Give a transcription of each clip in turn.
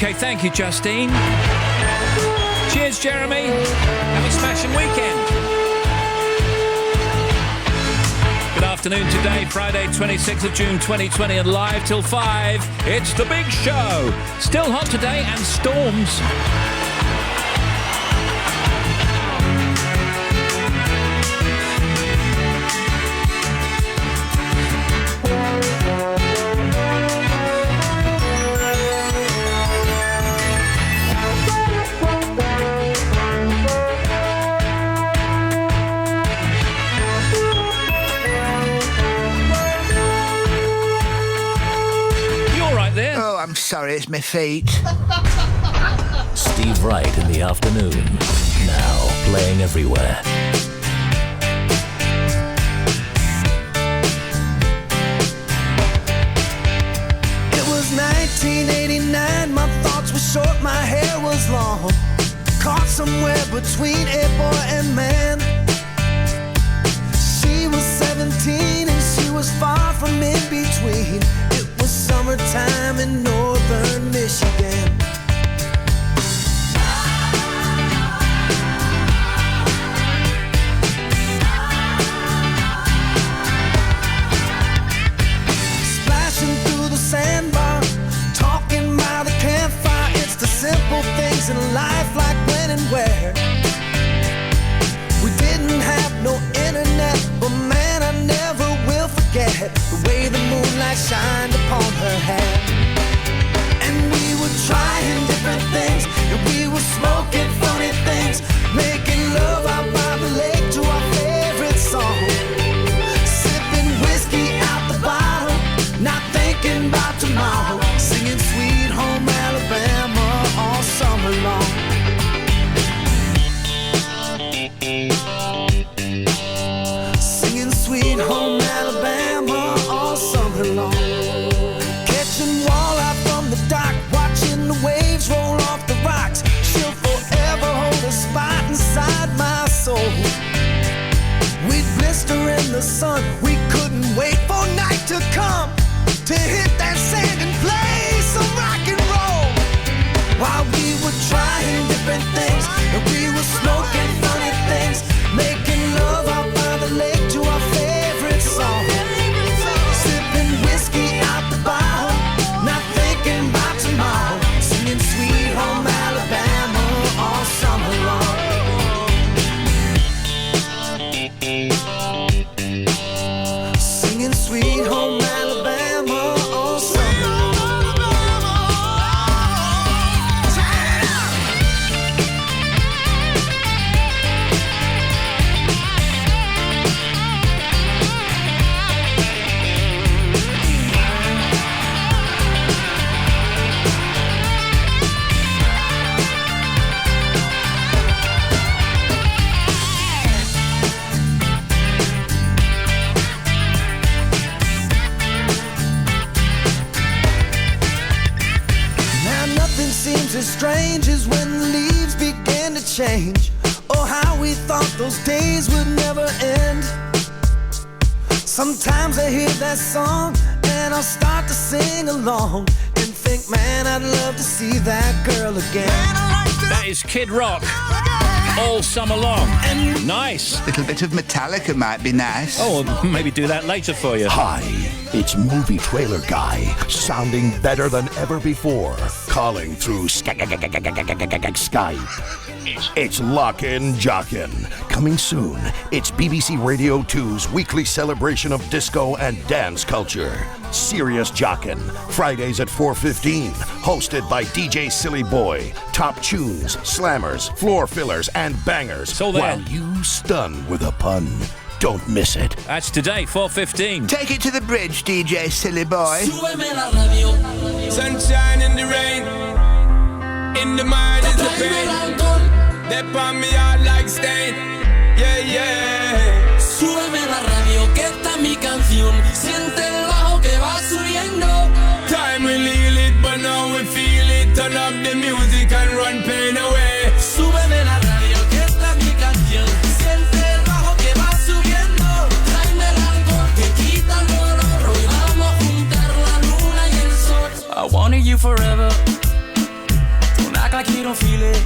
OK, thank you, Justine. Cheers, Jeremy. Have a smashing weekend. Good afternoon today, Friday, 26th of June, 2020, and live till 5. It's The Big Show. Still hot today and storms. I'm sorry, it's my feet. Steve Wright in the afternoon. Now playing everywhere. It was 1989, my thoughts were short, my hair was long. Caught somewhere between a boy and man. She was 17 and she was far from in between. It was summertime in northern Michigan. Splashing through the sandbar, talking by the campfire. It's the simple things in life, like when and where. We didn't have no internet, but man, I never will forget the way the moonlight shined upon her hair. And we were trying different things, and we were smoking funny things, making love out by the lake to our favorite song. Sipping whiskey out the bottle, not thinking about tomorrow, singing Sweet Home Alabama all summer long. Singing Sweet Home Alabama all summer long. Catching walleye from the dock, watching the waves roll off the rocks. She'll forever hold a spot inside my soul. We'd blister in the sun, we couldn't wait for night to come to hit that sand and play some rock and roll. While we were trying different things, and we were smoking funny things, making love out by the lake to our favorite song. Sipping whiskey out the bottle, not thinking about tomorrow, singing Sweet Home Alabama all summer long. Singing Sweet Home Alabama all summer long. Now nothing seems as strange as when the leaves begin to change. Oh, how we thought those days would never end. Sometimes I hear that song and I'll start to sing along and think, man, I'd love to see that girl again. That is Kid Rock. All summer long. Nice. A little bit of Metallica might be nice. Oh, well, maybe do that later for you. Hi, it's Movie Trailer Guy, sounding better than ever before. Calling through Skype. It's Lockin' Jockin'. Coming soon, it's BBC Radio 2's weekly celebration of disco and dance culture. Serious Jockin', Fridays at 4:15, hosted by DJ Silly Boy. Top tunes, slammers, floor fillers, and bangers. So there. While you stun with a pun. Don't miss it. That's today, 4:15. Take it to the bridge, DJ Silly Boy. Sunshine in the rain, in the mind is the pain. They on me out like stain, yeah, yeah. Súbeme la radio que esta es mi canción. Siente el bajo que va subiendo. Time we leave it, but now we feel it. Turn up the music and run pain away. Súbeme la radio que esta es mi canción. Siente el bajo que va subiendo. Tráeme el alcohol que quita el dolor. Hoy vamos a juntar la luna y el sol. I wanted you forever. like you don't feel it.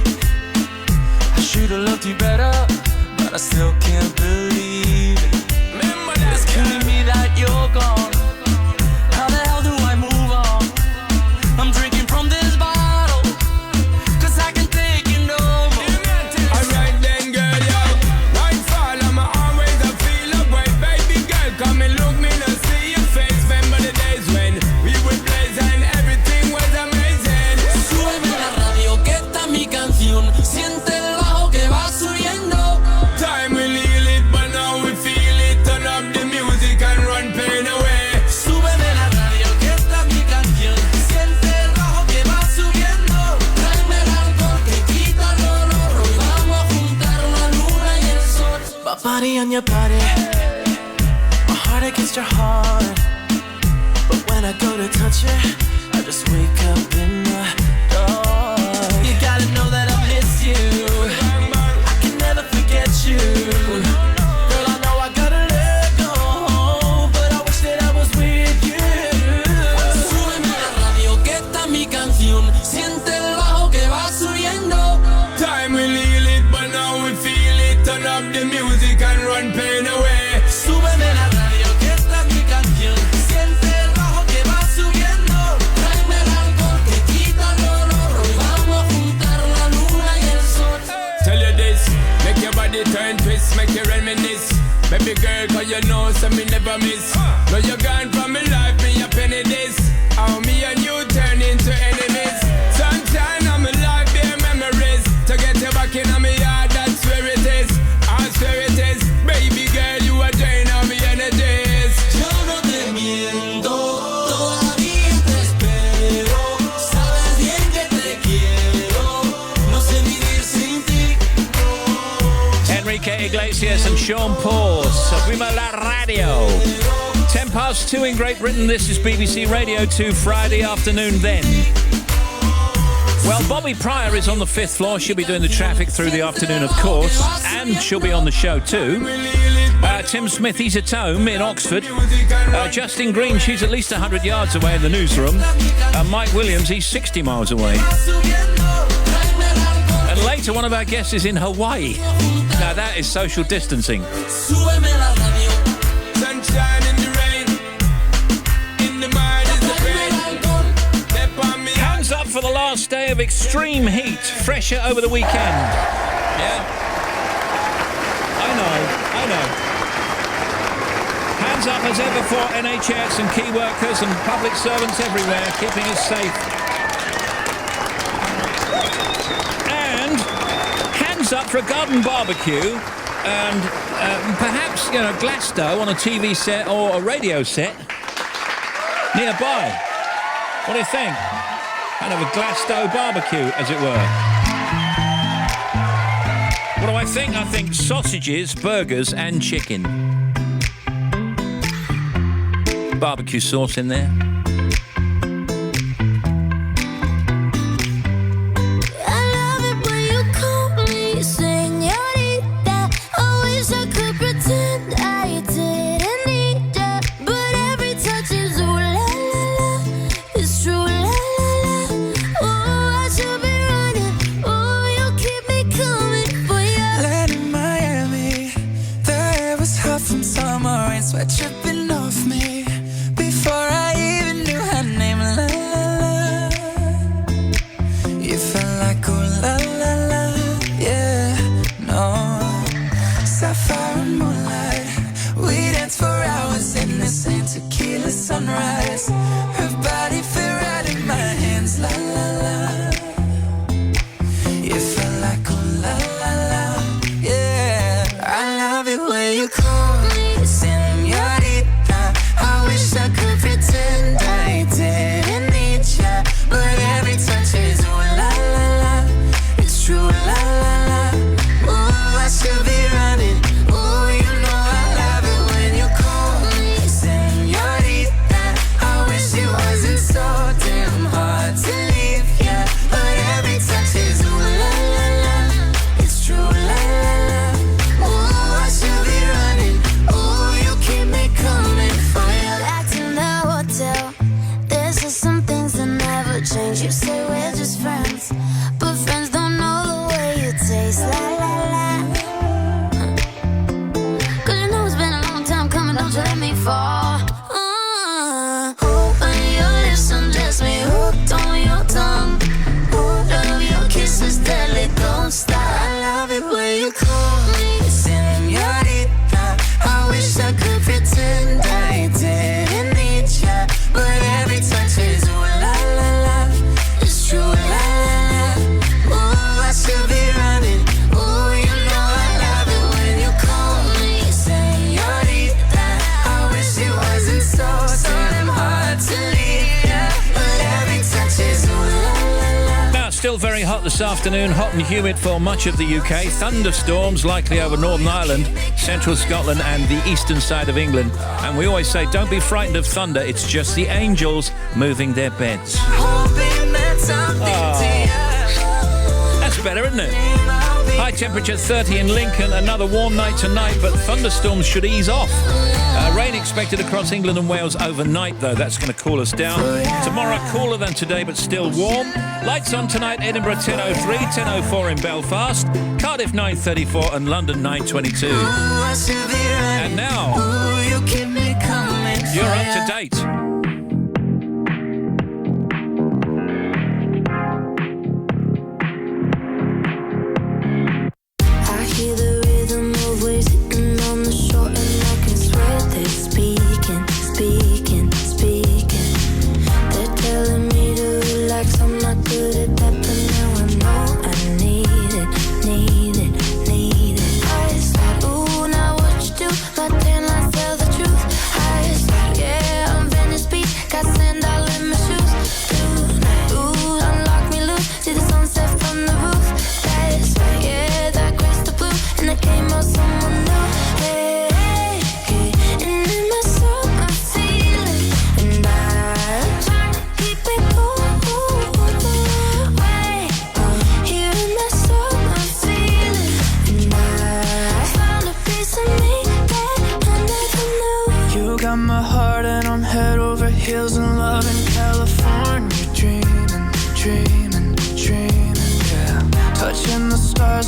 I should've loved you better, but I still can't believe it. It's killing me that you're gone. How the hell do I move on? I'm drinking from this bottle, cause I can take it no more. Alright then, girl, yo. Right fall, I'm always a feel of way. Baby girl, come and look me, now see your face. Remember the days when we would blaze and everything was amazing. Súbeme la radio que está mi canción. Siente el bajo que va subiendo. Time will heal it, but now we feel it. Turn up the music and run pain away. Súbeme la radio que está mi canción. Siente el bajo que va subiendo. Tráeme el alcohol que quita el dolor. Hoy vamos a juntar la luna y el sol. My body on your body, my heart against your heart. But when I go to touch it, I just wake up in the dark. You gotta know that I miss you. I can never forget you. Girl, I know I gotta let go, but I wish that I was with you. Súbeme la radio que está mi canción. Siente el bajo que va subiendo. Time will heal it, but now we feel it. Turn up the music and run pain away. Súbeme la radio que está mi canción. Siente el bajo que va subiendo. Tráeme el alcohol que quita el dolor. Hoy vamos a juntar la luna y el sol. Tell you this, make your body turn twist, make you reminisce. Baby girl, cause you know, so me never miss. Now you're gone from my life, me a penny this. How me and you turn into enemies. Sunshine on my life, be memories. To get you back in my yard, that's where it is. I swear it is. Baby girl, you are drain on me energies. Yo no te miento, todavía te espero. Sabes bien que te quiero. No sé vivir sin ti. Enrique Iglesias and Sean Paul, Subime la Radio. 10 past 2 in Great Britain. This is BBC Radio 2 Friday afternoon then. Well, Bobby Pryor is on the 5th floor. She'll be doing the traffic through the afternoon, of course, and she'll be on the show too. Tim Smith, he's at home in Oxford. Justin Green, she's at least 100 yards away in the newsroom. Mike Williams, he's 60 miles away. And later, one of our guests is in Hawaii. Now, that is social distancing. Súbeme la radio. Sunshine in the rain. In the mind is the Tráeme el pain. alcohol. Step on me. Hands up for the last day of extreme heat. Fresher over the weekend. Yeah. I know. Hands up as ever for NHS and key workers and public servants everywhere, keeping us safe. And hands up for a garden barbecue and perhaps, Glasgow on a TV set or a radio set nearby. What do you think? Kind of a Glasgow barbecue, as it were. What do I think? I think sausages, burgers and chicken. Barbecue sauce in there. I love it when you call me señorita. I wish I could pretend I didn't need ya, but every touch is ooh la la la. It's true la la la. Oh, I should be running. Oh, you keep me coming for ya. Land in Miami, the air was hot from summer rain, sweat dripping off me. Before I even knew her name, la la la. You felt like oh la la la, yeah, no. Sapphire and moonlight, we danced for hours in the same tequila sunrise. Her body fit right in my hands, la la la. You felt like oh la la la, yeah. I love it when you call me señorita. I wish I could pretend I didn't need ya, but every touch is ooh la la la. It's true la la la. Ooh, I should be running. Ooh, you know I love it when you call me señorita. I wish you still very hot this afternoon, hot and humid for much of the UK. Thunderstorms likely over Northern Ireland, central Scotland and the eastern side of England. And we always say, don't be frightened of thunder. It's just the angels moving their beds. That's better, isn't it? High temperature 30 in Lincoln. Another warm night tonight, but thunderstorms should ease off. Rain expected across England and Wales overnight, though. That's going to cool us down. Tomorrow, cooler than today, but still warm. Lights on tonight, Edinburgh 10:03, 10:04 in Belfast, Cardiff 9:34 and London 9:22. And now, you're up to date.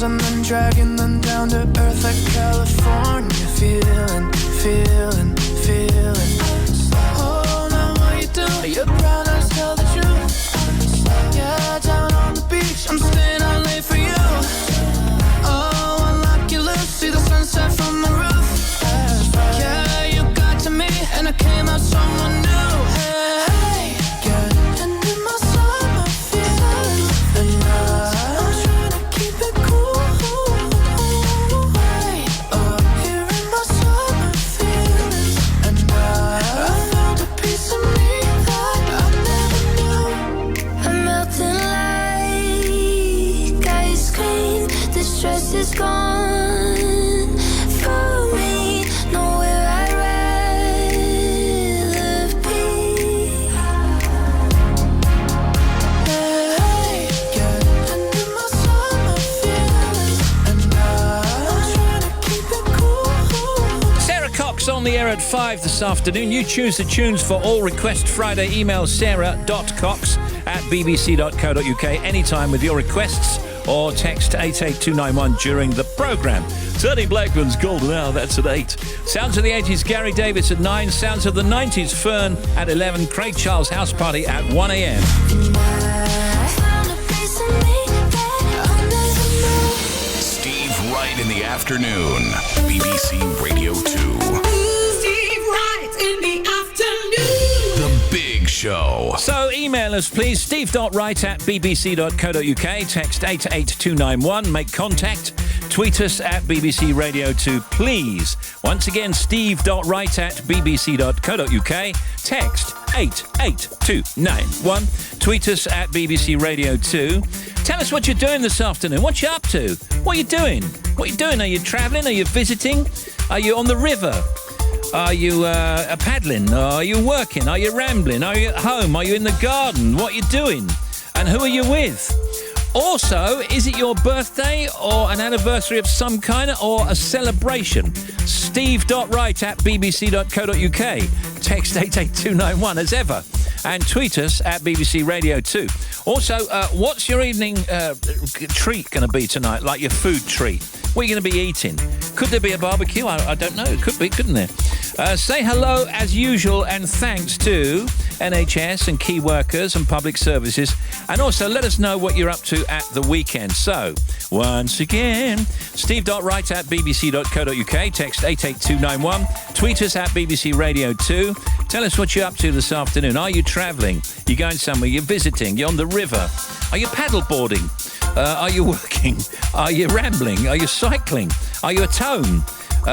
And then dragging them down to earth like California. Feeling. Oh, now what you do? Your brown eyes tell the truth. Yeah, down on the beach, I'm staying out late for you. Oh, unlock your lips, see the sunset from the roof. Yeah, you got to me, and I came out someone new. Hey, get into my summer feelings, and I'm trying to keep it cool. Stress is gone for me. Nowhere I'd rather be. Hey, get into my summer feelings, and I'm trying to keep it cool. Sarah Cox on the air at 5 this afternoon. You choose the tunes for all Request Friday. Email sarah.cox@bbc.co.uk anytime with your requests, or text 88291 during the programme. Tony Blackman's Golden Hour, that's at 8. Sounds of the 80s, Gary Davis at 9. Sounds of the 90s, Fern at 11. Craig Charles House Party at 1 a.m. Steve Wright in the afternoon. BBC Radio 2. Steve Wright in the afternoon. The Big Show. So email us, please, steve.wright@bbc.co.uk. Text 88291. Make contact. Tweet us at BBC Radio 2, please. Once again, steve.wright@bbc.co.uk. Text 88291. Tweet us at BBC Radio 2. Tell us what you're doing this afternoon. What you up to? What are you doing? What are you doing? Are you travelling? Are you visiting? Are you on the river? Are you paddling? Are you working? Are you rambling? Are you at home? Are you in the garden? What are you doing? And who are you with? Also, is it your birthday or an anniversary of some kind, or a celebration? steve.wright@bbc.co.uk. Text 88291 as ever. And tweet us at BBC Radio 2. Also, what's your evening treat going to be tonight, like your food treat? What are you going to be eating? Could there be a barbecue? I don't know. It could be, couldn't there? Say hello, as usual, and thanks to NHS and key workers and public services. And also, let us know what you're up to at the weekend. So, once again, steve.wright@bbc.co.uk. Text 88291. Tweet us at BBC Radio 2. Tell us what you're up to this afternoon. Are you travelling? You're going somewhere? You're visiting? You're on the river? Are you paddleboarding? Are you working? Are you rambling? Are you cycling? Are you at home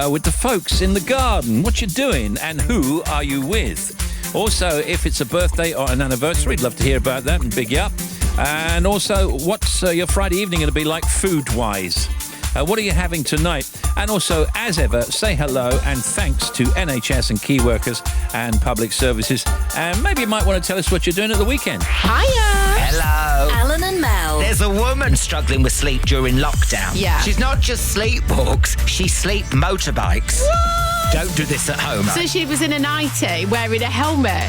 with the folks in the garden? What you doing, and who are you with? Also, if it's a birthday or an anniversary, we'd love to hear about that and big you up. And also, what's your Friday evening going to be like food-wise? What are you having tonight? And also, as ever, say hello and thanks to NHS and key workers and public services. And maybe you might want to tell us what you're doing at the weekend. Hiya! Hello. Alan and Mel. There's a woman struggling with sleep during lockdown. Yeah. She's not just sleepwalks, she sleep motorbikes. What? Don't do this at home. So she was in a nightie wearing a helmet.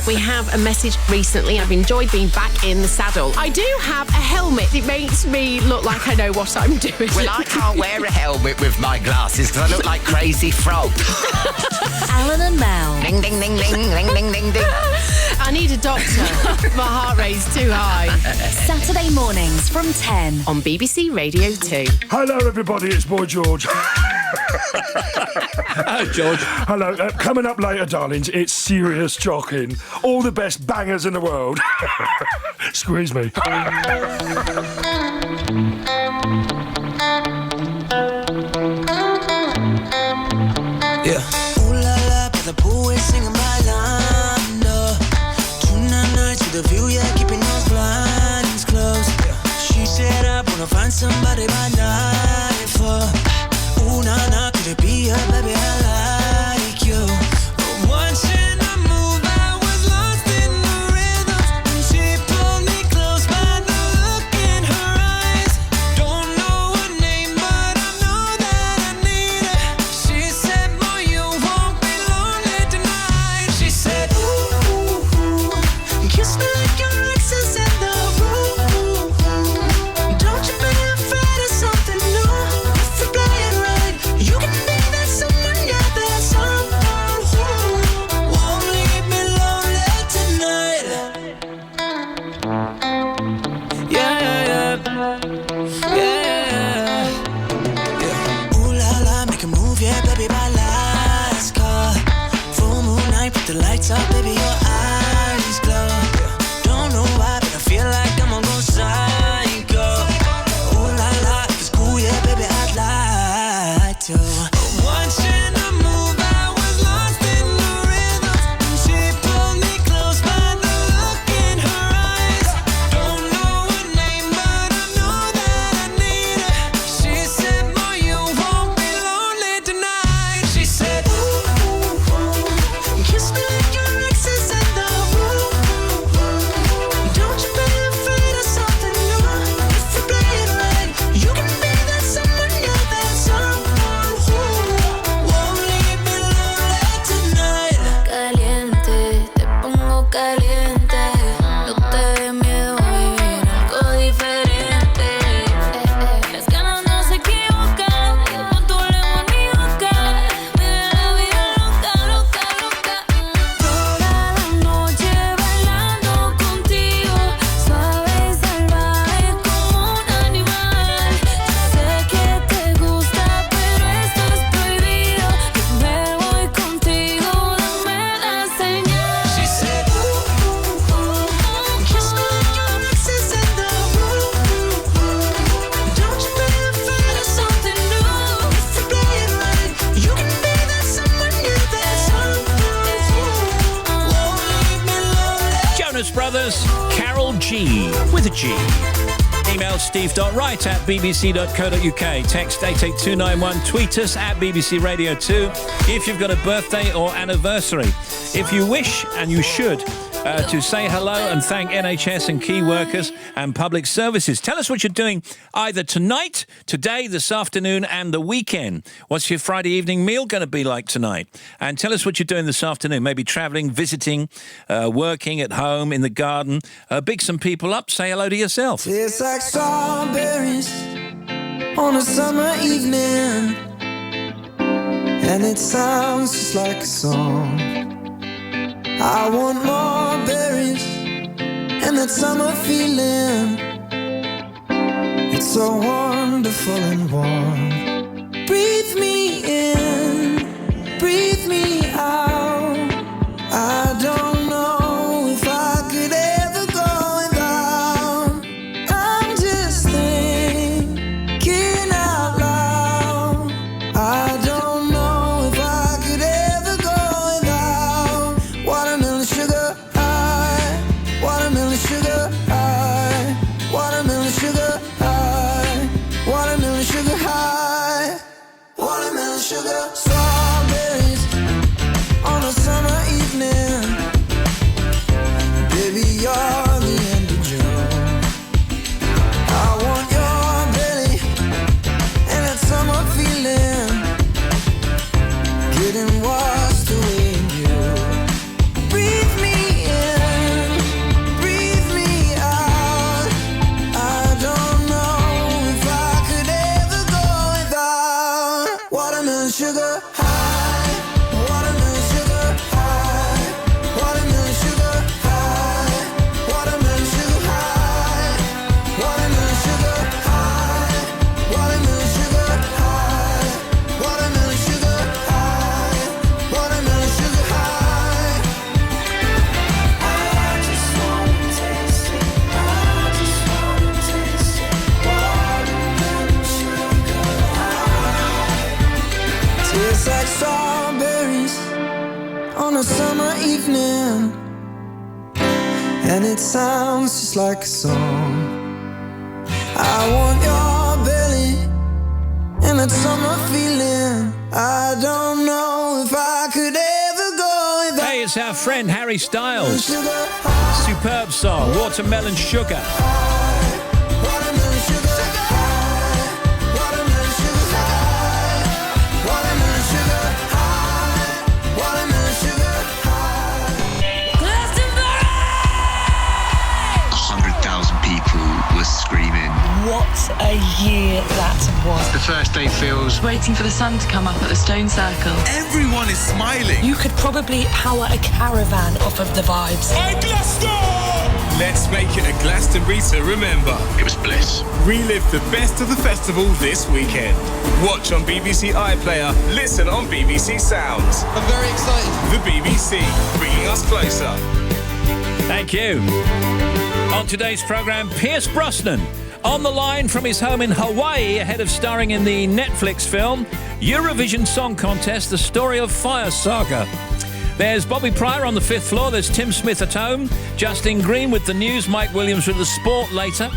We have a message recently. I've enjoyed being back in the saddle. I do have a helmet. It makes me look like I know what I'm doing. Well, I can't wear a helmet with my glasses because I look like Crazy Frog. Alan and Mel. Ding, ding, ding, ding, ding, ding, ding, ding. I need a doctor. My heart rate's too high. Saturday mornings from 10 on BBC Radio 2. Hello, everybody. It's Boy George. Hello, George. Hello. Coming up later, darlings, it's serious shocking. All the best bangers in the world. Squeeze me. Yeah. Ooh la la, by the pool, we're singing my line. Tonight night to the view, yeah, keeping those blinds closed. Yeah. She said I wanna find somebody by nightfall. Ooh nah nah, could it be her, baby? I like you. But watching her move, I was lost in the rhythm. And she pulled me close by the look in her eyes. Don't know her name, but I know that I need her. She said, boy, you won't be lonely tonight. She said, ooh, kiss me like your ex is in the room. Don't you be afraid of something new. If we play it right, you can be that someone, yeah, that someone who won't leave me lonely tonight. Yeah. Ooh la la, make a move, yeah, baby, by last call. Full moon night, put the lights up, baby, your eyes glow. Don't know why, but I feel like I'm gonna go psycho. Ooh la la, if it's cool, yeah, baby, I'd like to. Watching her move, I was lost in the rhythm. And she pulled me close by the look in her eyes. Don't know her name, but I know that I need her. She said, boy, you won't be lonely tonight. She said, ooh, kiss me like your ex is in the room. Don't you be afraid of something new. If we play it right, you can be that someone, yeah, that someone who won't leave me lonely tonight. Caliente, te pongo caliente. No te dé miedo vivir algo diferente. Las ganas no se equivocan. Con tu lengua en mi boca. Vive la vida loca, loca, loca. Toda la noche bailando contigo. Suave y salvaje como un animal. Yo sé que te gusta, pero esto es prohibido. Yo me voy contigo, dame la señal. She said, kiss me like your ex is in the room. Don't you be afraid of something new. If we play it right, you can be that someone, yeah, that someone who won't leave me lonely. Jonas Brothers, Carol G with a G. Email steve.wright@bbc.co.uk. Text 88291. Tweet us at BBC Radio 2 if you've got a birthday or anniversary. If you wish, and you should, to say hello and thank NHS and key workers and public services. Tell us what you're doing either tonight, today, this afternoon and the weekend. What's your Friday evening meal going to be like tonight? And tell us what you're doing this afternoon. Maybe travelling, visiting, working at home, in the garden. Big some people up. Say hello to yourself. Tastes like strawberries on a summer evening, and it sounds just like a song. I want more berries and that summer feeling. It's so wonderful and warm. Breathe me in, breathe me out. I don't know if I could ever go without. I'm just thinking out loud. I don't know if I could ever go without watermelon sugar high, watermelon sugar high. and it sounds just like a song. I want your belly and that summer feeling. I don't know if I could ever go if Hey, it's our friend Harry Styles. Superb song, Watermelon Sugar. Screaming. What a year that was. The first day feels... Waiting for the sun to come up at the stone circle. Everyone is smiling. You could probably power a caravan off of the vibes. Hey, Glasgow! Let's make it a Glastonbury to remember. It was bliss. Relive the best of the festival this weekend. Watch on BBC iPlayer, listen on BBC Sounds. I'm very excited. The BBC, bringing us closer. Thank you. On today's programme, Pierce Brosnan on the line from his home in Hawaii ahead of starring in the Netflix film Eurovision Song Contest, The Story of Fire Saga. There's Bobby Pryor on the 5th floor. There's Tim Smith at home. Justin Green with the news. Mike Williams with the sport later.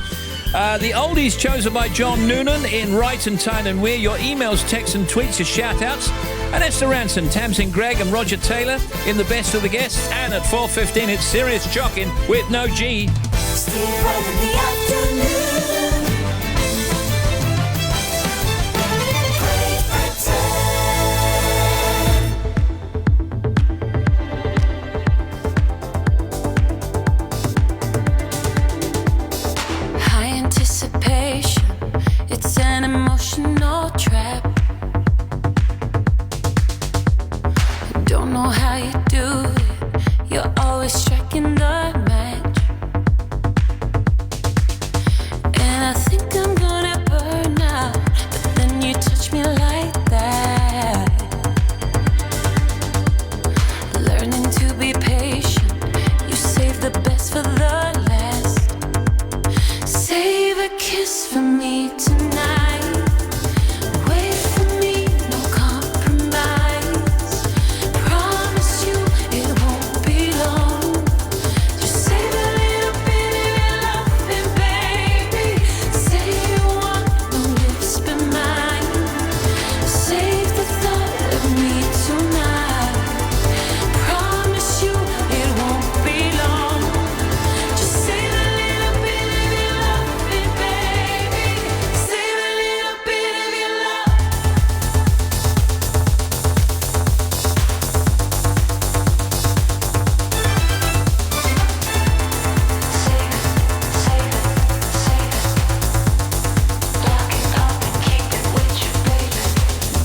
The oldies chosen by John Noonan in Wright and Tyne and Weir. Your emails, texts and tweets, your shout-outs. And Esther Ranson, Tamsin Gregg and Roger Taylor in the best of the guests. And at 4:15, it's Serious Chockin' with no G. Steve Wright in the afternoon. High anticipation, it's an emotional trap. Don't know how you do it, you're always striking the match. And I think I'm gonna burn out, but then you touch me like that. Learning to be patient, you save the best for the last. Save a kiss for me tonight. Wait for me, no compromise. Promise you it won't be long. Just save a little bit of your loving, baby. Say you want no lips but mine. Save the thought of me tonight. Promise you it won't be long. Just save a little bit of your loving, baby. Save a little bit of your love.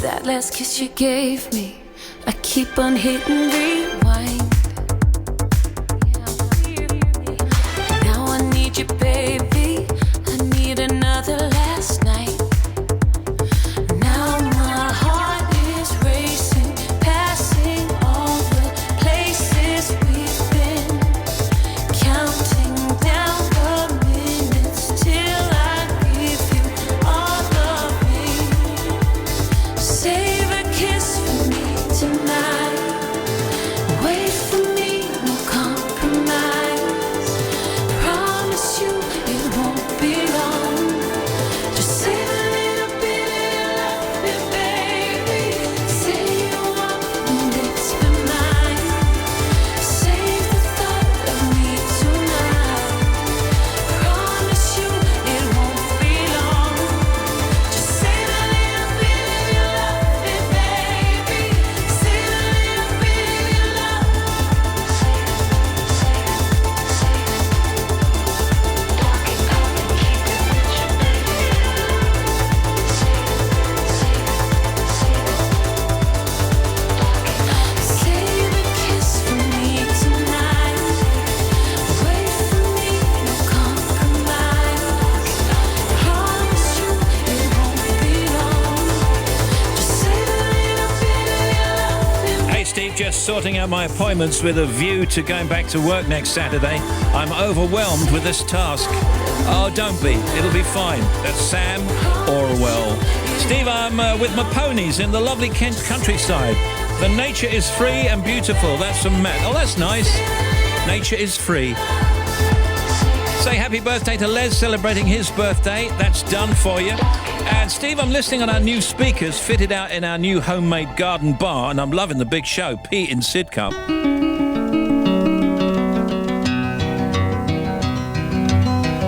That last kiss you gave me, I keep on hitting rewind. Now I need you, baby. I need another last night. Now my heart is racing, passing all the places we've been, counting down the minutes till I give you all of me. Save a kiss for me tonight. Wait for me, no compromise. Promise you it won't be long. Just save a little bit of your loving, baby. Say you want no lips but mine. Save the thought of me tonight. Promise you it won't be long. Just save a little bit of your loving, baby. Save a little bit of your love. Save a kiss for me tonight. Wait for me, no compromise. Promise you it won't be long. Just save a little bit of your loving. Hey Steve, just sorting out my appointments with a view to going back to work next Saturday. I'm overwhelmed with this task. Oh, don't be. It'll be fine. That's Sam Orwell. Steve, I'm with my ponies in the lovely Kent countryside. The nature is free and beautiful. That's from Matt. Oh, that's nice. Nature is free. Say happy birthday to Les, celebrating his birthday. That's done for you. And Steve, I'm listening on our new speakers fitted out in our new homemade garden bar, and I'm loving the big show. Pete in Sidcup.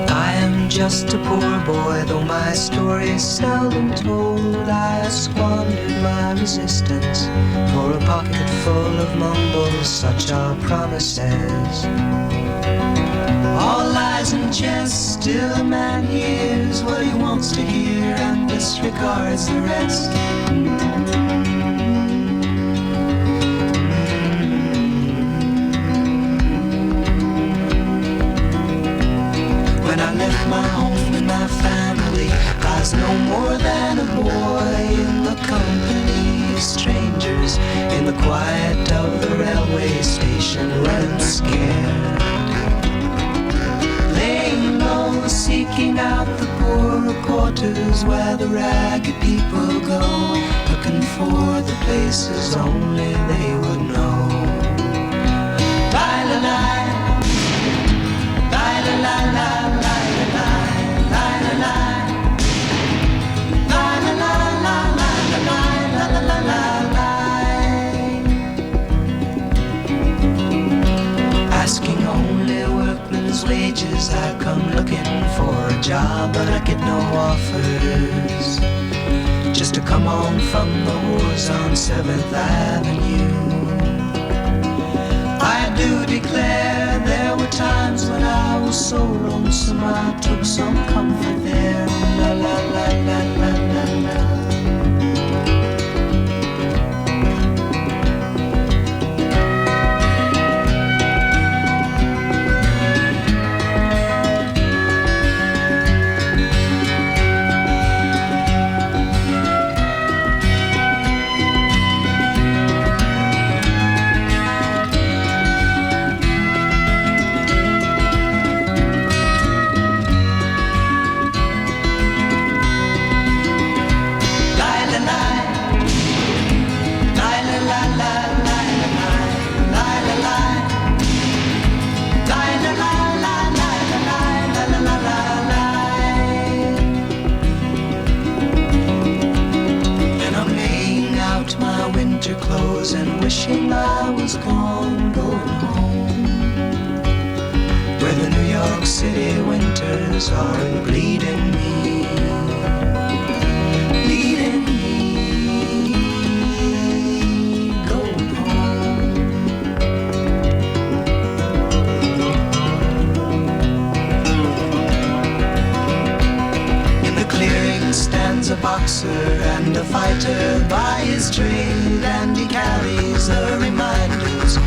I am just a poor boy, though my story is seldom told. I squandered my resistance for a pocket full of mumbles, such are promises. All lies and jest, still a man hears what he wants to hear and disregards the rest. When I left my home and my family, I was no more than a boy in the company of strangers, in the quiet of the railway station, running scared. Laying low, seeking out the poorer quarters where the ragged people go, looking for the places only they would know. Bye-la-la, bye-la-la-la. Asking only workmen's wages, I come looking for a job, but I get no offers. Just to come on from the wars on 7th Avenue. I do declare there were times when I was so lonesome I took some comfort there. La la la la la la la. Clothes and wishing I was gone, going home, where the New York City winters are bleeding me, bleeding me, going home. In the clearing stands a boxer and a fighter by his trade, and he carries the reminders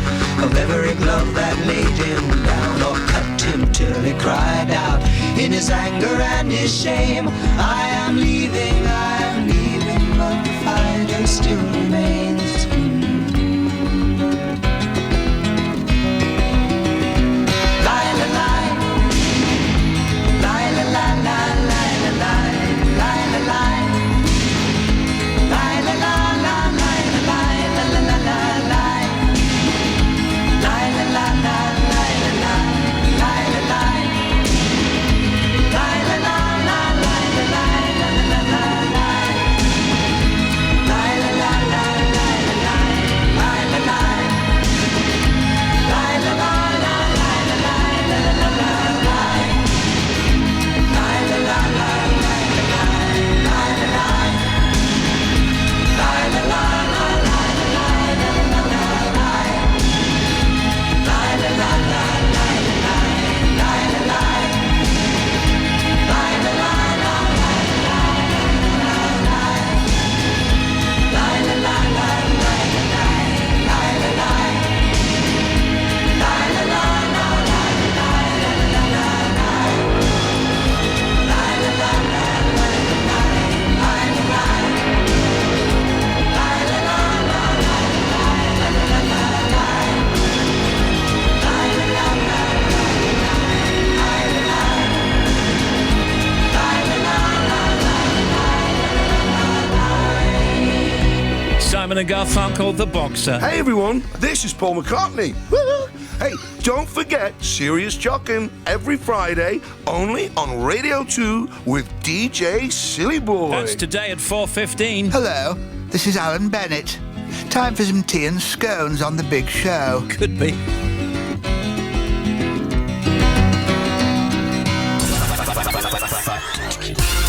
of every glove that laid him down or cut him till he cried out in his anger and his shame, I am leaving, but the fighter still remains. Simon and Garfunkel, The Boxer. Hey everyone, this is Paul McCartney. Woo! Hey, don't forget Serious Jockin' every Friday, only on Radio 2 with DJ Silly Boy. That's today at 4:15. Hello, this is Alan Bennett. Time for some tea and scones on the big show. Could be.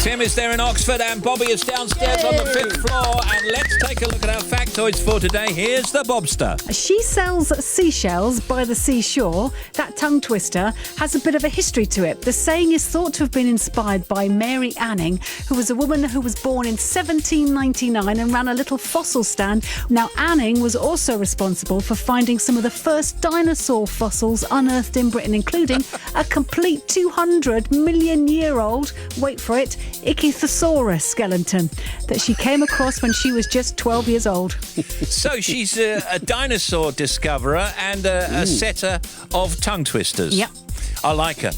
Tim is there in Oxford and Bobby is downstairs on the 5th floor, and let's take a look at our factoids for today. Here's the Bobster. She sells seashells by the seashore. That tongue twister has a bit of a history to it. The saying is thought to have been inspired by Mary Anning, who was a woman who was born in 1799 and ran a little fossil stand. Now, Anning was also responsible for finding some of the first dinosaur fossils unearthed in Britain, including a complete 200 million year old, wait for it, Ichthyosaurus skeleton that she came across when she was just 12 years old. So she's a dinosaur discoverer and a setter of tongue twisters. Yep. I like her.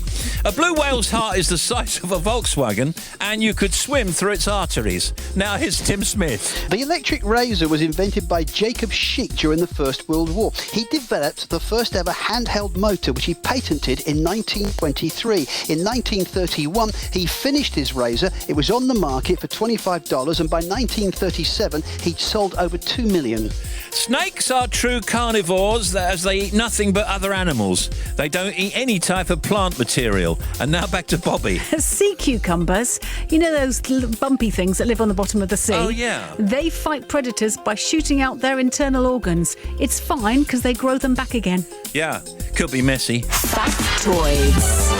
A blue whale's heart is the size of a Volkswagen, and you could swim through its arteries. Now here's Tim Smith. The electric razor was invented by Jacob Schick during the First World War. He developed the first ever handheld motor, which he patented in 1923. In 1931, he finished his razor. It was on the market for $25, and by 1937, he'd sold over 2 million. Snakes are true carnivores as they eat nothing but other animals. They don't eat any type of plant material. And now back to Bobby. Sea cucumbers, you know those little bumpy things that live on the bottom of the sea? Oh, yeah. They fight predators by shooting out their internal organs. It's fine because they grow them back again. Yeah, could be messy. Factoids.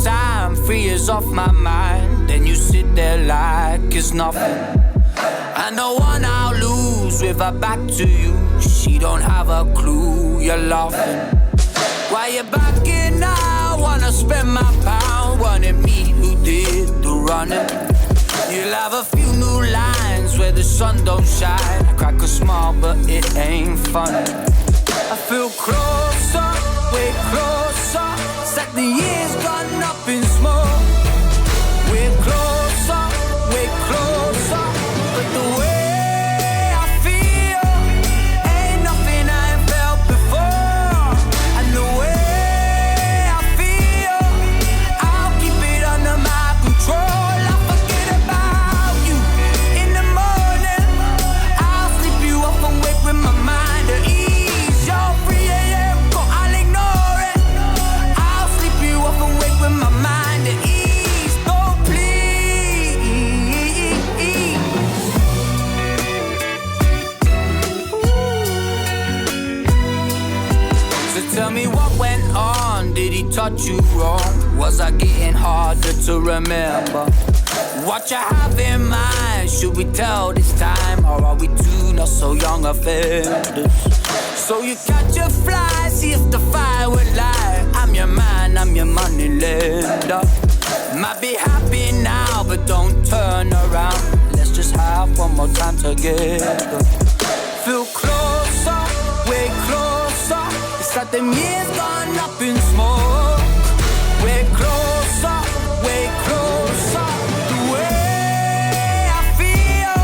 Time, 3 years off my mind. Then you sit there like it's nothing. And the one I'll lose with her back to you. She don't have a clue, you're laughing. Why you backing now? Wanna spend my pound. Wanted me who did the running. You'll have a few new lines where the sun don't shine. I crack a smile but it ain't funny. I feel closer, way closer. Set the years gone up in smoke. We're closer, way closer. But the way I feel ain't nothing I ain't felt before. And the way I feel, I'll keep it under my control. I forget about you in the morning. I'll sleep you off and wake with my mind at ease. You're 3 a.m., but I'll ignore it. I'll sleep you off and wake with my mind at ease. Oh, please. So tell me what went on. Did he touch you wrong? Was I getting harder to remember? What you have in mind? Should we tell this time? Or are we two not so young offenders? So you catch a fly, see if the fire would lie. I'm your man, I'm your money lender. Might be happy now, but don't turn around. Let's just have one more time together. Feel closer, way closer. It's like them years gone up in smoke. Way closer, way closer. The way I feel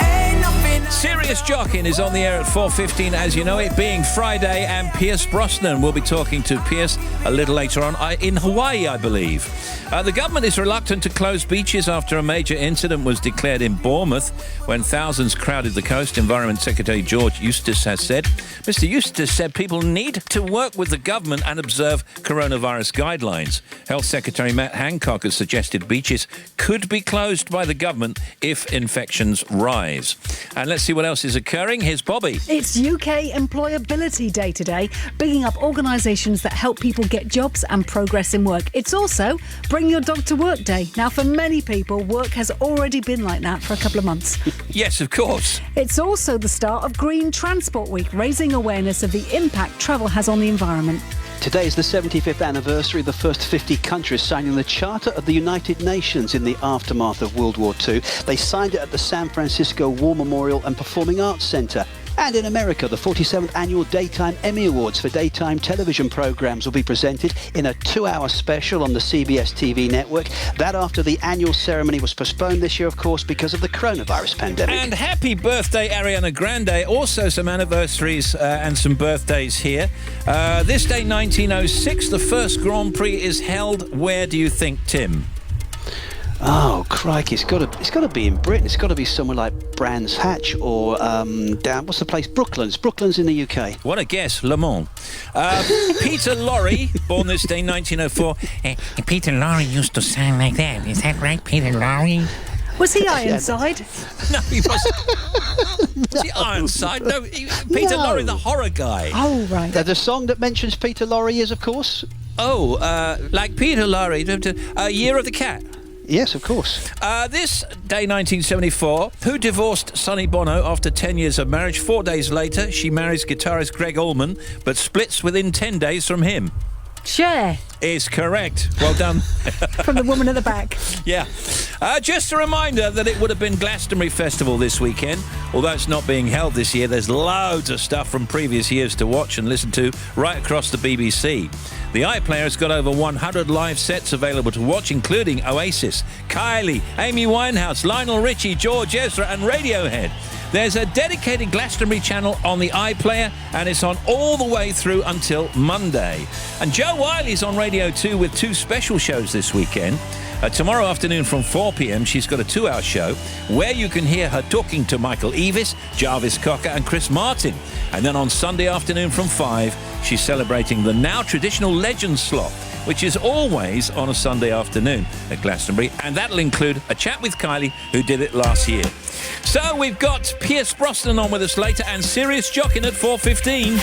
ain't nothing. Serious Jockin' is on the air at 4:15, as you know, it being Friday, and Pierce Brosnan will be talking to Pierce a little later on in Hawaii, I believe. The government is reluctant to close beaches after a major incident was declared in Bournemouth when thousands crowded the coast. Environment Secretary George Eustace has said. Mr. Eustace said people need to work with the government and observe coronavirus guidelines. Health Secretary Matt Hancock has suggested beaches could be closed by the government if infections rise. And let's see what else is occurring. Here's Bobby. It's UK Employability Day today, bigging up organisations that help people get jobs and progress in work. It's also Bring Your Dog to Work Day. Now, for many people, work has already been like that for a couple of months. Yes, of course. It's also the start of Green Transport Week, raising awareness of the impact travel has on the environment. Today is the 75th anniversary of the first 50 countries signing the Charter of the United Nations in the aftermath of World War II. They signed it at the San Francisco War Memorial and Performing Arts Centre. And in America, the 47th Annual Daytime Emmy Awards for daytime television programs will be presented in a 2-hour special on the CBS TV network. That after the annual ceremony was postponed this year, of course, because of the coronavirus pandemic. And happy birthday, Ariana Grande. Also some anniversaries and some birthdays here. This day, 1906, the first Grand Prix is held. Where do you think, Tim? Oh, crikey, it's got to be in Britain. It's got to be somewhere like Brands Hatch or down, what's the place? Brooklands in the UK. What a guess, Le Mans. Peter Lorre, born this day, 1904. Peter Lorre used to sound like that. Is that right, Peter Lorre? Was he Ironside? No, he wasn't. Was he Ironside? No, Peter Lorre, the horror guy. Oh, right. The song that mentions Peter Lorre is, of course... Oh, like Peter Lorre, Year of the Cat. Yes, of course. This day, 1974, who divorced Sonny Bono after 10 years of marriage? 4 days later, she marries guitarist Greg Allman, but splits within 10 days from him. Cher. Is correct. Well done. From the woman at the back. Yeah. Just a reminder that it would have been Glastonbury Festival this weekend. Although it's not being held this year, there's loads of stuff from previous years to watch and listen to right across the BBC. The iPlayer has got over 100 live sets available to watch, including Oasis, Kylie, Amy Winehouse, Lionel Richie, George Ezra and Radiohead. There's a dedicated Glastonbury channel on the iPlayer, and it's on all the way through until Monday. And Jo Wiley's on Radio 2 with 2 special shows this weekend. Tomorrow afternoon from 4 p.m, she's got a 2-hour show where you can hear her talking to Michael Eavis, Jarvis Cocker and Chris Martin. And then on Sunday afternoon from 5, she's celebrating the now traditional Legends slot, which is always on a Sunday afternoon at Glastonbury. And that'll include a chat with Kylie, who did it last year. So we've got Pierce Brosnan on with us later and Serious Jockin' at 4:15.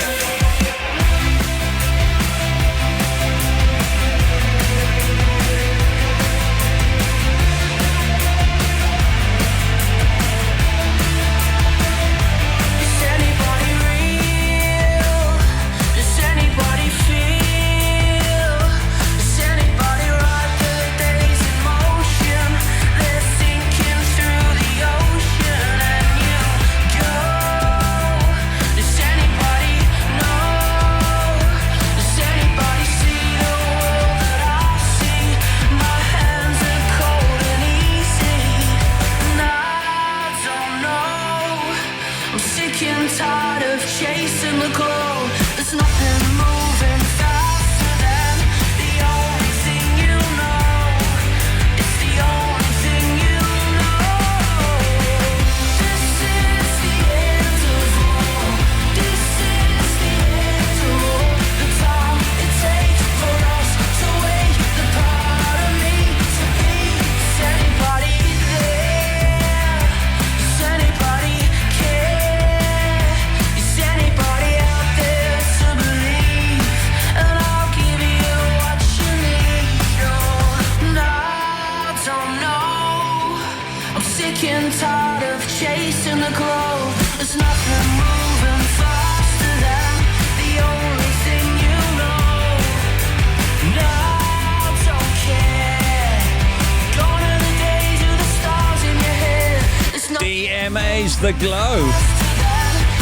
The Glow.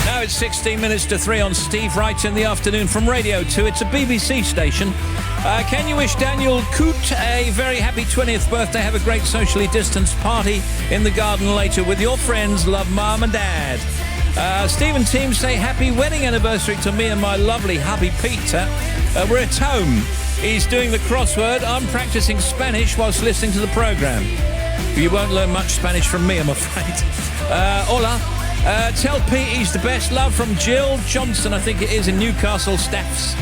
Now it's 16 minutes to 3 on Steve Wright in the afternoon from Radio 2. It's a BBC station. Can you wish Daniel Coote a very happy 20th birthday? Have a great socially distanced party in the garden later with your friends. Love, Mum and Dad. Steve and team say happy wedding anniversary to me and my lovely hubby Peter. We're at home. He's doing the crossword. I'm practicing Spanish whilst listening to the programme. You won't learn much Spanish from me, I'm afraid. Hola. Tell Pete he's the best. Love from Jill Johnson, I think it is, in Newcastle Staffs.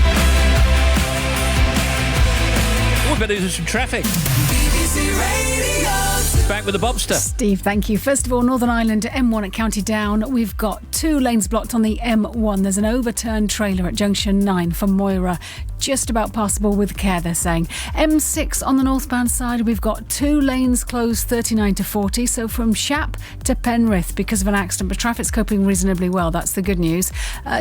We better do some traffic. BBC Radio. Back with the Bobster. Steve, thank you. First of all, Northern Ireland M1 at County Down. We've got 2 lanes blocked on the M1. There's an overturned trailer at junction 9 from Moira. just about passable with care, they're saying. M6 on the northbound side, we've got 2 lanes closed 39 to 40, so from Shap to Penrith because of an accident, but traffic's coping reasonably well, that's the good news.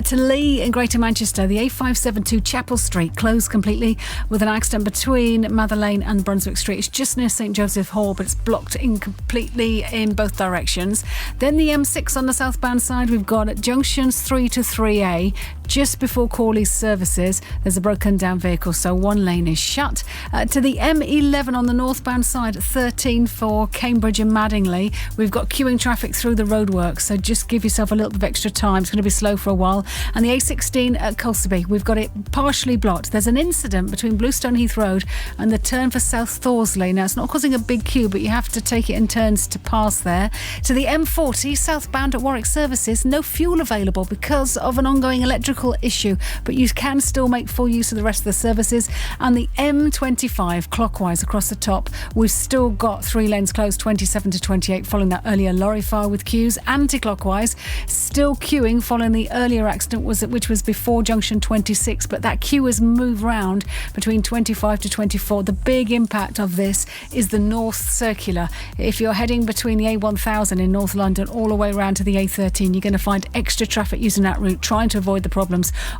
To Lee in Greater Manchester, the A572 Chapel Street closed completely with an accident between Mather Lane and Brunswick Street. It's just near St Joseph Hall, but it's blocked completely in both directions. Then the M6 on the southbound side, we've got at junctions 3 to 3A, just before Corley's services, there's a broken down vehicle, so one lane is shut. To the M11 on the northbound side at 13 for Cambridge and Madingley, we've got queuing traffic through the roadworks, so just give yourself a little bit of extra time. It's going to be slow for a while. And the A16 at Colseby, we've got it partially blocked. There's an incident between Bluestone Heath Road and the turn for South Thorsley. Now, it's not causing a big queue, but you have to take it in turns to pass there. To the M40 southbound at Warwick Services, no fuel available because of an ongoing electrical issue, but you can still make full use of the rest of the services. And the M25 clockwise across the top, we've still got 3 lanes closed 27 to 28 following that earlier lorry fire with queues. Anti-clockwise, still queuing following the earlier accident, which was before junction 26, but that queue has moved round between 25 to 24. The big impact of this is the North Circular. If you're heading between the A1000 in North London all the way around to the A13, you're going to find extra traffic using that route, trying to avoid the problems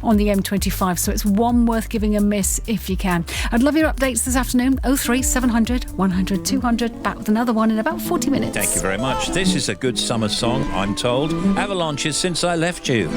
on the M25, so it's one worth giving a miss if you can. I'd love your updates this afternoon. 03 700 100 200. Back with another one in about 40 minutes. Thank you very much. This is a good summer song, I'm told. Avalanches, Since I Left You.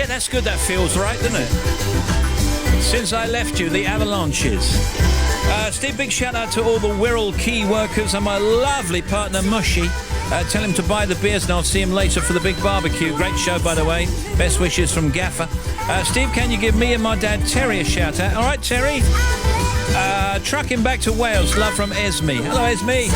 That's good, that feels right, doesn't it? Since I Left You, the Avalanches. Steve, big shout out to all the Wirral Quay workers and my lovely partner Mushy. Tell him to buy the beers and I'll see him later for the big barbecue. Great show, by the way. Best wishes from Gaffer. Steve, can you give me and my dad Terry a shout out? All right, Terry? trucking back to Wales. Love from Esme. Hello, Esme.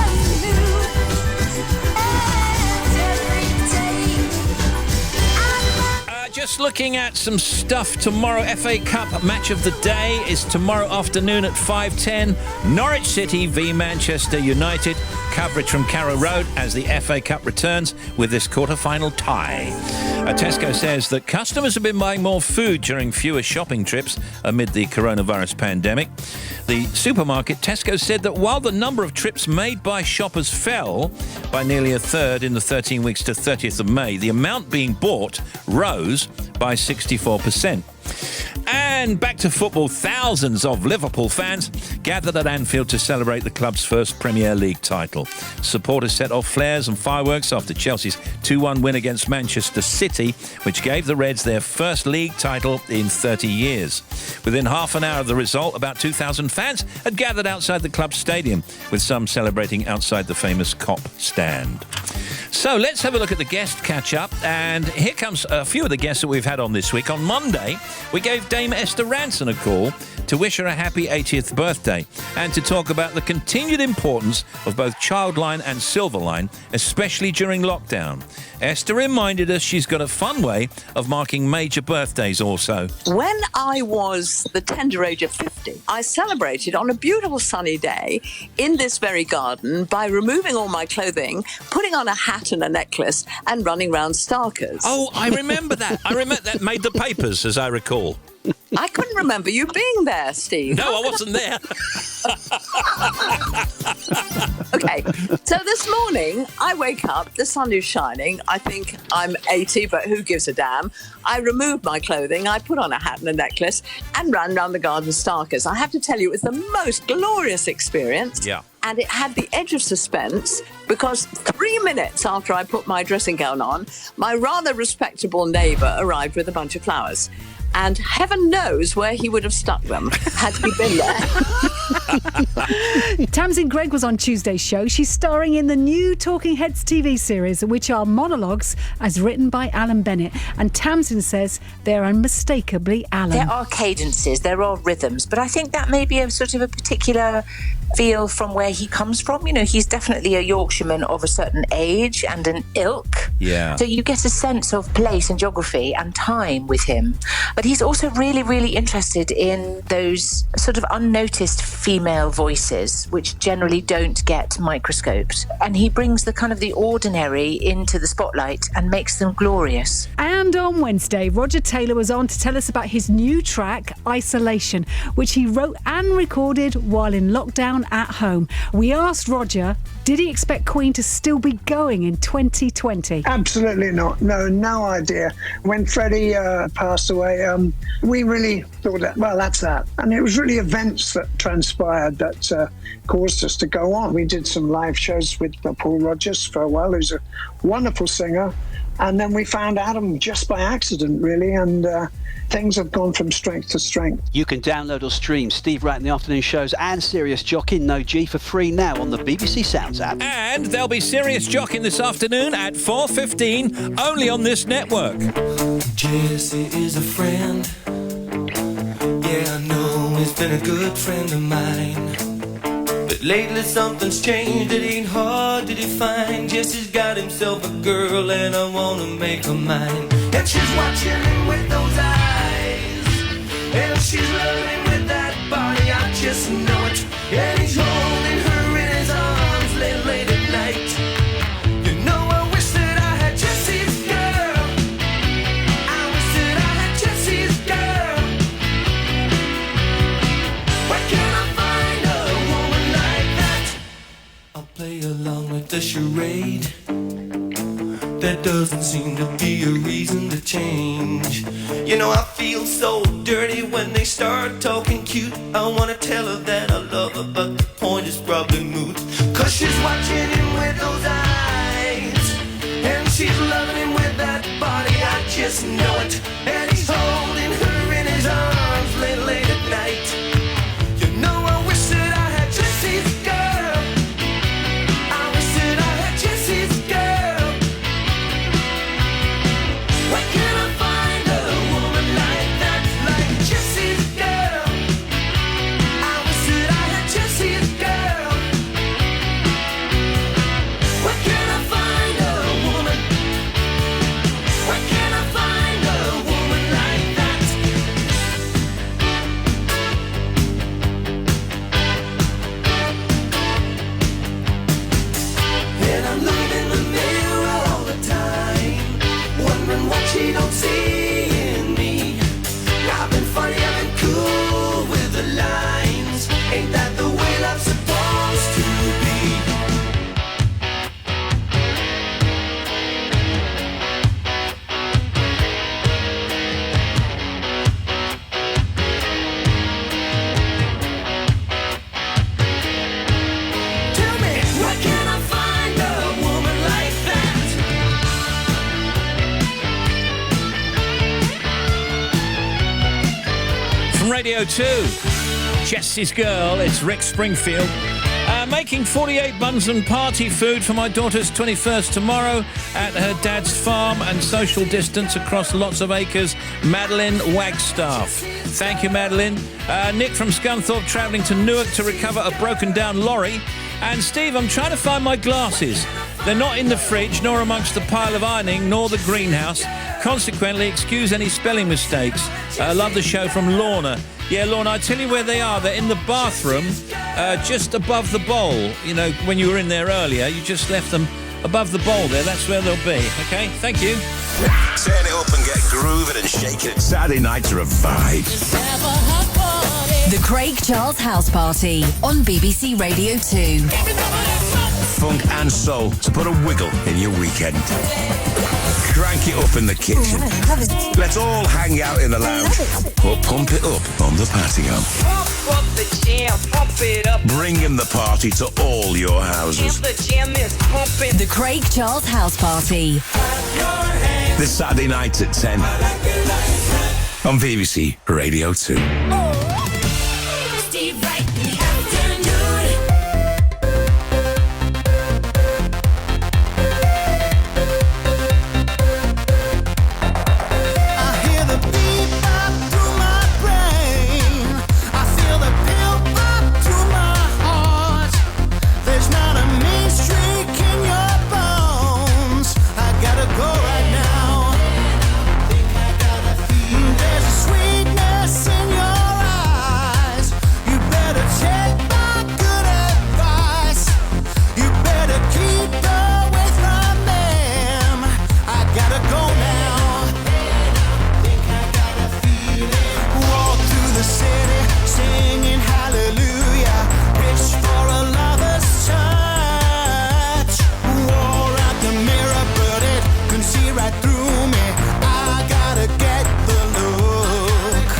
Just looking at some stuff tomorrow. FA Cup match of the day is tomorrow afternoon at 5:10. Norwich City v Manchester United. Coverage from Carrow Road as the FA Cup returns with this quarter-final tie. Tesco says that customers have been buying more food during fewer shopping trips amid the coronavirus pandemic. The supermarket Tesco said that while the number of trips made by shoppers fell by nearly a third in the 13 weeks to 30th of May, the amount being bought rose by 64%. And back to football, thousands of Liverpool fans gathered at Anfield to celebrate the club's first Premier League title. Supporters set off flares and fireworks after Chelsea's 2-1 win against Manchester City, which gave the Reds their first league title in 30 years. Within half an hour of the result, about 2,000 fans had gathered outside the club's stadium, with some celebrating outside the famous Kop stand. So let's have a look at the guest catch-up, and here comes a few of the guests that we've had on this week. On Monday, we gave Dame Esther Ranson a call to wish her a happy 80th birthday and to talk about the continued importance of both Childline and Silverline, especially during lockdown. Esther reminded us she's got a fun way of marking major birthdays also. When I was the tender age of 50, I celebrated on a beautiful sunny day in this very garden by removing all my clothing, putting on a hat and a necklace and running round Starkers. Oh, I remember that. I remember that made the papers, as I recall. I couldn't remember you being there, Steve. No, I wasn't there. Okay, so this morning I wake up, the sun is shining, I think I'm 80, but who gives a damn? I removed my clothing, I put on a hat and a necklace and ran round the garden Starkers. I have to tell you, it was the most glorious experience. Yeah. And it had the edge of suspense because 3 minutes after I put my dressing gown on, my rather respectable neighbour arrived with a bunch of flowers. And heaven knows where he would have stuck them had he been there. Tamsin Greig was on Tuesday's show. She's starring in the new Talking Heads TV series, which are monologues as written by Alan Bennett. And Tamsin says they're unmistakably Alan. There are cadences, there are rhythms, but I think that may be a sort of a particular feel from where he comes from. You know, he's definitely a Yorkshireman of a certain age and an ilk. Yeah. So you get a sense of place and geography and time with him. But he's also really, really interested in those sort of unnoticed female voices, which generally don't get microscoped. And he brings the kind of the ordinary into the spotlight and makes them glorious. And on Wednesday, Roger Taylor was on to tell us about his new track, Isolation, which he wrote and recorded while in lockdown at home. We asked Roger, did he expect Queen to still be going in 2020? Absolutely not. No idea. When Freddie passed away, we really thought that, well, that's that. And it was really events that transpired that caused us to go on. We did some live shows with Paul Rodgers for a while, who's a wonderful singer. And then we found Adam just by accident, really, and things have gone from strength to strength. You can download or stream Steve Wright in the Afternoon Shows and Serious Jockey No G for free now on the BBC Sounds app. And there'll be Serious Jockey this afternoon at 4:15, only on this network. Jesse is a friend. Yeah, I know he's been a good friend of mine. But lately something's changed, it ain't hard to define. Jesse's got himself a girl and I wanna make her mine. And she's watching him with those eyes, and she's loving him with that body, I just know it. And he's holding her in his arms late at night. You know I wish that I had Jesse's girl. I wish that I had Jesse's girl. Where can I find a woman like that? I'll play along with the charade. There doesn't seem to be a reason to change. You know I feel so dirty when they start talking cute. I wanna tell her that I love her, but the point is probably moot. Cause she's watching him with those eyes, and she's loving him with that body, I just know it. And he's holding her in his arms late at night. You know I wish that I had Jesse's girl. I wish that I had Jesse's girl. Where can I find a woman like that, like Jesse's girl? I wish that I had Jesse's girl. Radio 2. Jesse's Girl, it's Rick Springfield. Making 48 buns and party food for my daughter's 21st tomorrow at her dad's farm and social distance across lots of acres. Madeline Wagstaff. Thank you, Madeline. Nick from Scunthorpe travelling to Newark to recover a broken down lorry. And Steve, I'm trying to find my glasses. They're not in the fridge, nor amongst the pile of ironing, nor the greenhouse. Consequently, excuse any spelling mistakes. Love the show from Lorna. Yeah, Lorna, I tell you where they are. They're in the bathroom, just above the bowl. You know, when you were in there earlier, you just left them above the bowl there. That's where they'll be. Okay, thank you. Turn it up and get grooving and shaking it. Saturday nights are a vibe. The Craig Charles House Party on BBC Radio 2. Funk and soul to put a wiggle in your weekend. Crank it up in the kitchen. Let's all hang out in the lounge or pump it up on the patio. Pump up the jam, pump it up. Bringing the party to all your houses. The jam is pumping. The Craig Charles House Party. This Saturday night at 10 on BBC Radio 2. Steve Wright in the afternoon. I hear the beat pop through my brain. I feel the pill pop through my heart. There's not a mean streak in your bones. I gotta go right now. There's a sweetness in your eyes. You better take my good advice. You better keep away from them. I gotta go now. Walk through the city singing hallelujah. Reach for a lover's touch. Wore out the mirror, but it can see right through me. I gotta get the look.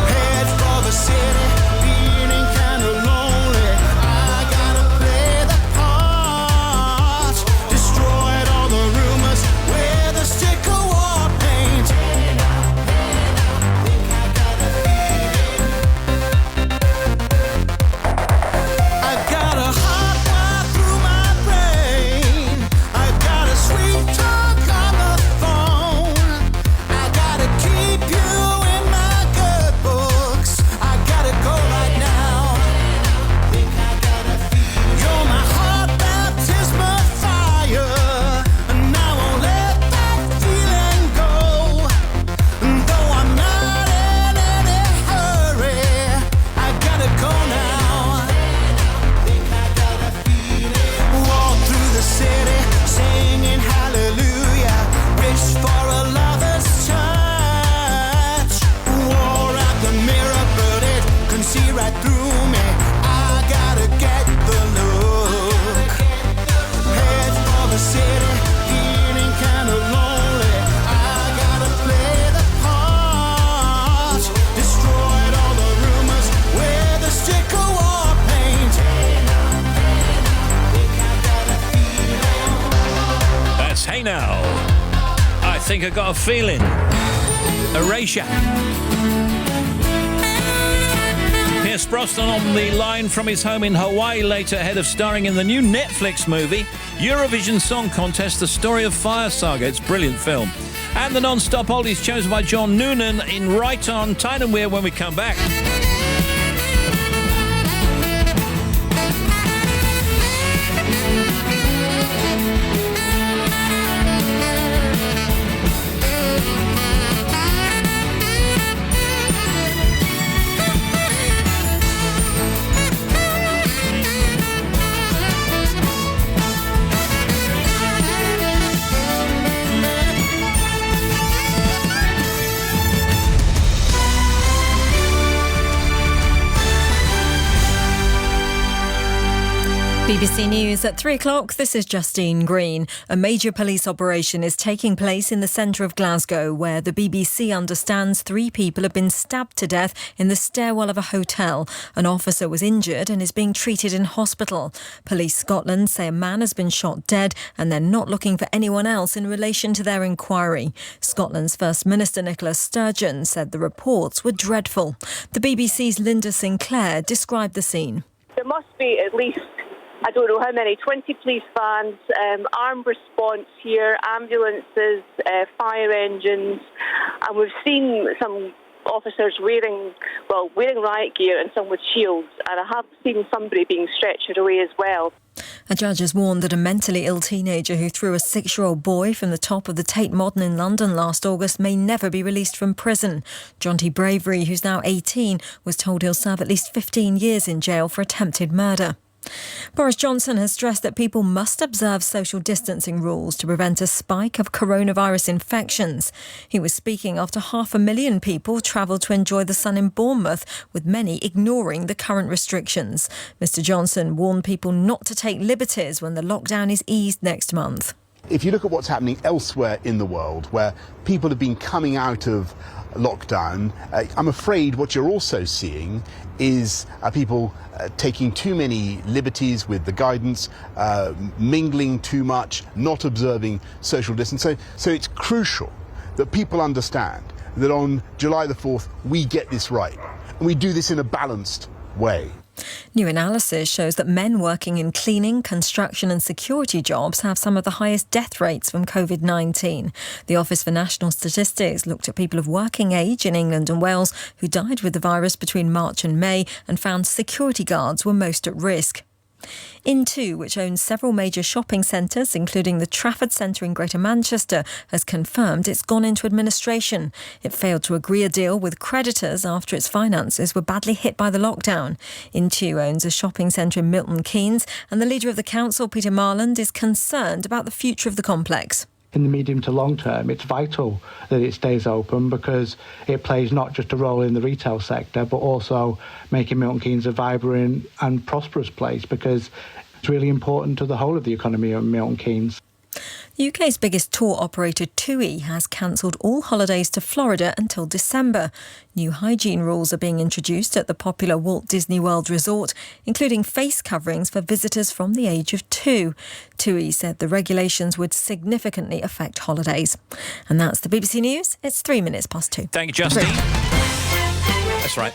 Head for the city, feeling kinda lonely. I gotta play the part. Destroyed all the rumors with a stick of war paint. I got a hot wire through my brain. I got a sweet talk on the phone. I gotta keep you in my good books. I gotta go right now. You're my heart baptismal fire, and I won't let that feeling go. Though I'm not in any hurry, I gotta go now. Walk through the city singing hallelujah. Reach for a lover's touch. Wore out the mirror, but it can see right through me. I gotta get the look. Head for the city, feeling kinda lonely. I gotta play the part. Destroyed all the rumors with a stick of war paint. That's Hey Now. I think I got a feeling. Erasure. Pierce Brosnan on the line from his home in Hawaii later, ahead of starring in the new Netflix movie, Eurovision Song Contest, The Story of Fire Saga. It's a brilliant film. And the non-stop oldies chosen by John Noonan in Wright on Tyne and Weir when we come back. BBC News at 3 o'clock. This is Justine Green. A major police operation is taking place in the centre of Glasgow, where the BBC understands 3 people have been stabbed to death in the stairwell of a hotel. An officer was injured and is being treated in hospital. Police Scotland say a man has been shot dead and they're not looking for anyone else in relation to their inquiry. Scotland's First Minister Nicola Sturgeon said the reports were dreadful. The BBC's Linda Sinclair described the scene. There must be at least, I don't know how many, 20 police vans, armed response here, ambulances, fire engines, and we've seen some officers wearing riot gear and some with shields, and I have seen somebody being stretchered away as well. A judge has warned that a mentally ill teenager who threw a 6-year-old boy from the top of the Tate Modern in London last August may never be released from prison. Jonty Bravery, who's now 18, was told he'll serve at least 15 years in jail for attempted murder. Boris Johnson has stressed that people must observe social distancing rules to prevent a spike of coronavirus infections. He was speaking after 500,000 people travelled to enjoy the sun in Bournemouth, with many ignoring the current restrictions. Mr Johnson warned people not to take liberties when the lockdown is eased next month. If you look at what's happening elsewhere in the world, where people have been coming out of lockdown, I'm afraid what you're also seeing is people taking too many liberties with the guidance, mingling too much, not observing social distance. So it's crucial that people understand that on July the 4th we get this right, and we do this in a balanced way. New analysis shows that men working in cleaning, construction and security jobs have some of the highest death rates from COVID-19. The Office for National Statistics looked at people of working age in England and Wales who died with the virus between March and May and found security guards were most at risk. In2, which owns several major shopping centres, including the Trafford Centre in Greater Manchester, has confirmed it's gone into administration. It failed to agree a deal with creditors after its finances were badly hit by the lockdown. In2 owns a shopping centre in Milton Keynes, and the leader of the council, Peter Marland, is concerned about the future of the complex. In the medium to long term, it's vital that it stays open because it plays not just a role in the retail sector, but also making Milton Keynes a vibrant and prosperous place, because it's really important to the whole of the economy of Milton Keynes. The UK's biggest tour operator, TUI, has cancelled all holidays to Florida until December. New hygiene rules are being introduced at the popular Walt Disney World Resort, including face coverings for visitors from the age of 2. TUI said the regulations would significantly affect holidays. And that's the BBC News. It's 3 minutes past 2. Thank you, Justine. That's right.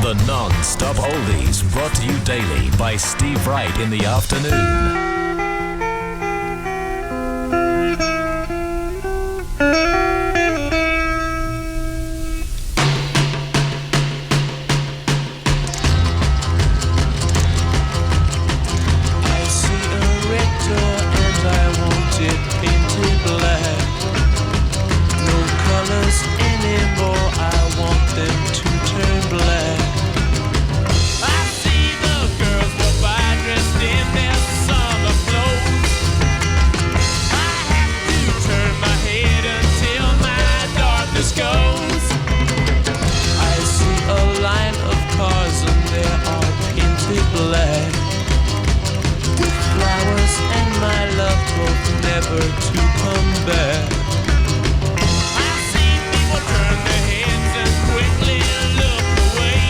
The non-stop oldies brought to you daily by Steve Wright in the afternoon. I see a red door and I want it painted black. No colors anymore, I want them to turn black. I see the girls go by dressed in their summer clothes. I have to turn my head until my darkness goes. I see a line of cars and they are painted black, with flowers and my love hope never to come back. I see people turn their heads and quickly look away.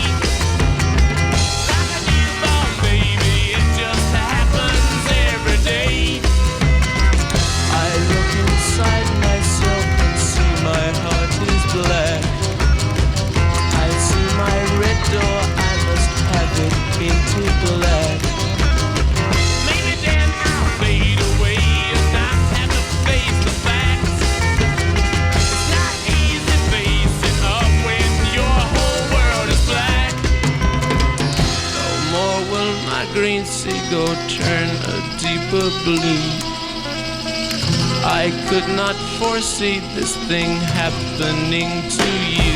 Like a newborn baby, it just happens every day. I look inside myself and see my heart is black. I see my red door, I must have it painted black. Maybe then I'll fade away and not have to face the facts. It's not easy facing up when your whole world is black. No more will my green seagull turn a deeper blue. I could not foresee this thing happening to you.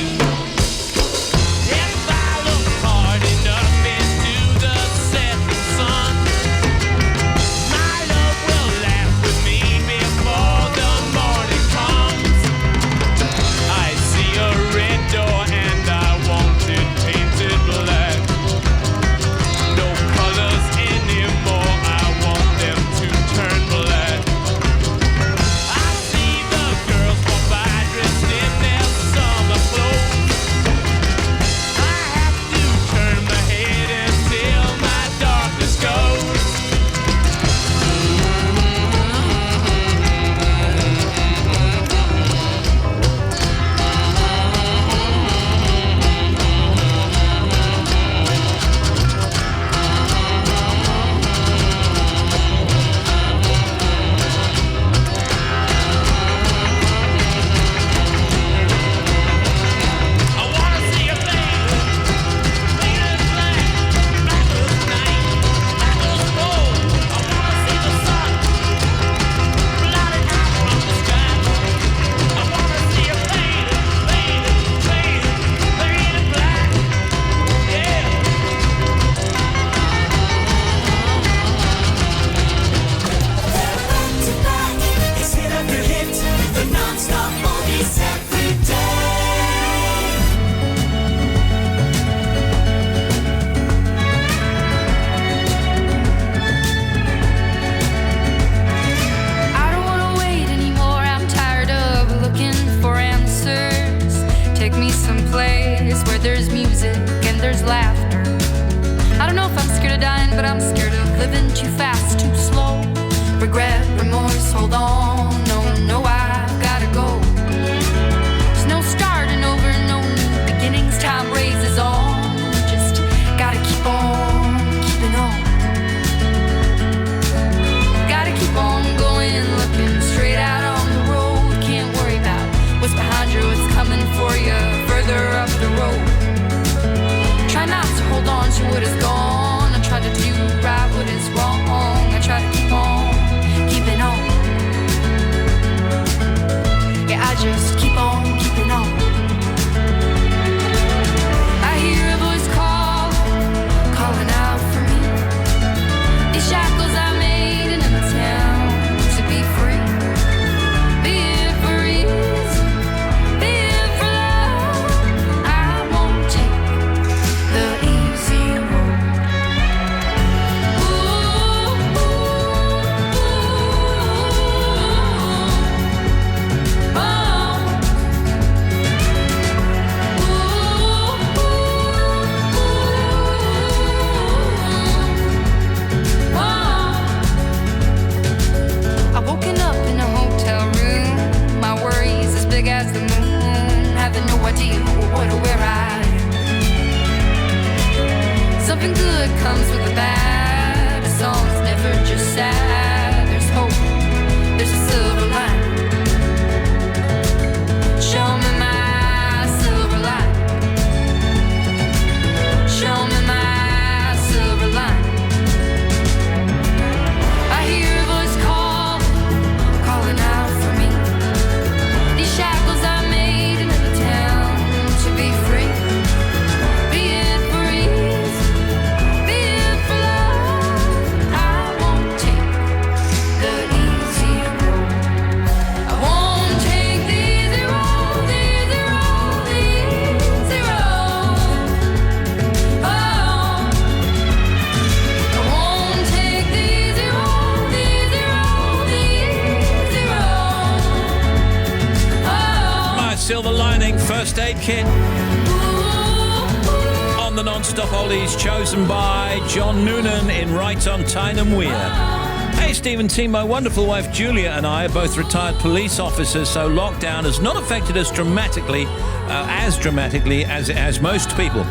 If I look hard enough into Something good comes with the bad. A song's never just sad. There's hope, there's a silver lining. Show me my silver lining. Show me my silver lining. I hear a voice calling out for me. These shackles I made in the town to be free. Be it for ease, be it for love. I won't take the easy road. I won't take the easy road, the easy road, the easy road. Oh, I won't take the easy road, the easy road, the easy road. My Silver Lining first aid kit. On the non-stop oldies, chosen by John Noonan in Wright on Tyne and Weir. Hey, Steve and team, my wonderful wife Julia and I are both retired police officers, so lockdown has not affected us dramatically as it has most people.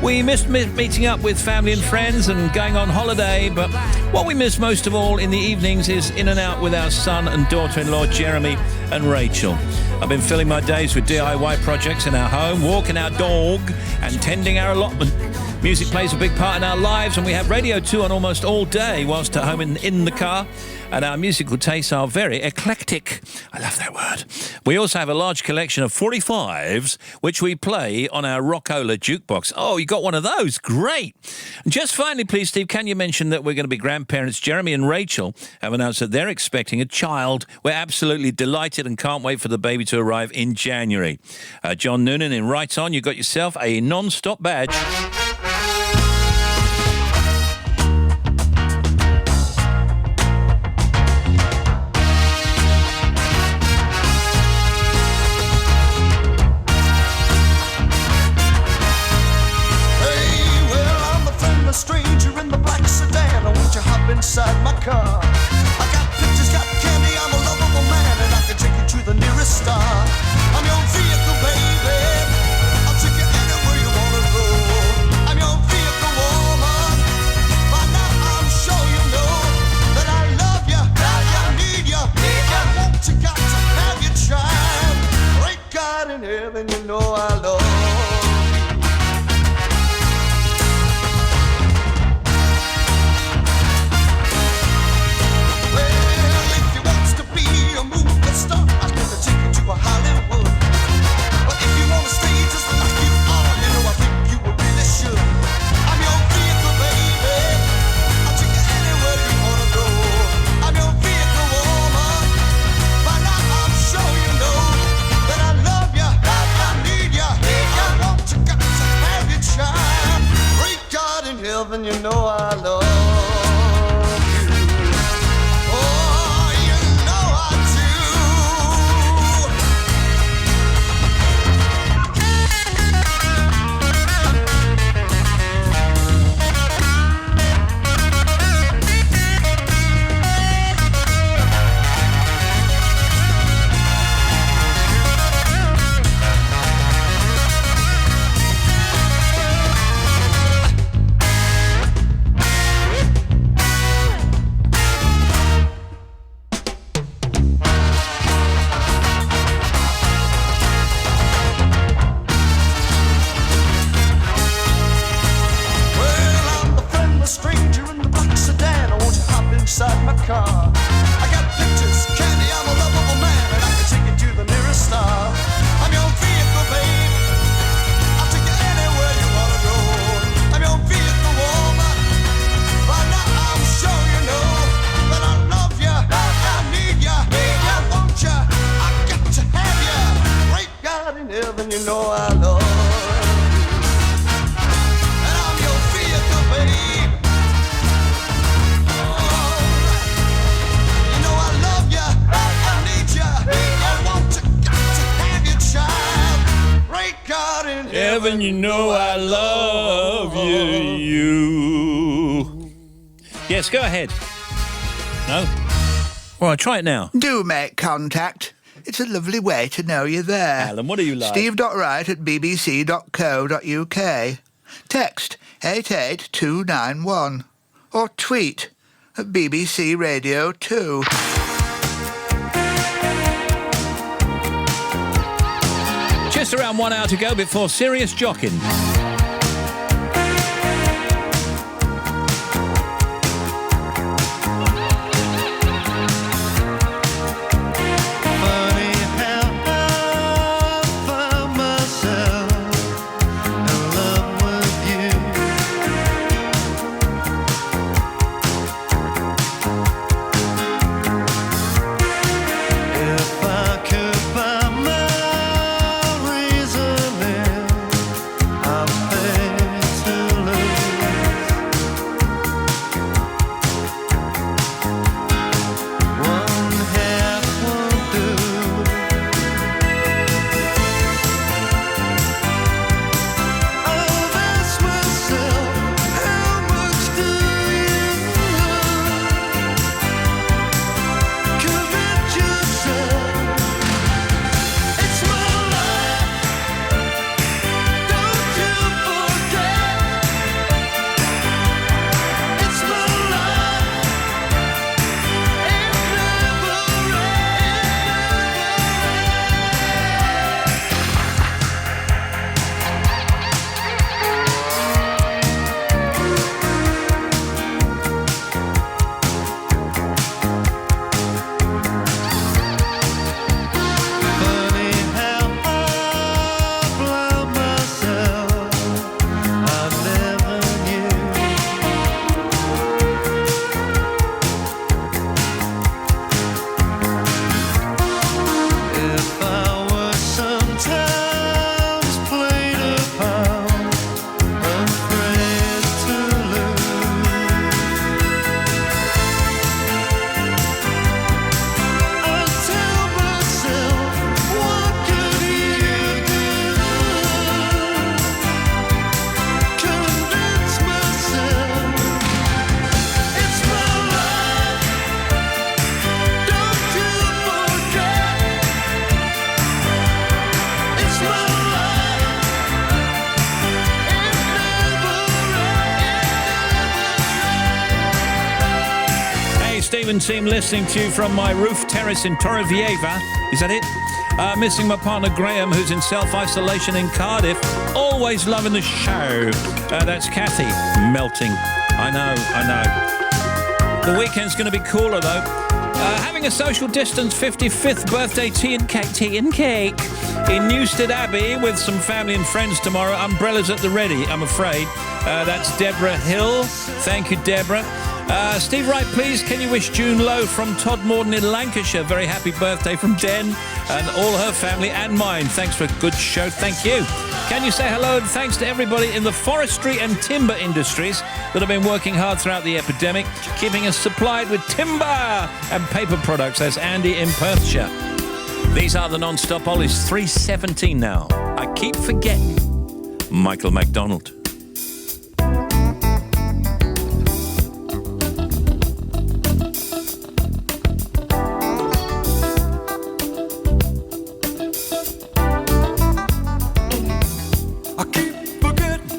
We missed meeting up with family and friends and going on holiday, but what we miss most of all in the evenings is in and out with our son and daughter-in-law Jeremy and Rachel. I've been filling my days with DIY projects in our home, walking our dog and tending our allotment. Music plays a big part in our lives, and we have radio too on almost all day whilst at home in the car, and our musical tastes are very eclectic. I love that word. We also have a large collection of 45s, which we play on our Rockola jukebox. Oh, you got one of those? Great. And just finally, please, Steve, can you mention that we're going to be grandparents? Jeremy and Rachel have announced that they're expecting a child. We're absolutely delighted and can't wait for the baby to arrive in January. John Noonan in Right On, you got yourself a non-stop badge. A stranger in the black sedan, won't you hop inside my car? I got pictures, got candy, I'm a lovable man, and I can take you to the nearest star. I'm your vehicle, baby. I'll take you anywhere you wanna go. I'm your vehicle, woman. By now I'm sure you know that I love you, that I need you. I want you, got to have your child. Great God in heaven, you know I love you. Hollywood. But if you wanna stay just like you are, you know I think you really should. I'm your vehicle, baby. I'll take you anywhere you wanna go. I'm your vehicle, woman. By now I'm sure you know that I love you, that I need you. I want you, got to have your child. Great God in heaven, you know I love you. Inside my car, I got pictures, candy, I'm a lovable man, and I can take you to the nearest star. I'm your vehicle, babe. I'll take you anywhere you wanna go. I'm your vehicle, woman. By now I'm sure you know that I love you, I need you, I want you, I got to have you. Great God in heaven, you know I love you. And I'm your vehicle, babe. Heaven, you know I love you. Yes, go ahead. No? All right, try it now. Do make contact. It's a lovely way to know you're there. Alan, what do you like? Steve.Wright at bbc.co.uk. Text 88291 or tweet at BBC Radio 2. Just around 1 hour to go before Serious Jockin'. Team listening to you from my roof terrace in Torrevieja. Is that it? Missing my partner Graham, who's in self-isolation in Cardiff. Always loving the show. That's Kathy. Melting. I know. The weekend's going to be cooler, though. Having a social distance 55th birthday tea and cake in Newstead Abbey with some family and friends tomorrow. Umbrellas at the ready, I'm afraid. That's Deborah Hill. Thank you, Deborah. Steve Wright, please, can you wish June Lowe from Todmorden in Lancashire very happy birthday from Den and all her family and mine. Thanks for a good show. Thank you. Can you say hello and thanks to everybody in the forestry and timber industries that have been working hard throughout the epidemic, keeping us supplied with timber and paper products. That's Andy in Perthshire. These are the non-stop Ollies. 3:17 now. I keep forgetting Michael McDonald.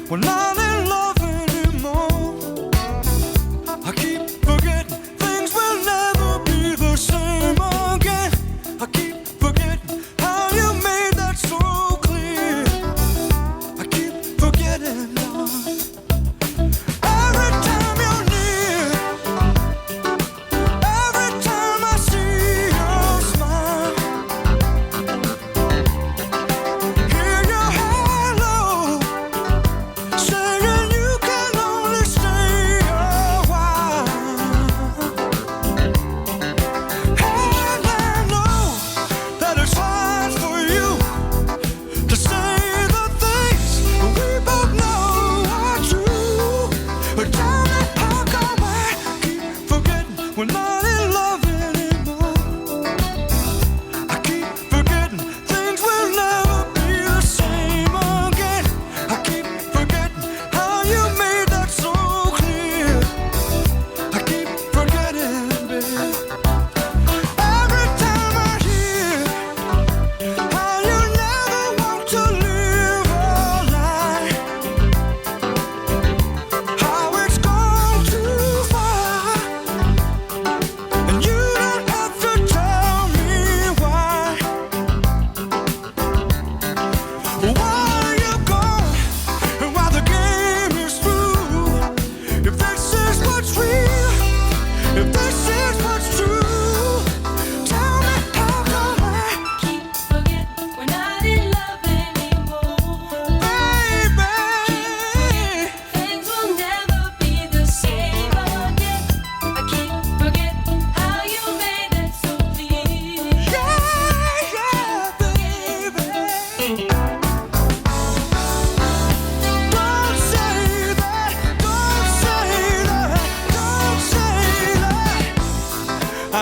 We're not in love anymore. I keep forgetting things will never be the same again. I keep forgetting how you made that so clear. I keep forgetting every time you're near. Every time I see your smile, hear your hello saying you can only stay a while. And I know that it's hard for you to say the things we both know are true.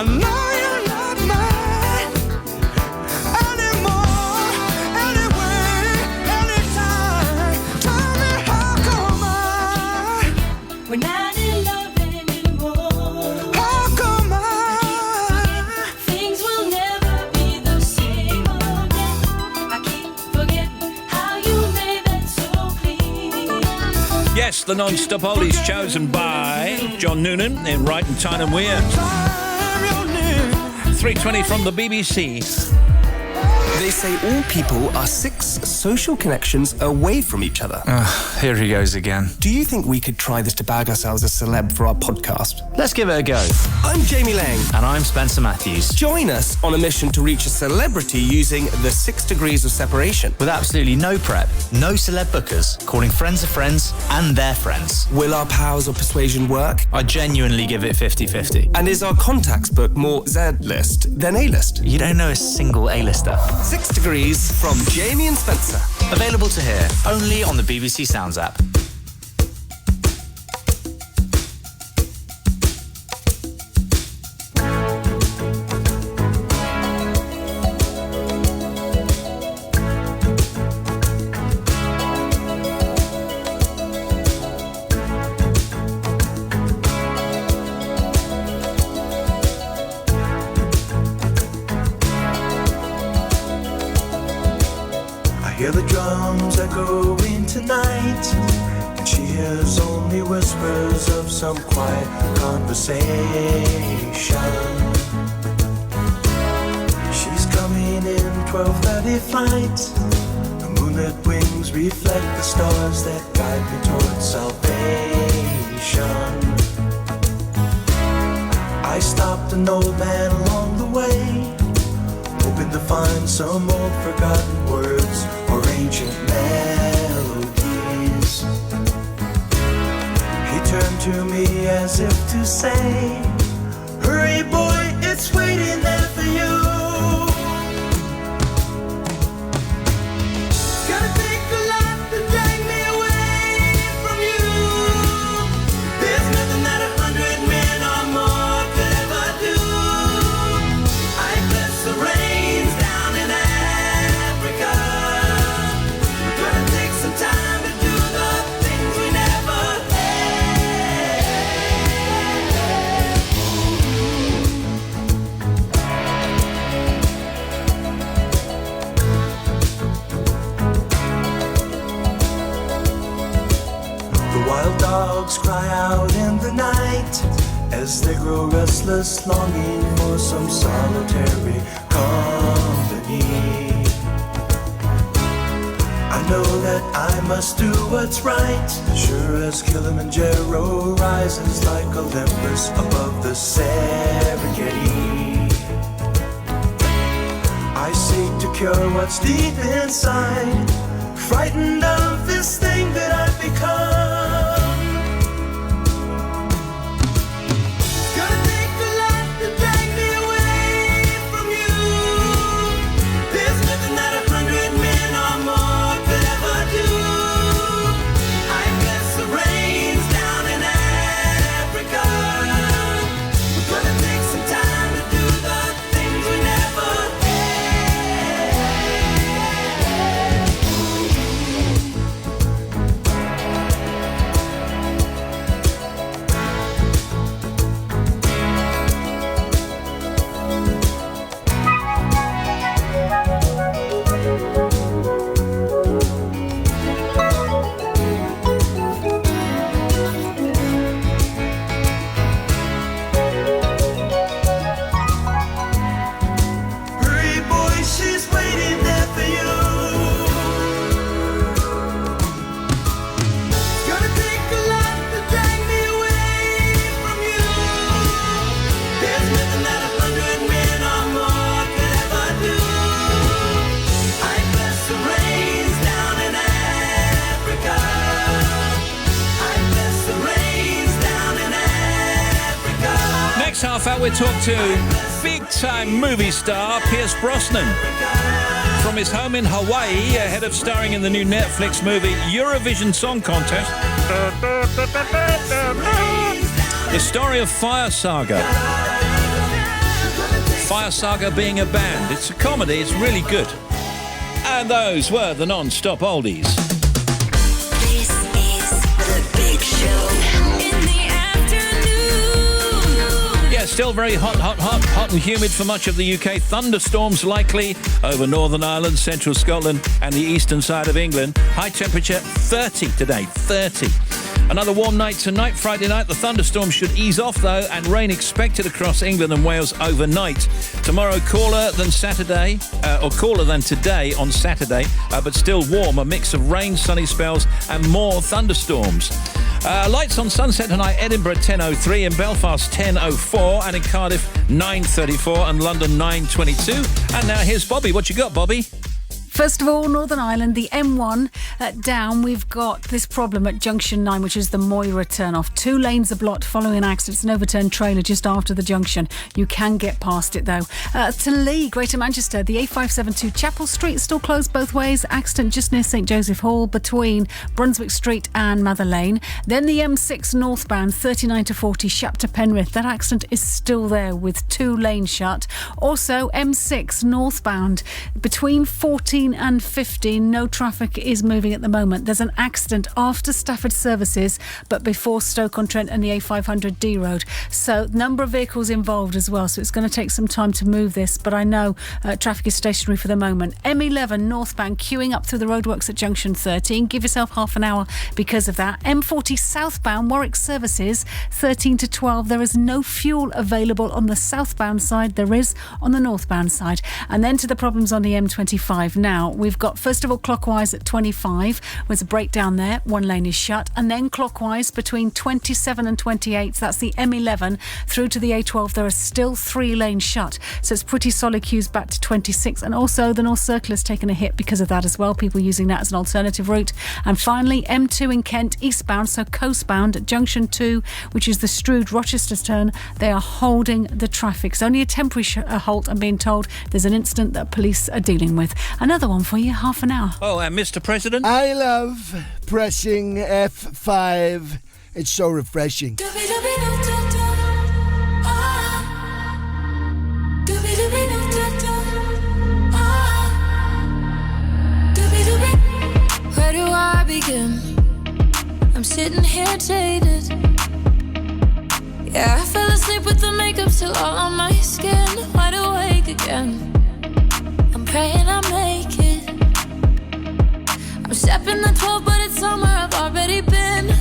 I know you're not mine anymore, anyway, anytime. Tell me how come We're not in love anymore. how come Things will never be the same again. I can't forget how you made that so clear. Yes, the non-stop oldies chosen by John Noonan in Wright and Tyne Weir. 3:20 from the BBC. They say all people are 6 social connections away from each other. Here he goes again. Do you think we could try this to bag ourselves a celeb for our podcast? Let's give it a go. I'm Jamie Lang. And I'm Spencer Matthews. Join us on a mission to reach a celebrity using the 6 degrees of separation. With absolutely no prep, no celeb bookers, calling friends of friends and their friends. Will our powers of persuasion work? I genuinely give it 50-50. And is our contacts book more Z-list than A-list? You don't know a single A-lister. 6 degrees from Jamie and Spencer. Available to hear only on the BBC Sounds app. Hear the drums echoing tonight, and she hears only whispers of some quiet conversation. She's coming in 12:30 flight. The moonlit wings reflect the stars that guide me towards salvation. I stopped an old man along the way, hoping to find some old forgotten words or ancient melodies. He turned to me as if to say, hurry boy, it's waiting there for you. It's gonna take a lot to drag me away from you. There's nothing that 100 men or more could ever do. I bless the rains down in Africa. We're gonna take some time to do the things we never The wild dogs cry out in the night as they grow restless, longing for some solitary company. I know that I must do what's right, sure as Kilimanjaro rises like Olympus above the Serengeti. I seek to cure what's deep inside, frightened of this thing that I've become. It's gonna take a lot to drag me away from you. There's nothing that 100 men or more could ever do. I bless the rains down in Africa. We're gonna take some time to do the things we never Hurry, boy, she's waiting there for you. It's gonna take a lot to drag me away from you. There's nothing that 100 men or more could ever do. I bless the rains down in Africa. I bless the rains down in Africa. Next half hour, we'll talk to big-time movie star Pierce Brosnan. From his home in Hawaii, ahead of starring in the new Netflix movie Eurovision Song Contest, the story of Fire Saga. Fire Saga being a band. It's a comedy, it's really good. And those were the non-stop oldies. This is the Big Show in the afternoon. Yeah, still very hot and humid for much of the UK. Thunderstorms likely over Northern Ireland, central Scotland and the eastern side of England. High temperature 30 today, 30. Another warm night tonight, Friday night. The thunderstorms should ease off, though, and rain expected across England and Wales overnight. Tomorrow, cooler than today on Saturday, but still warm. A mix of rain, sunny spells, and more thunderstorms. Lights on sunset tonight, Edinburgh 10:03, in Belfast 10:04, and in Cardiff 9:34, and London 9:22. And now here's Bobby. What you got, Bobby? First of all, Northern Ireland, the M1 down. We've got this problem at Junction 9, which is the Moira turn-off. 2 lanes are blocked following an accident. It's an overturned trailer just after the junction. You can get past it, though. To Lee, Greater Manchester, the A572 Chapel Street still closed both ways. Accident just near St Joseph Hall between Brunswick Street and Mather Lane. Then the M6 northbound, 39 to 40, Shap to Penrith. That accident is still there with 2 lanes shut. Also, M6 northbound between 14 and 15, no traffic is moving at the moment. There's an accident after Stafford Services, but before Stoke-on-Trent and the A500D road. So, number of vehicles involved as well. So, it's going to take some time to move this, but I know traffic is stationary for the moment. M11 northbound queuing up through the roadworks at Junction 13. Give yourself half an hour because of that. M40 southbound Warwick Services, 13 to 12. There is no fuel available on the southbound side. There is on the northbound side. And then to the problems on the M25 now. We've got, first of all, clockwise at 25. There's a breakdown there. 1 lane is shut. And then clockwise between 27 and 28. That's the M11 through to the A12. There are still 3 lanes shut. So it's pretty solid queues back to 26. And also the North Circle has taken a hit because of that as well. People using that as an alternative route. And finally, M2 in Kent, eastbound, so coastbound at Junction 2, which is the Strood Rochester turn. They are holding the traffic. It's only a temporary halt, I'm being told. There's an incident that police are dealing with. Another one for you, half an hour. Oh, and Mr. President? I love pressing F5. It's so refreshing. Where do I begin? I'm sitting here jaded. Yeah, I fell asleep with the makeup still all on my skin. Wide awake again. I'm praying I make it. I'm stepping the 12, but it's somewhere I've already been.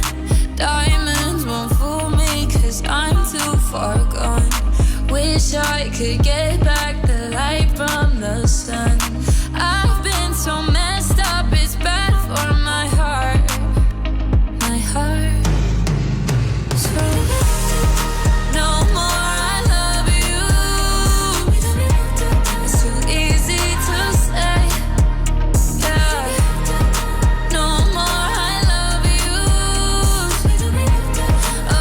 Diamonds won't fool me, 'cause I'm too far gone. Wish I could get back the light from the sun. I've been so messed up, it's bad for my heart. My heart. So no more I love you. It's too easy to say. Yeah. No more I love you.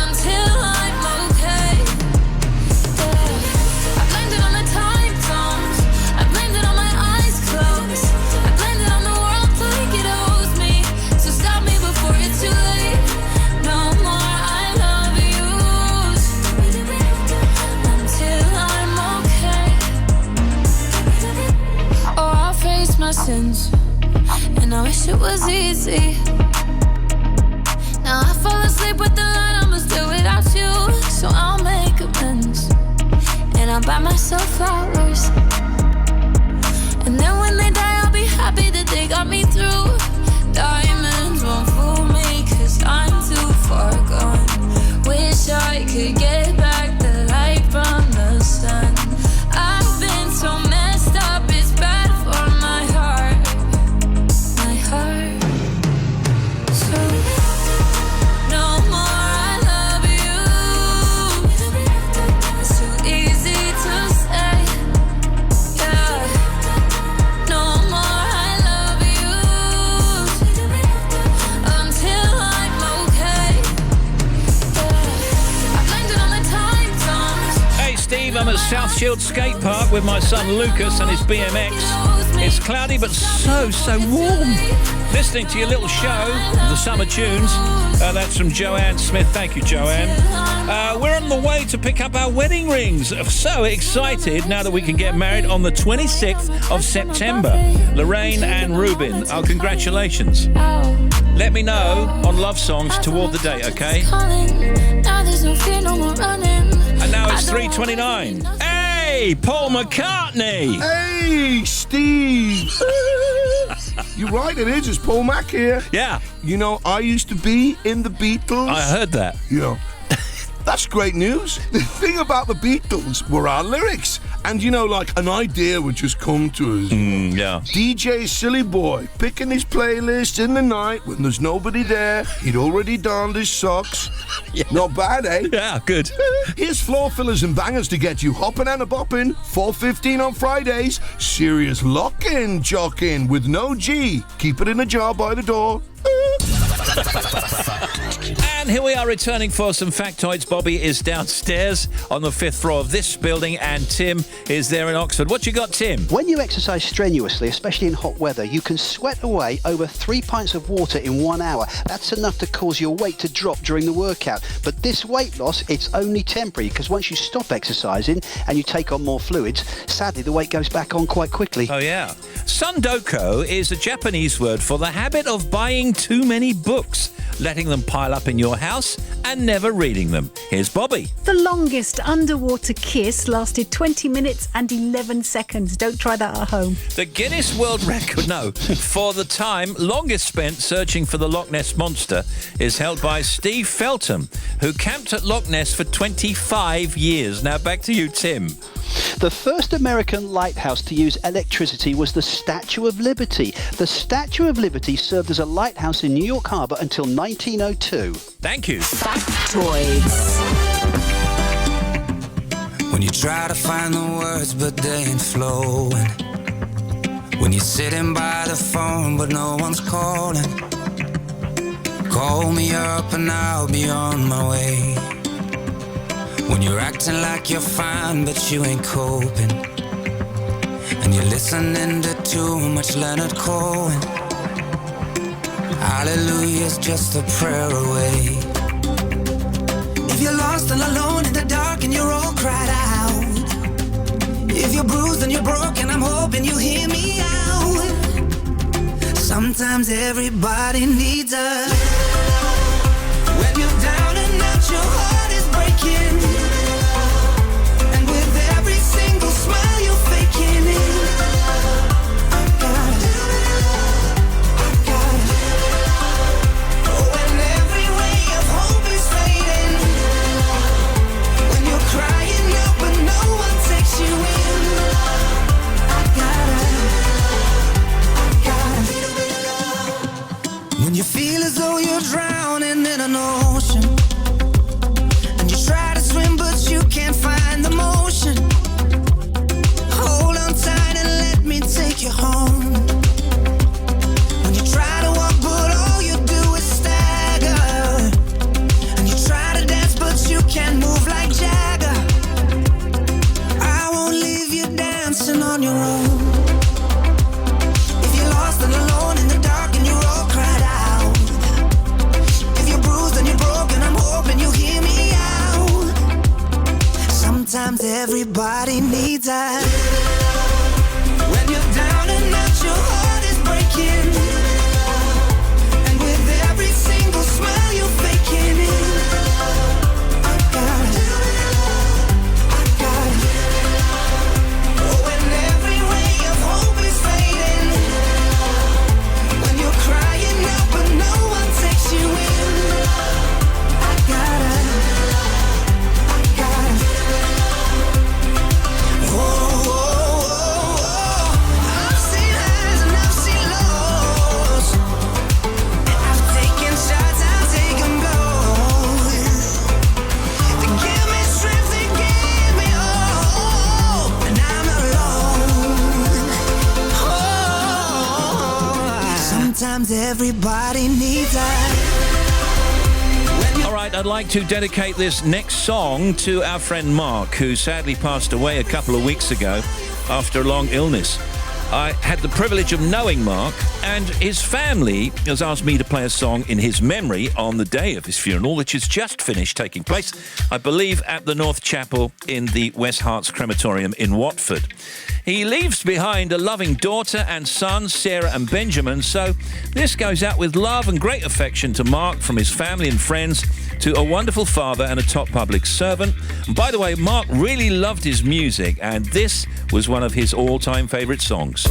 Until I'm okay. Yeah. I blamed it on the time zones. I blamed it on my eyes closed. I blamed it on the world like it owes me. So stop me before it's too late. No more I love you. Until I'm okay. Oh, I'll face my sins, and I wish it was easy. Now I fall asleep with the light, I'ma still without you. So I'll make amends, and I'll buy myself flowers. And then when they die, I'll be happy that they got me through. Diamonds won't fool me, 'cause I'm too far gone. Wish I could get back the light from the sun. I've been so messed up, it's bad for my heart. My heart. So no more I love you. It's too easy to say. Yeah. No more I love you. Until I'm okay. Yeah. I blamed it on the time zones. Hey Steve, I'm at South Shield Skate Park with my son Lucas and his BMX. It's cloudy but so warm. Listening to your little show, the summer tunes. That's from Joanne Smith. Thank you, Joanne. We're on the way to pick up our wedding rings. So excited now that we can get married on the 26th of September. Lorraine and Ruben, our congratulations. Let me know on love songs toward the date, okay? And now it's 3:29. Hey, Paul McCartney! Hey, Steve! You're right, it is. It's Paul Mac here. Yeah. You know, I used to be in the Beatles. I heard that. You know, that's great news. The thing about the Beatles were our lyrics. And, you know, like, an idea would just come to us. Yeah. DJ Silly Boy, picking his playlist in the night when there's nobody there. He'd already donned his socks. Yeah. Not bad, eh? Yeah, good. Here's floor fillers and bangers to get you hopping and a bopping. 4:15 on Fridays. Serious lock-in, jock-in with no G. Keep it in a jar by the door. And here we are returning for some factoids. Bobby is downstairs on the 5th floor of this building, and Tim is there in Oxford. What you got, Tim? When you exercise strenuously, especially in hot weather, you can sweat away over 3 pints of water in 1 hour. That's enough to cause your weight to drop during the workout. But this weight loss, it's only temporary, because once you stop exercising and you take on more fluids, sadly the weight goes back on quite quickly. Oh, yeah. Sundoko is a Japanese word for the habit of buying too many books, letting them pile up in your house and never reading them. Here's Bobby. The longest underwater kiss lasted 20 minutes and 11 seconds. Don't try that at home. The Guinness World Record, for the time longest spent searching for the Loch Ness Monster is held by Steve Feltham, who camped at Loch Ness for 25 years. Now back to you, Tim. The first American lighthouse to use electricity was the Statue of Liberty. The Statue of Liberty served as a lighthouse in New York Harbor until 1902. Thank you. Factoids. When you try to find the words but they ain't flowing. When you're sitting by the phone but no one's calling. Call me up and I'll be on my way. When you're acting like you're fine but you ain't coping. And you're listening to too much Leonard Cohen. Hallelujah's just a prayer away. If you're lost and alone in the dark and you're all cried out. If you're bruised and you're broken, I'm hoping you hear me out. Sometimes everybody needs a. When you're down and out, your heart is breaking. And with every single smile you're faking it. When you feel as though you're drowning in an ocean, and you try to swim but you can't find the motion, hold on tight and let me take you home. When you try to walk but all you do is stagger, and you try to dance but you can't move like Jagger, I won't leave you dancing on your own. If you're lost and alone in the dark and you're all cried out, I'm hoping you hear me out. Sometimes everybody needs a. When you're down and out, your heart is breaking. And with every single smile you're faking it. I got it. Oh, when every ray of hope is fading. When you're crying out but no one takes you in. Sometimes everybody needs a. All right, I'd like to dedicate this next song to our friend Mark, who sadly passed away a couple of weeks ago after a long illness. I had the privilege of knowing Mark, and his family has asked me to play a song in his memory on the day of his funeral, which has just finished taking place, I believe, at the North Chapel in the West Herts Crematorium in Watford. He leaves behind a loving daughter and sons, Sarah and Benjamin, so this goes out with love and great affection to Mark from his family and friends, to a wonderful father and a top public servant. And by the way, Mark really loved his music, and this was one of his all-time favourite songs.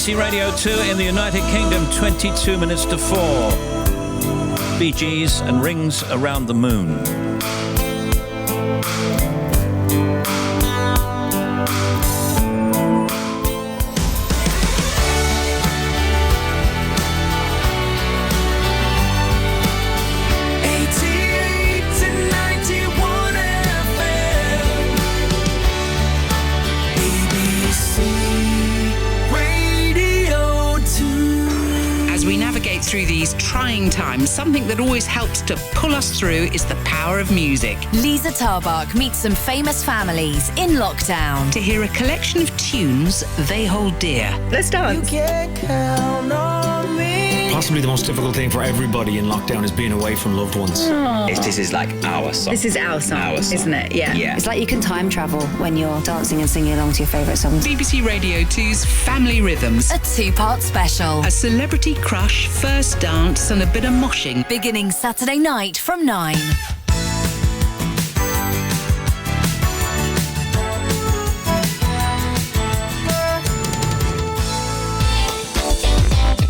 BBC Radio 2 in the United Kingdom, 22 minutes to 4. Bee Gees and Rings Around the Moon. Through these trying times, something that always helps to pull us through is the power of music. Lisa Tarbuck meets some famous families in lockdown. To hear a collection of tunes they hold dear. Let's dance. You can count on me. Plus Possibly the most difficult thing for everybody in lockdown is being away from loved ones. This is like our song. This is our song, isn't it? Yeah. It's like you can time travel when you're dancing and singing along to your favourite songs. BBC Radio 2's Family Rhythms. A two-part special. A celebrity crush, first dance and a bit of moshing. Beginning Saturday night from 9.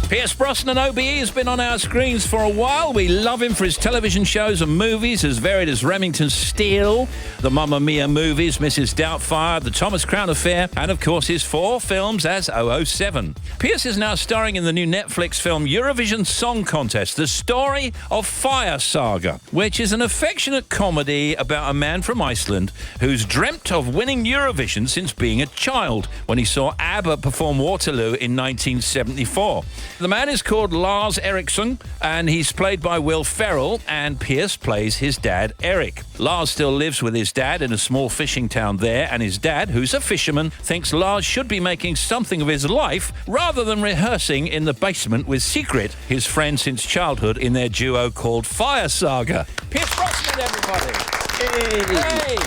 Pierce Brosnan, OBE, has been on our screens for a while. We love him for his television shows and movies as varied as Remington Steele, the Mamma Mia movies, Mrs. Doubtfire, The Thomas Crown Affair, and of course his 4 films as 007. Pierce is now starring in the new Netflix film Eurovision Song Contest, the story of Fire Saga, which is an affectionate comedy about a man from Iceland who's dreamt of winning Eurovision since being a child when he saw ABBA perform Waterloo in 1974. The man is called Lars Eriksson, and he's played by Will Ferrell, and Pierce plays his dad, Eric. Lars still lives with his dad in a small fishing town there, and his dad, who's a fisherman, thinks Lars should be making something of his life rather than rehearsing in the basement with Secret, his friend since childhood, in their duo called Fire Saga. Pierce Brosnan, everybody! Hey!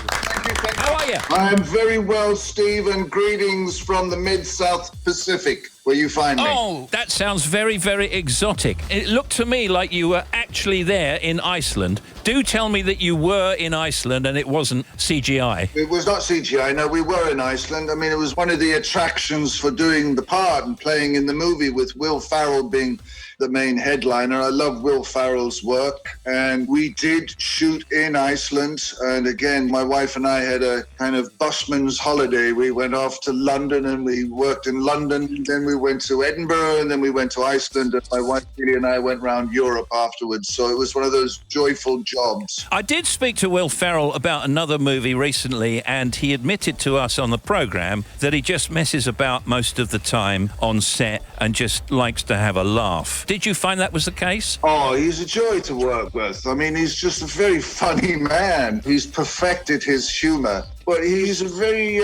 How are you? I am very well, Steve, and greetings from the mid-South Pacific, where you find me. Oh, that sounds very, very exotic. It looked to me like you were actually there in Iceland. Do tell me that you were in Iceland and it wasn't CGI. It was not CGI, no, we were in Iceland. I mean, it was one of the attractions for doing the part and playing in the movie, with Will Ferrell being the main headliner. I love Will Ferrell's work, and we did shoot in Iceland. And again, my wife and I had a kind of busman's holiday. We went off to London and we worked in London. Then we went to Edinburgh, and then we went to Iceland. And my wife Julie and I went around Europe afterwards. So it was one of those joyful jobs. I did speak to Will Ferrell about another movie recently, and he admitted to us on the programme that he just messes about most of the time on set and just likes to have a laugh. Did you find that was the case? Oh, he's a joy to work with. I mean, he's just a very funny man. He's perfected his humour. But he's a very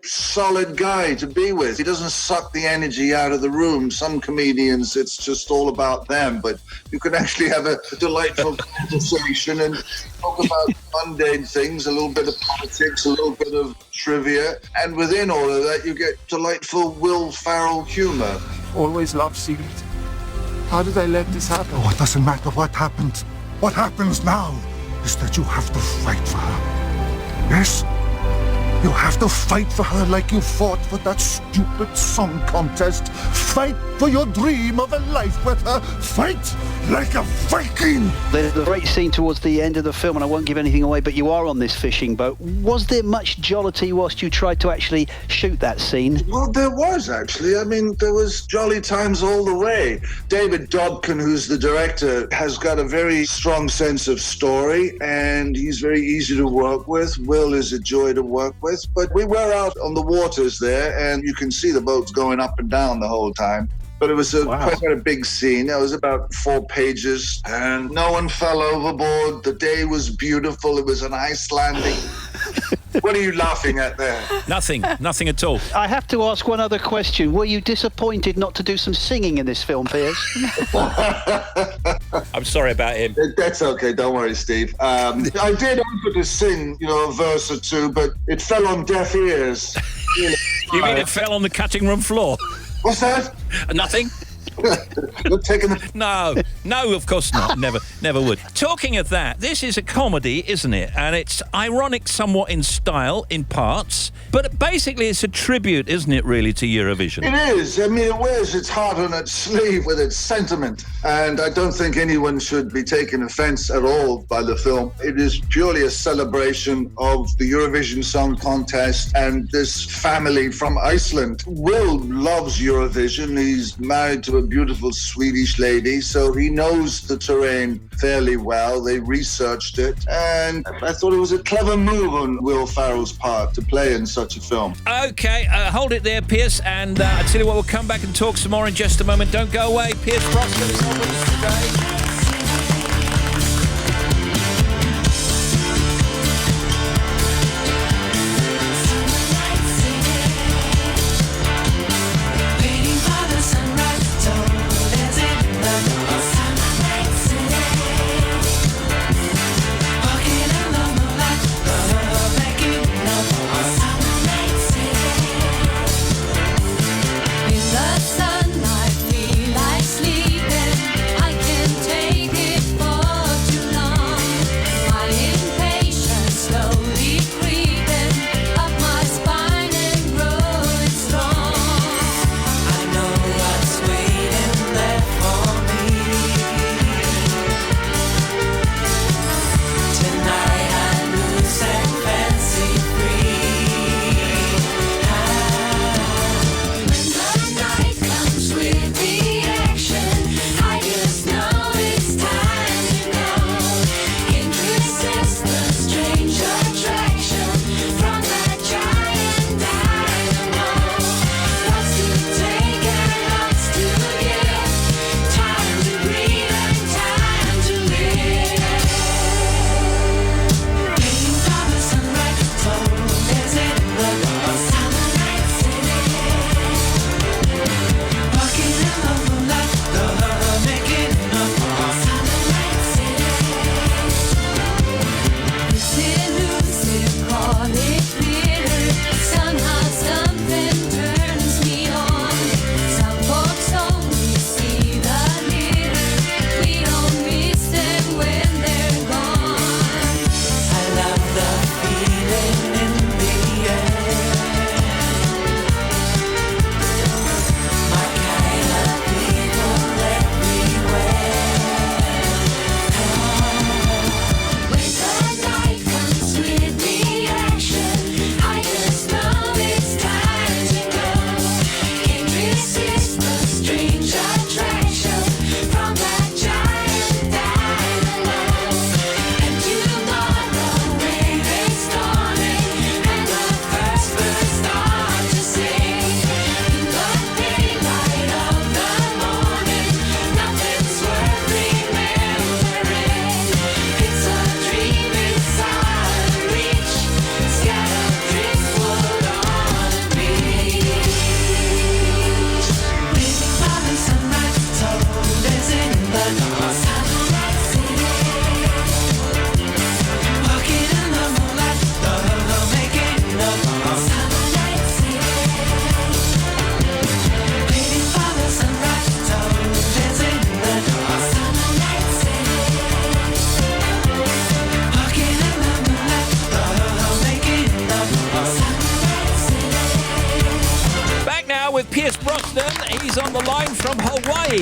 solid guy to be with. He doesn't suck the energy out of the room. Some comedians, it's just all about them. But you can actually have a delightful conversation and talk about mundane things, a little bit of politics, a little bit of trivia. And within all of that, you get delightful Will Ferrell humour. Always loved Secret. How did I let this happen? Oh, it doesn't matter what happened. What happens now is that you have to fight for her. Yes? You have to fight for her like you fought for that stupid song contest. Fight for your dream of a life with her. Fight like a Viking. There's a great scene towards the end of the film, and I won't give anything away, but you are on this fishing boat. Was there much jollity whilst you tried to actually shoot that scene? Well, there was, actually. I mean, there was jolly times all the way. David Dobkin, who's the director, has got a very strong sense of story, and he's very easy to work with. Will is a joy to work with. But we were out on the waters there, and you can see the boats going up and down the whole time. But it was quite a big scene. It was about 4 pages, and no one fell overboard. The day was beautiful. It was an Icelandic. What are you laughing at there? Nothing at all. I have to ask one other question. Were you disappointed not to do some singing in this film, Piers? I'm sorry about him. That's okay. Don't worry, Steve. I did offer to sing, a verse or two, but it fell on deaf ears. You mean it fell on the cutting room floor? What's that? Nothing. You're taking the... No, of course not. Never would. Talking of that, this is a comedy, isn't it? And it's ironic somewhat in style, in parts, but basically it's a tribute, isn't it, really, to Eurovision? It is. I mean, it wears its heart on its sleeve with its sentiment, and I don't think anyone should be taken offence at all by the film. It is purely a celebration of the Eurovision Song Contest and this family from Iceland. Will loves Eurovision. He's married to a beautiful Swedish lady, so he knows the terrain fairly well. They researched it, and I thought it was a clever move on Will Ferrell's part to play in such a film. Okay, hold it there, Pierce, and I tell you what, we'll come back and talk some more in just a moment. Don't go away. Pierce Brosnan is on with us today. Waiting for the sunrise, so there's it.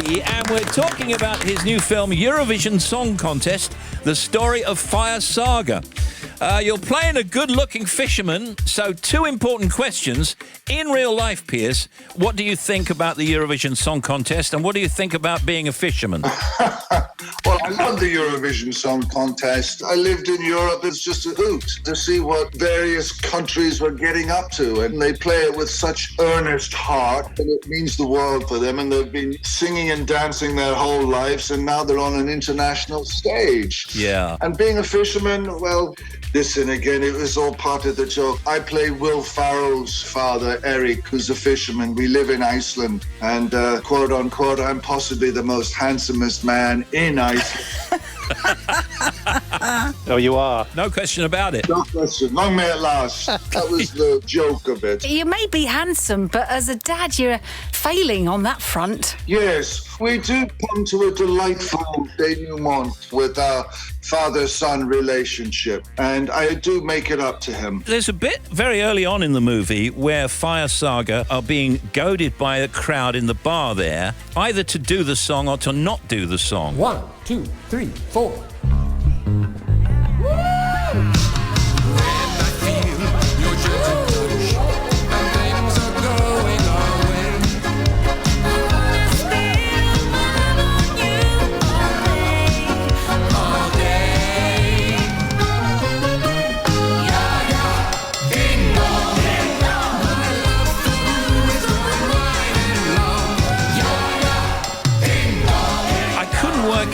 B, and we're talking about his new film, Eurovision Song Contest, The Story of Fire Saga. You're playing a good-looking fisherman, so two important questions. In real life, Piers, what do you think about the Eurovision Song Contest, and what do you think about being a fisherman? Well, I love the Eurovision Song Contest. I lived in Europe. It's just a hoot to see what various countries were getting up to. And they play it with such earnest heart, and it means the world for them. And they've been singing and dancing their whole lives, and now they're on an international stage. Yeah. And being a fisherman, well, listen, again, it was all part of the joke. I play Will Farrell's father, Eric, who's a fisherman. We live in Iceland. And quote unquote, I'm possibly the most handsomest man in Iceland. Oh, you are. No question about it. No question. Long may it last. That was the joke of it. You may be handsome, but as a dad, you're failing on that front. Yes, we do come to a delightful denouement with our father-son relationship, and I do make it up to him. There's a bit very early on in the movie where Fire Saga are being goaded by a crowd in the bar there, either to do the song or to not do the song. 1, 2, 3, 4.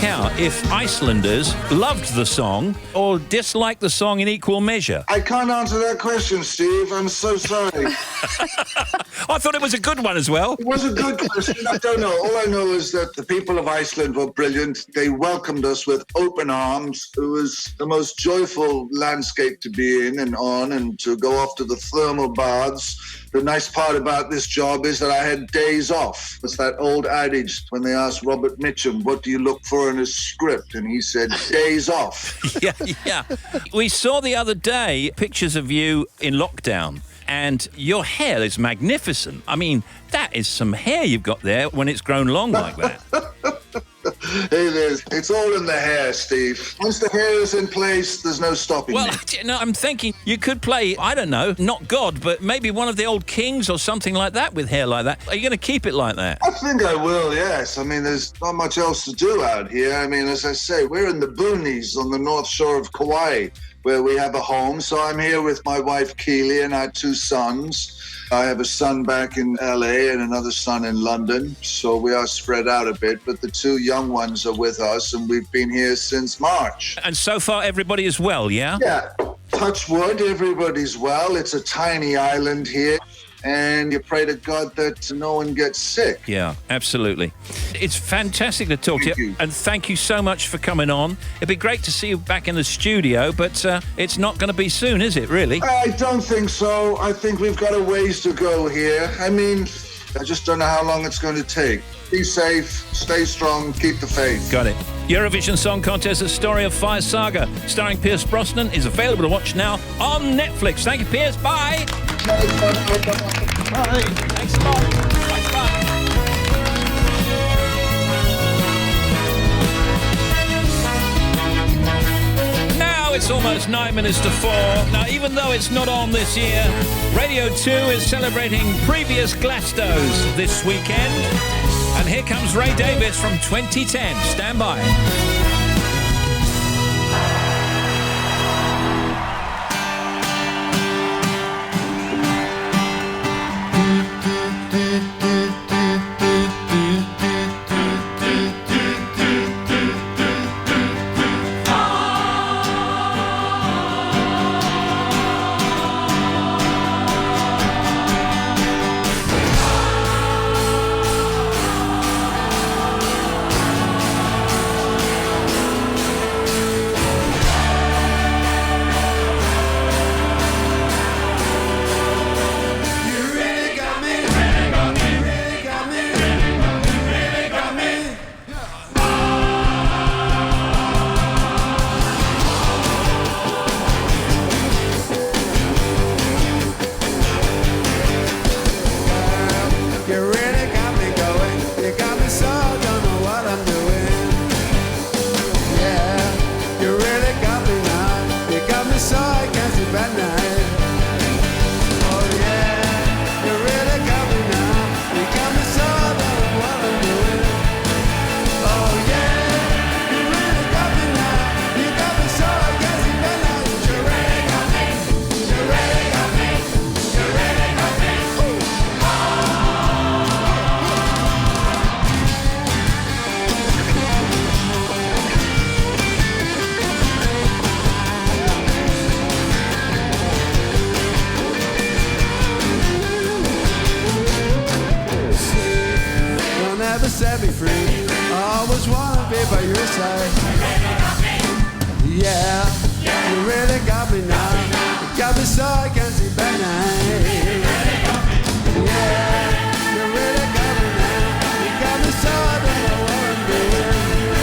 Out if Icelanders loved the song or disliked the song in equal measure. I can't answer that question, Steve. I'm so sorry. I thought it was a good one as well. It was a good question. I don't know. All I know is that the people of Iceland were brilliant. They welcomed us with open arms. It was the most joyful landscape to be in and on, and to go off to the thermal baths. The nice part about this job is that I had days off. It's that old adage when they asked Robert Mitchum, what do you look for in a script? And he said, days off. Yeah. We saw the other day pictures of you in lockdown, and your hair is magnificent. I mean, that is some hair you've got there when it's grown long like that. It is. It's all in the hair, Steve. Once the hair is in place, there's no stopping me. Well, I'm thinking you could play, I don't know, not God, but maybe one of the old kings or something like that with hair like that. Are you going to keep it like that? I think I will, yes. I mean, there's not much else to do out here. I mean, as I say, we're in the boonies on the north shore of Kauai, where we have a home. So I'm here with my wife, Keely, and our two sons. I have a son back in LA and another son in London, so we are spread out a bit, but the two young ones are with us, and we've been here since March. And so far, everybody is well, yeah? Yeah. Touch wood, everybody's well. It's a tiny island here, and you pray to God that no one gets sick. Yeah, absolutely. It's fantastic to talk to you, and thank you so much for coming on. It'd be great to see you back in the studio, but it's not going to be soon, is it, really? I don't think so. I think we've got a ways to go here. I mean, I just don't know how long it's going to take. Be safe, stay strong, keep the faith. Got it. Eurovision Song Contest, The Story of Fire Saga, starring Pierce Brosnan, is available to watch now on Netflix. Thank you, Pierce. Bye. Bye. Thanks a lot. Thanks, bye. Now it's almost 9 minutes to 4. Now, even though it's not on this year, Radio 2 is celebrating previous Glastos this weekend. And here comes Ray Davies from 2010. Stand by. always wanna be by your side. Yeah, you really got me now. You got me so I can't see back now. Yeah, you really got me now. You got me so I don't know what I'm doing.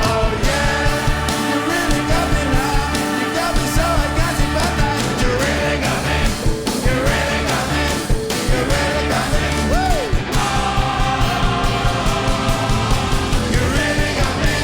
Oh yeah, you really got me now. You got me so I can't see back now. You really got me. You really got me. You really got me. Woo! You really got me.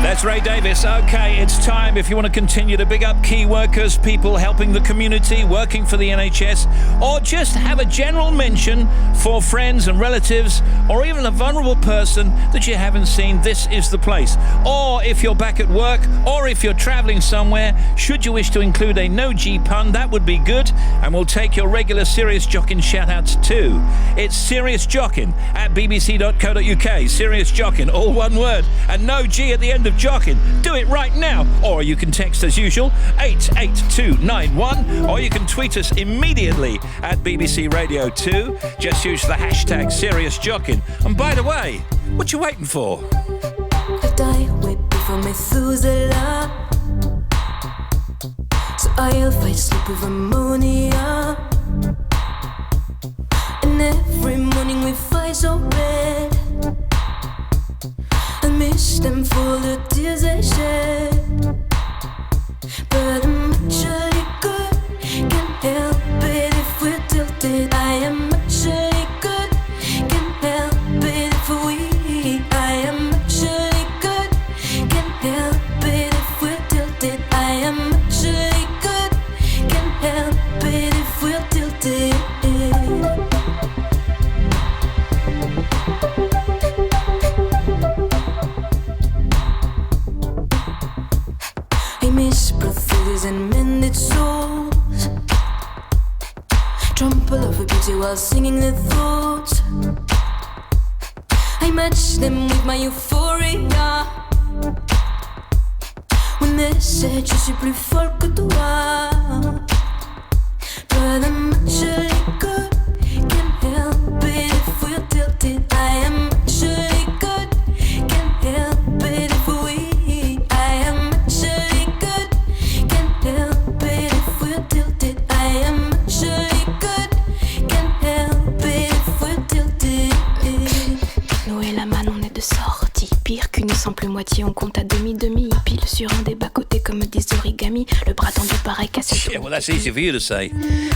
That's Ray Davis. Okay, it's time if you want to continue to big up key workers, people helping the community, working for the NHS, or just have a general mention for friends and relatives, or even a vulnerable person that you haven't seen. This is the place. Or if you're back at work, or if you're travelling somewhere, should you wish to include a no-G pun, that would be good, and we'll take your regular Serious Jockin' shout-outs too. It's Serious Jockin' at bbc.co.uk. Serious Jockin', all one word, and no G at the end of Jockin'. Do it right now. Or you can text as usual, 88291, or you can tweet us immediately at BBC Radio 2. Just use the hashtag Serious Jockin'. And by the way, what you waiting for? I die way before Methuselah, so I'll fight sleep with ammonia. And every morning we fight so bad. I miss them for the tears they shed. But I'm actually good, can't help it if we're tilted. I am actually good, can't help it if we're weak. I am actually good, can't help it if we're tilted. I am actually good, can't help it if we're tilted. I miss brothels and mended souls. Trample over beauty while singing their thoughts. I match them with my euphoria. When they said je suis plus fort que toi. But I'm actually good, can't help it if we're tilted. I am actually good, can't help it if we're weak. I am actually good, can't help it if we're tilted. I am actually good, can't help it if we're tilted. Noël la malle, on est de sortie. Pire qu'une simple moitié, on compte à demi-demi. Pile sur un des bas-côtés comme des origamis. Le bras tendu pareil cassé. Yeah, well, that's easy for you to say.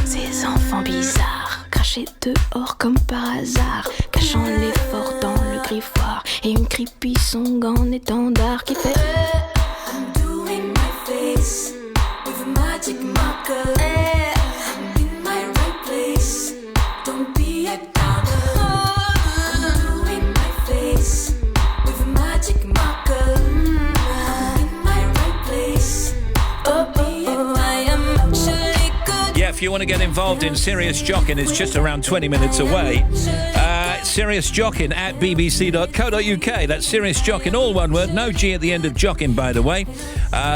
Ces enfants bizarres, crachés dehors comme par hasard, cachant l'effort dans le griffoir. Et une creepy song en étendard qui fait I'm doing my face with a magic marker. I'm in my right place, don't be a downer. I'm doing my face with a magic marker. I'm in my right place, don't be a downer. I am actually good. Yeah, if you want to get involved in Serious Jockin', it's just around 20 minutes away. Serious Jockin' at bbc.co.uk. That's Serious Jockin', all one word, no G at the end of Jockin', by the way.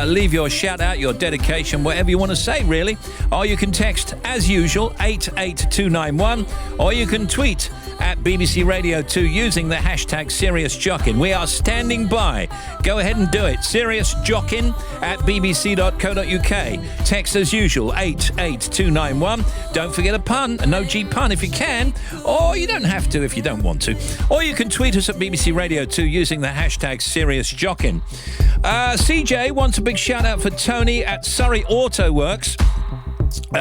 Leave your shout out, your dedication, whatever you want to say, really. Or you can text, as usual, 88291, or you can tweet at BBC Radio 2 using the hashtag Serious Jockin'. We are standing by. Go ahead and do it. Serious Jockin' at bbc.co.uk. Text as usual, 88291. Don't forget a pun, a no G pun if you can, or you don't have to if you don't want to. Or you can tweet us at BBC Radio 2 using the hashtag Serious Jockin'. CJ wants a big shout out for Tony at Surrey Auto Works.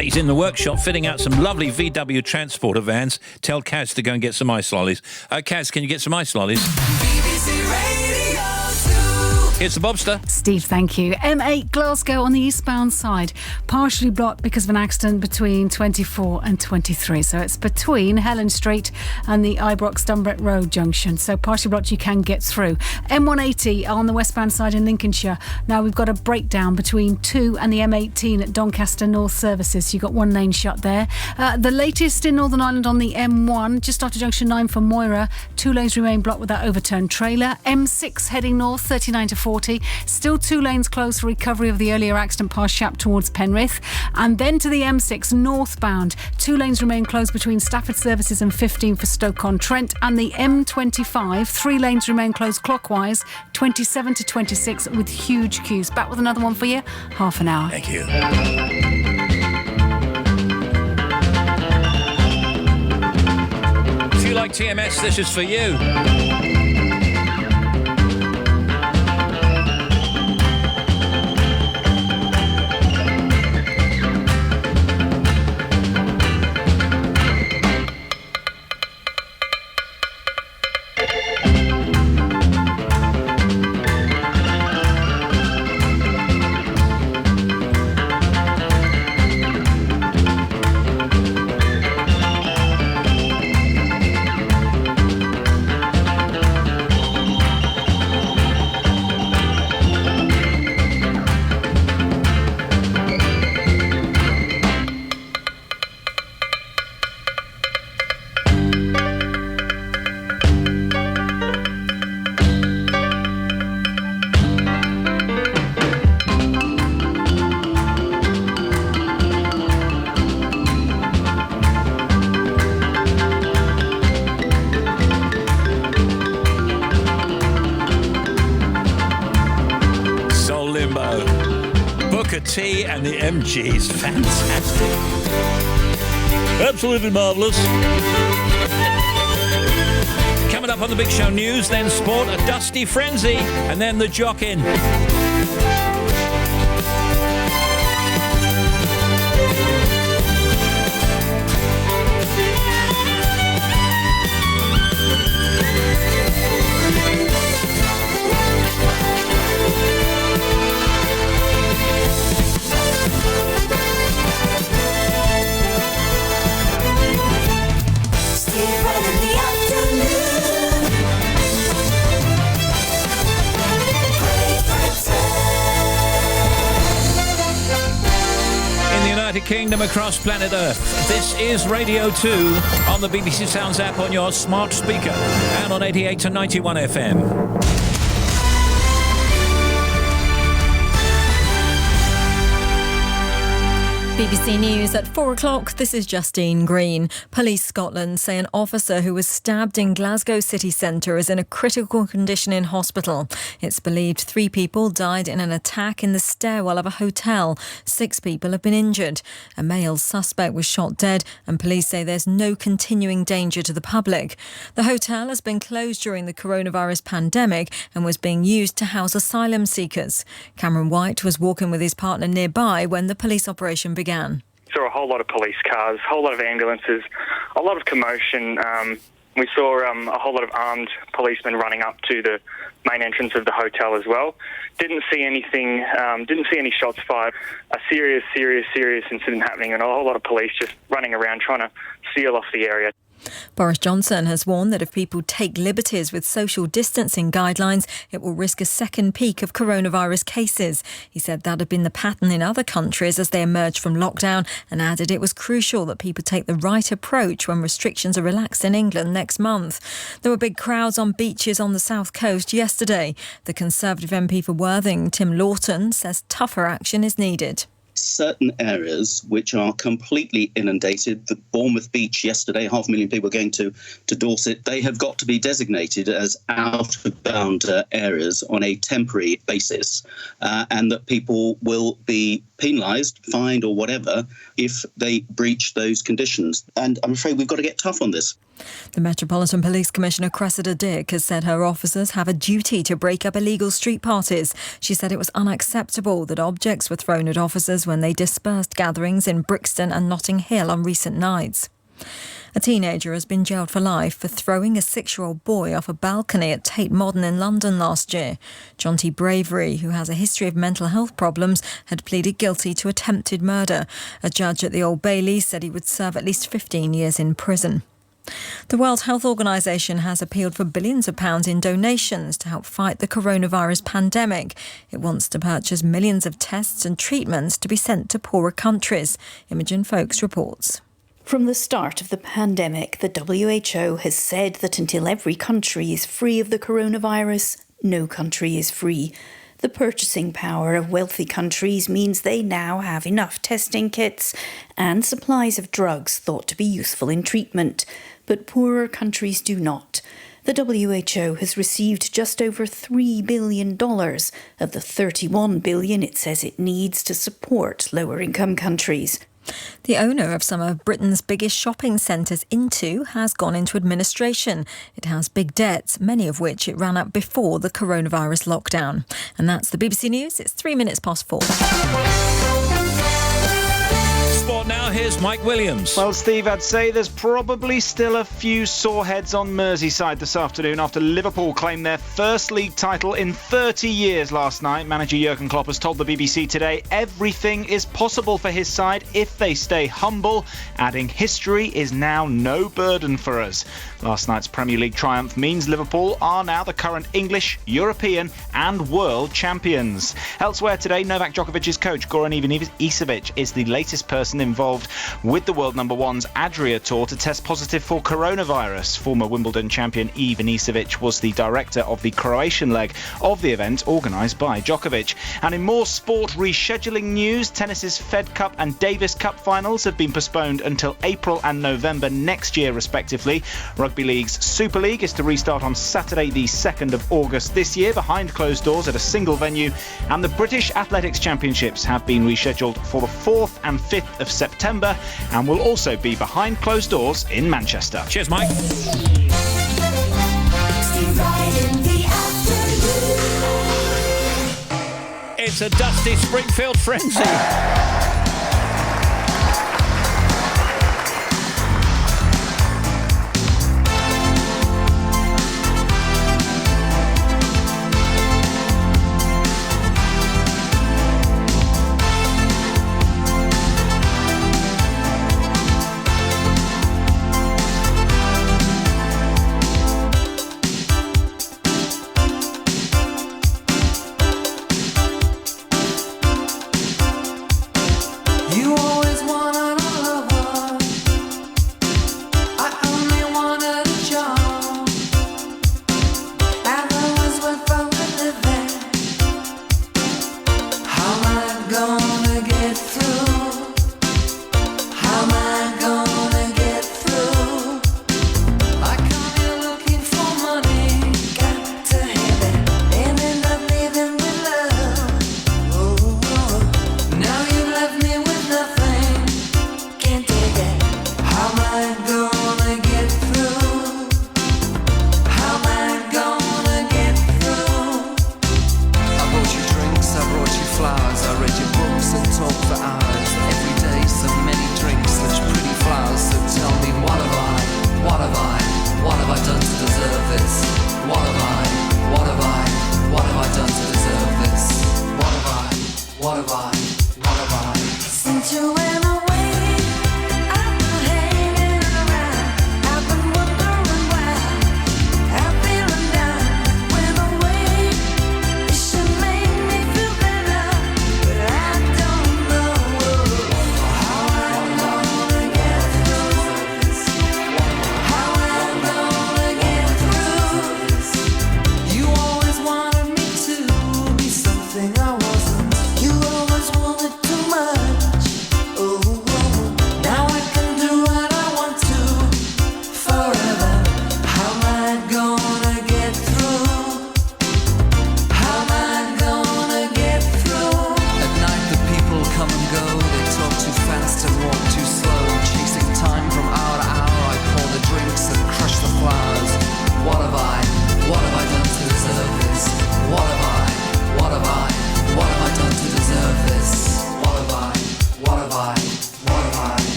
He's in the workshop fitting out some lovely VW transporter vans. Tell Kaz to go and get some ice lollies. Kaz, can you get some ice lollies? BBC Radio 2. Here's the Bobster. Steve, thank you. M8 Glasgow on the eastbound side, partially blocked because of an accident between 24 and 23. So it's between Helen Street and the Ibrox Dunbrett Road junction. So partially blocked, you can get through. M180 on the westbound side in Lincolnshire. Now we've got a breakdown between 2 and the M18 at Doncaster North Services. You've got one lane shut there. The latest in Northern Ireland on the M1, just after junction 9 for Moira, 2 lanes remain blocked with that overturned trailer. M6 heading north, 39 to 40. M40. Still 2 lanes closed for recovery of the earlier accident past Shap towards Penrith. And then to the M6 northbound. 2 lanes remain closed between Stafford Services and 15 for Stoke-on-Trent. And the M25, 3 lanes remain closed clockwise, 27 to 26 with huge queues. Back with another one for you, half an hour. Thank you. If you like TMS, this is for you. T and the MGs. Fantastic. Absolutely marvellous. Coming up on the Big Show News, then sport, a dusty frenzy, and then the jock-in. Kingdom across planet Earth. This is Radio 2 on the BBC Sounds app on your smart speaker and on 88 to 91 FM. BBC News at 4 o'clock. This is Justine Green. Police Scotland say an officer who was stabbed in Glasgow city centre is in a critical condition in hospital. It's believed 3 people died in an attack in the stairwell of a hotel. 6 people have been injured. A male suspect was shot dead and police say there's no continuing danger to the public. The hotel has been closed during the coronavirus pandemic and was being used to house asylum seekers. Cameron White was walking with his partner nearby when the police operation began. Saw a whole lot of police cars, a whole lot of ambulances, a lot of commotion. We saw a whole lot of armed policemen running up to the main entrance of the hotel as well. Didn't see anything, didn't see any shots fired. A serious incident happening and a whole lot of police just running around trying to seal off the area. Boris Johnson has warned that if people take liberties with social distancing guidelines, it will risk a second peak of coronavirus cases. He said that had been the pattern in other countries as they emerged from lockdown and added it was crucial that people take the right approach when restrictions are relaxed in England next month. There were big crowds on beaches on the south coast yesterday. The Conservative MP for Worthing, Tim Lawton, says tougher action is needed. Certain areas which are completely inundated. The Bournemouth Beach yesterday, 500,000 people going to Dorset. They have got to be designated as out-of-bound areas on a temporary basis, and that people will be penalised, fined or whatever if they breach those conditions. And I'm afraid we've got to get tough on this. The Metropolitan Police Commissioner Cressida Dick has said her officers have a duty to break up illegal street parties. She said it was unacceptable that objects were thrown at officers when they dispersed gatherings in Brixton and Notting Hill on recent nights. A teenager has been jailed for life for throwing a 6-year-old boy off a balcony at Tate Modern in London last year. Jonty Bravery, who has a history of mental health problems, had pleaded guilty to attempted murder. A judge at the Old Bailey said he would serve at least 15 years in prison. The World Health Organization has appealed for billions of pounds in donations to help fight the coronavirus pandemic. It wants to purchase millions of tests and treatments to be sent to poorer countries. Imogen Folks reports. From the start of the pandemic, the WHO has said that until every country is free of the coronavirus, no country is free. The purchasing power of wealthy countries means they now have enough testing kits and supplies of drugs thought to be useful in treatment, but poorer countries do not. The WHO has received just over $3 billion of the $31 billion it says it needs to support lower-income countries. The owner of some of Britain's biggest shopping centres, Into, has gone into administration. It has big debts, many of which it ran up before the coronavirus lockdown. And that's the BBC News. It's 4 minutes. Sport now, here's Mike Williams. Well, Steve, I'd say there's probably still a few sore heads on Merseyside this afternoon after Liverpool claimed their first league title in 30 years last night. Manager Jurgen Klopp has told the BBC today everything is possible for his side if they stay humble, adding history is now no burden for us. Last night's Premier League triumph means Liverpool are now the current English, European and world champions. Elsewhere today, Novak Djokovic's coach Goran Ivanisevic is the latest person involved with the world number one's Adria Tour to test positive for coronavirus. Former Wimbledon champion Ivanisevic was the director of the Croatian leg of the event organised by Djokovic. And in more sport rescheduling news, tennis's Fed Cup and Davis Cup finals have been postponed until April and November next year respectively. Rugby League's Super League is to restart on Saturday the 2nd of August this year behind closed doors at a single venue, and the British Athletics Championships have been rescheduled for the 4th and 5th of September and will also be behind closed doors in Manchester. Cheers, Mike. It's a dusty Springfield frenzy.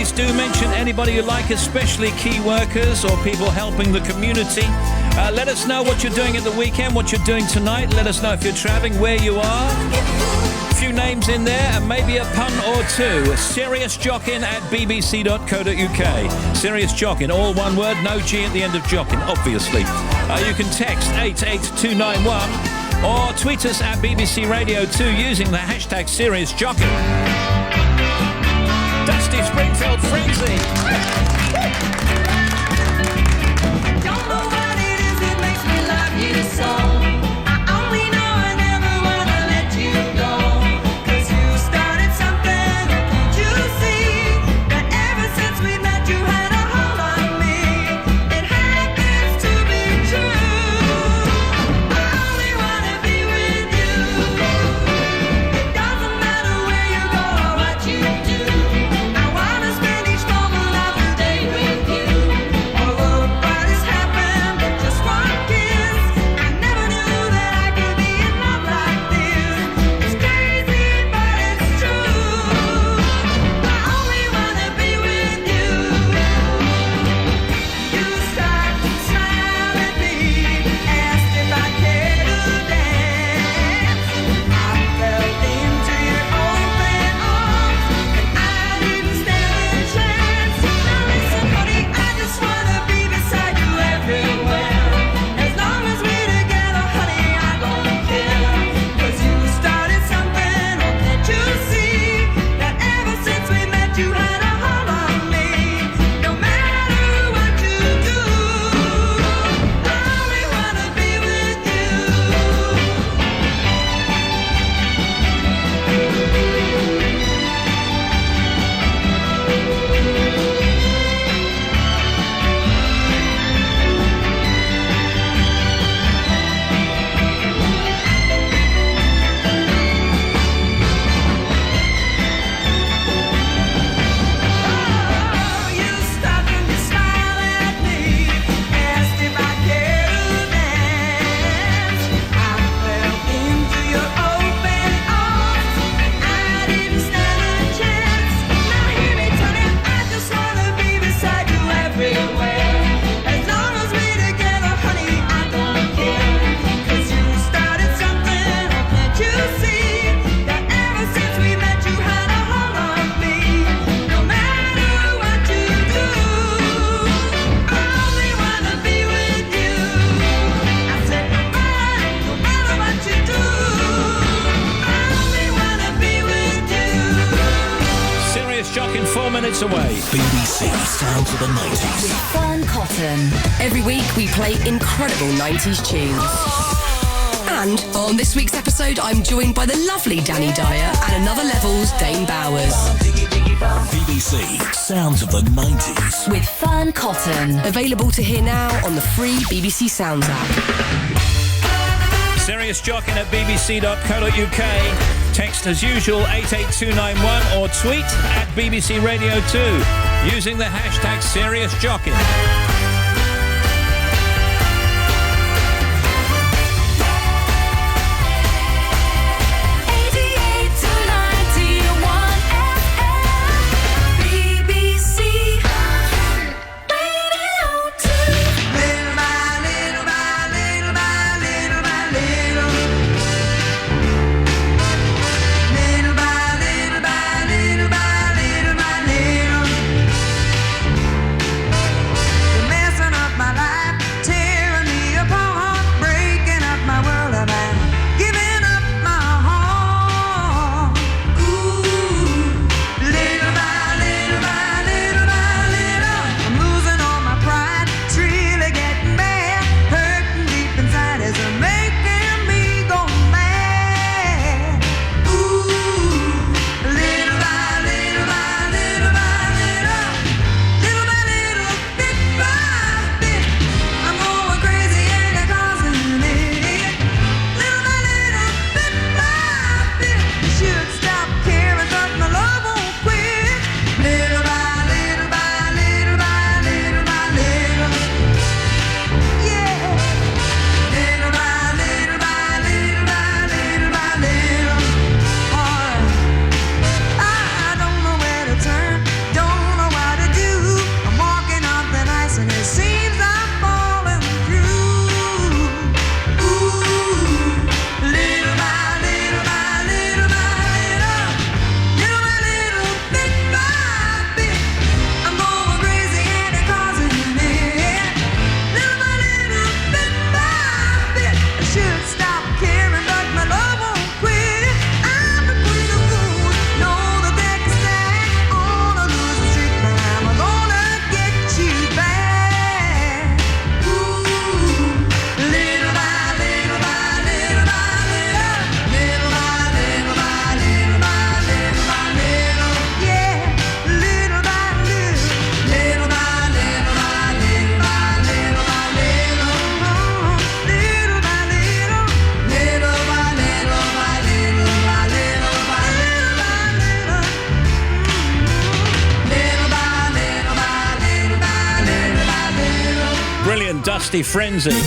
Please do mention anybody you like, especially key workers or people helping the community. Let us know what you're doing at the weekend, what you're doing tonight. Let us know if you're travelling, where you are. A few names in there and maybe a pun or two. SeriousJockin@bbc.co.uk. Serious Jockin, all one word, no G at the end of Jockin, obviously. You can text 88291 or tweet us at BBC Radio 2 using the hashtag SeriousJockin. Dusty Springfield Frenzy. Don't know what it is that makes me love you so. I only know I never wanna let you go. 'Cause you started something, can't you see? That ever since we met you had a hold on me. It happens to be true. I only wanna be with you. It doesn't matter where you go or what you do. I wanna spend each moment of the day with you. Although what has happened, just one kiss. I never knew that I could be in love like this. It's crazy, but it's true. I only wanna be with you. You stopped and smiled at me, asked if I cared to dance. I fell into your open arms, and I didn't stand a chance. Now listen, buddy, I just wanna be beside you everywhere. As long as we're together, honey, I don't care. 'Cause you started something, oh, can't you see? That ever since we met you had a hold on me. No matter what you do, I only wanna be with you. You stopped and you smiled at me, asked if I cared to dance. I fell into your open arms, and I didn't stand a chance. Now hear me, Tony, I just wanna be beside you everywhere. As long as we're together, honey, I don't care. 'Cause you started something, oh, can't you see? That ever since we met you had a hold on me. No matter what you do, I only wanna be with you. I said no matter what you do, I only wanna be with you. Serious Jockin, 4 minutes away. BBC Sounds of the 90s. With Fern Cotton. Every week we play incredible 90s tunes. And on this week's episode, I'm joined by the lovely Danny Dyer and Another Level's Dane Bowers. BBC Sounds of the 90s. With Fern Cotton. Available to hear now on the free BBC Sounds app. Serious Jockin at bbc.co.uk. Text as usual 88291 or tweet at BBC Radio 2 using the hashtag SeriousJockin. Dusty Frenzy. Steve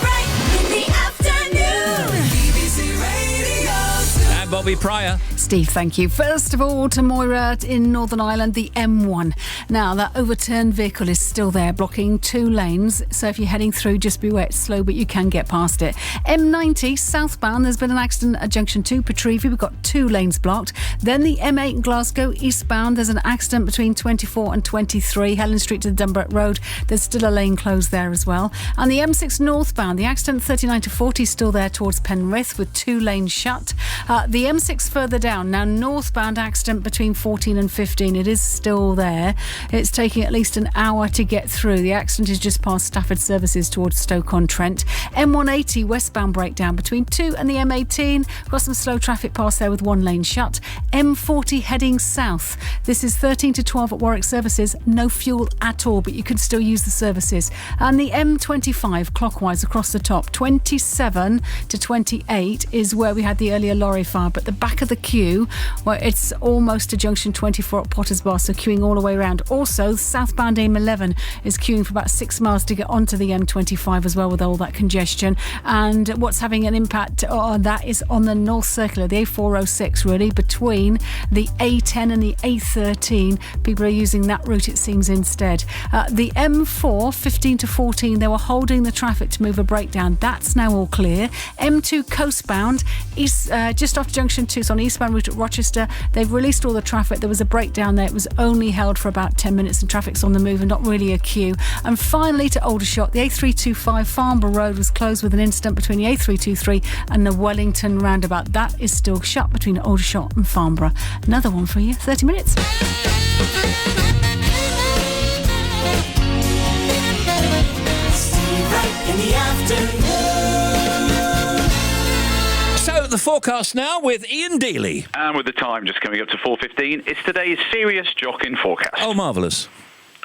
Wright in the afternoon. BBC Radio 2. And Bobby Pryor. Steve, thank you. First of all, to Moira in Northern Ireland, the M1. Now, that overturned vehicle is still there, blocking 2 lanes. So if you're heading through, just beware, it's slow, but you can get past it. M90 southbound, there's been an accident at Junction 2, Petrevie. We've got 2 lanes blocked. Then the M8 in Glasgow, eastbound, there's an accident between 24 and 23, Helen Street to the Dunbar Road. There's still a lane closed there as well. And the M6 northbound, the accident 39 to 40 is still there towards Penrith with 2 lanes shut. The M6 further down, now northbound accident between 14 and 15. It is still there. It's taking at least an hour to get through. The accident is just past Stafford Services towards Stoke-on-Trent. M180 westbound breakdown between 2 and the M18. We've got some slow traffic past there with 1 lane shut. M40 heading south. This is 13 to 12 at Warwick Services. No fuel at all, but you can still use the services. And the M25 clockwise across the top. 27 to 28 is where we had the earlier lorry fire, but the back of the queue, well, it's almost to junction 24 at Potters Bar, so queuing all the way around. Also, southbound M11 is queuing for about 6 miles to get onto the M25 as well with all that congestion. And what's having an impact on that is on the North Circular, the A406 really, between the A10 and the A13. People are using that route, it seems, instead. The M4, 15 to 14, they were holding the traffic to move a breakdown. That's now all clear. M2 coastbound, east, just after junction 2, so on the eastbound route at Rochester. They've released all the traffic. There was a breakdown there. It was only held for about 10 minutes and traffic's on the move and not really a queue. And finally to Aldershot, the A325 Farnborough Road was closed with an incident between the A323 and the Wellington roundabout. That is still shut between Aldershot and Farnborough. Another one for you, 30 minutes. Steve Wright in the afternoon. So the forecast now with Ian Dealey. And with the time just coming up to 4:15, it's today's serious jocking forecast. Oh, marvellous.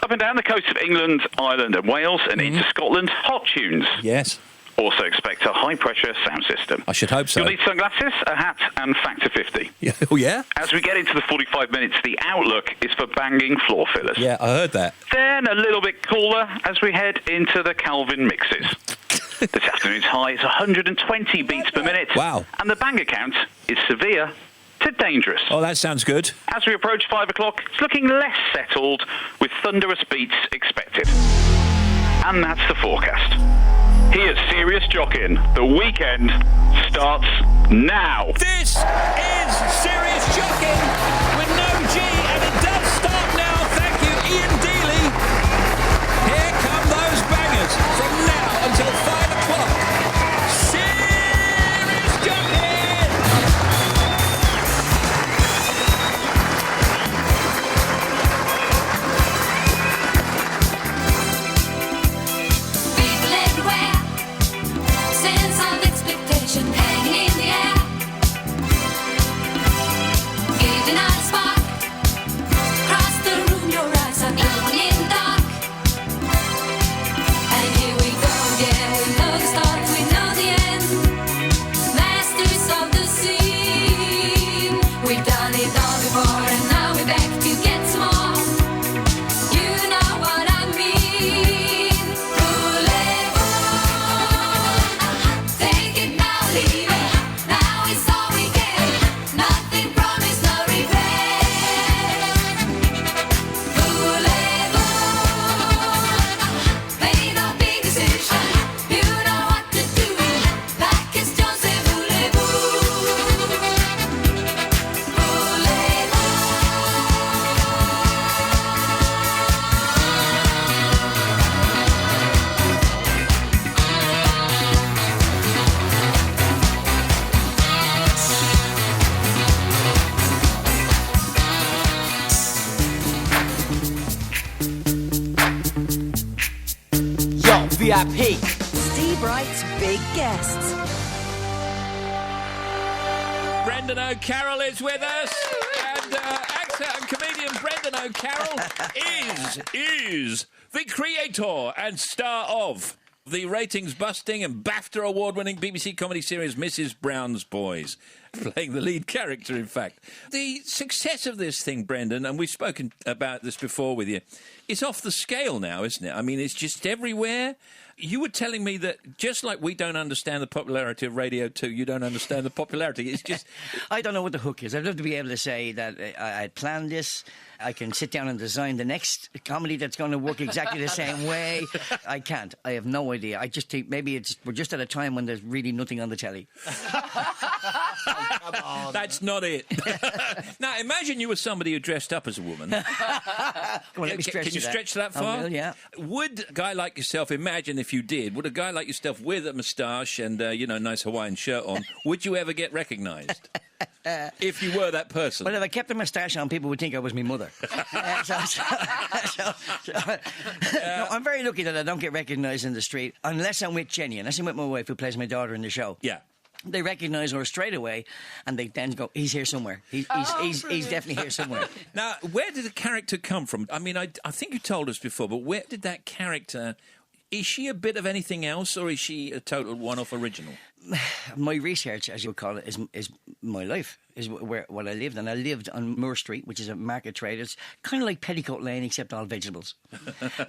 Up and down the coast of England, Ireland and Wales and into Scotland, hot tunes. Yes. Also expect a high-pressure sound system. I should hope so. You'll need sunglasses, a hat and Factor 50. Yeah. Oh, yeah? As we get into the 45 minutes, the outlook is for banging floor fillers. Yeah, I heard that. Then a little bit cooler as we head into the Calvin mixes. This afternoon's high is 120 beats per minute. Wow. And the banger count is severe to dangerous. Oh, that sounds good. As we approach 5 o'clock, it's looking less settled with thunderous beats expected. And that's the forecast. Here's Serious Jockin'. The weekend starts now. This is Serious Jockin' with no G, and it does start now. Thank you, Ian Dealey. Here come those bangers from now until 5 o'clock. Serious Jockin'! People everywhere, sense of expectation hanging in the air. Giving out a spark, across the room your eyes are glowing in the dark. And here we go again, we know the start, we know the end. Masters of the scene, we've done it all before and now we're back to get some more. You know what I mean. Take it now, leave it. Now it's all we get. Nothing promised, no regret. Made a big decision. You know what to do. Like it's just a Yo, VIP. Steve Wright's big guests. Brendan O'Carroll is with us, and actor and comedian Brendan O'Carroll is the creator and star of the ratings-busting and BAFTA award-winning BBC comedy series Mrs. Brown's Boys. playing the lead character, in fact. The success of this thing, Brendan, and we've spoken about this before with you, it's off the scale now, isn't it? I mean, it's just everywhere. You were telling me that just like we don't understand the popularity of Radio 2, you don't understand the popularity. It's just... I don't know what the hook is. I'd love to be able to say that I planned this. I can sit down and design the next comedy that's going to work exactly the same way. I can't. I have no idea. I just think maybe we're just at a time when there's really nothing on the telly. That's not it. Now, imagine you were somebody who dressed up as a woman. Well, let me stretch Can you to that. stretch that I far? will, yeah. Would a guy like yourself, imagine if you did, would a guy like yourself with a moustache and, nice Hawaiian shirt on, would you ever get recognised? If you were that person. Well, if I kept a moustache on, people would think I was my mother. No, I'm very lucky that I don't get recognised in the street, unless I'm with Jenny, unless I'm with my wife who plays my daughter in the show. Yeah. They recognise her straight away, and they then go, he's here somewhere. He's definitely here somewhere. Now, where did the character come from? I mean, I think you told us before, but where did that character... Is she a bit of anything else, or is she a total one-off original? My research, as you would call it, is my life, is what I lived. And I lived on Moore Street, which is a market trade. It's kind of like Petticoat Lane, except all vegetables.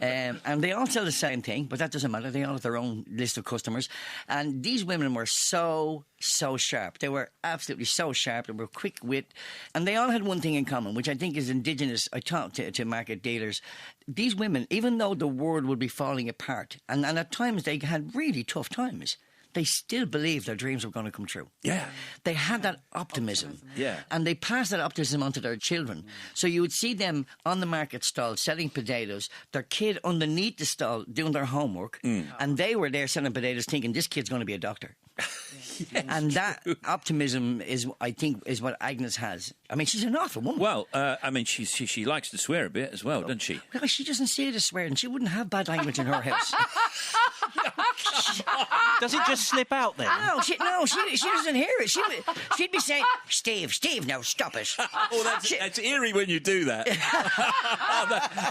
And they all sell the same thing, but that doesn't matter. They all have their own list of customers. And these women were so sharp. They were absolutely so sharp. They were quick-wit. And they all had one thing in common, which I think is indigenous. I talked to market dealers. These women, even though the world would be falling apart, and at times they had really tough times, they still believed their dreams were going to come true. Yeah. They had that optimism. Yeah. And they passed that optimism on to their children. So you would see them on the market stall selling potatoes, their kid underneath the stall doing their homework, and they were there selling potatoes thinking, this kid's going to be a doctor. And that optimism is, I think, is what Agnes has. I mean, she's an awful woman. Well, I mean, she likes to swear a bit as well, doesn't she? Well, she doesn't say it as swearing. She wouldn't have bad language in her house. Does it just slip out then? No, she doesn't hear it. She'd be saying, Steve, now stop it. Oh, that's eerie when you do that.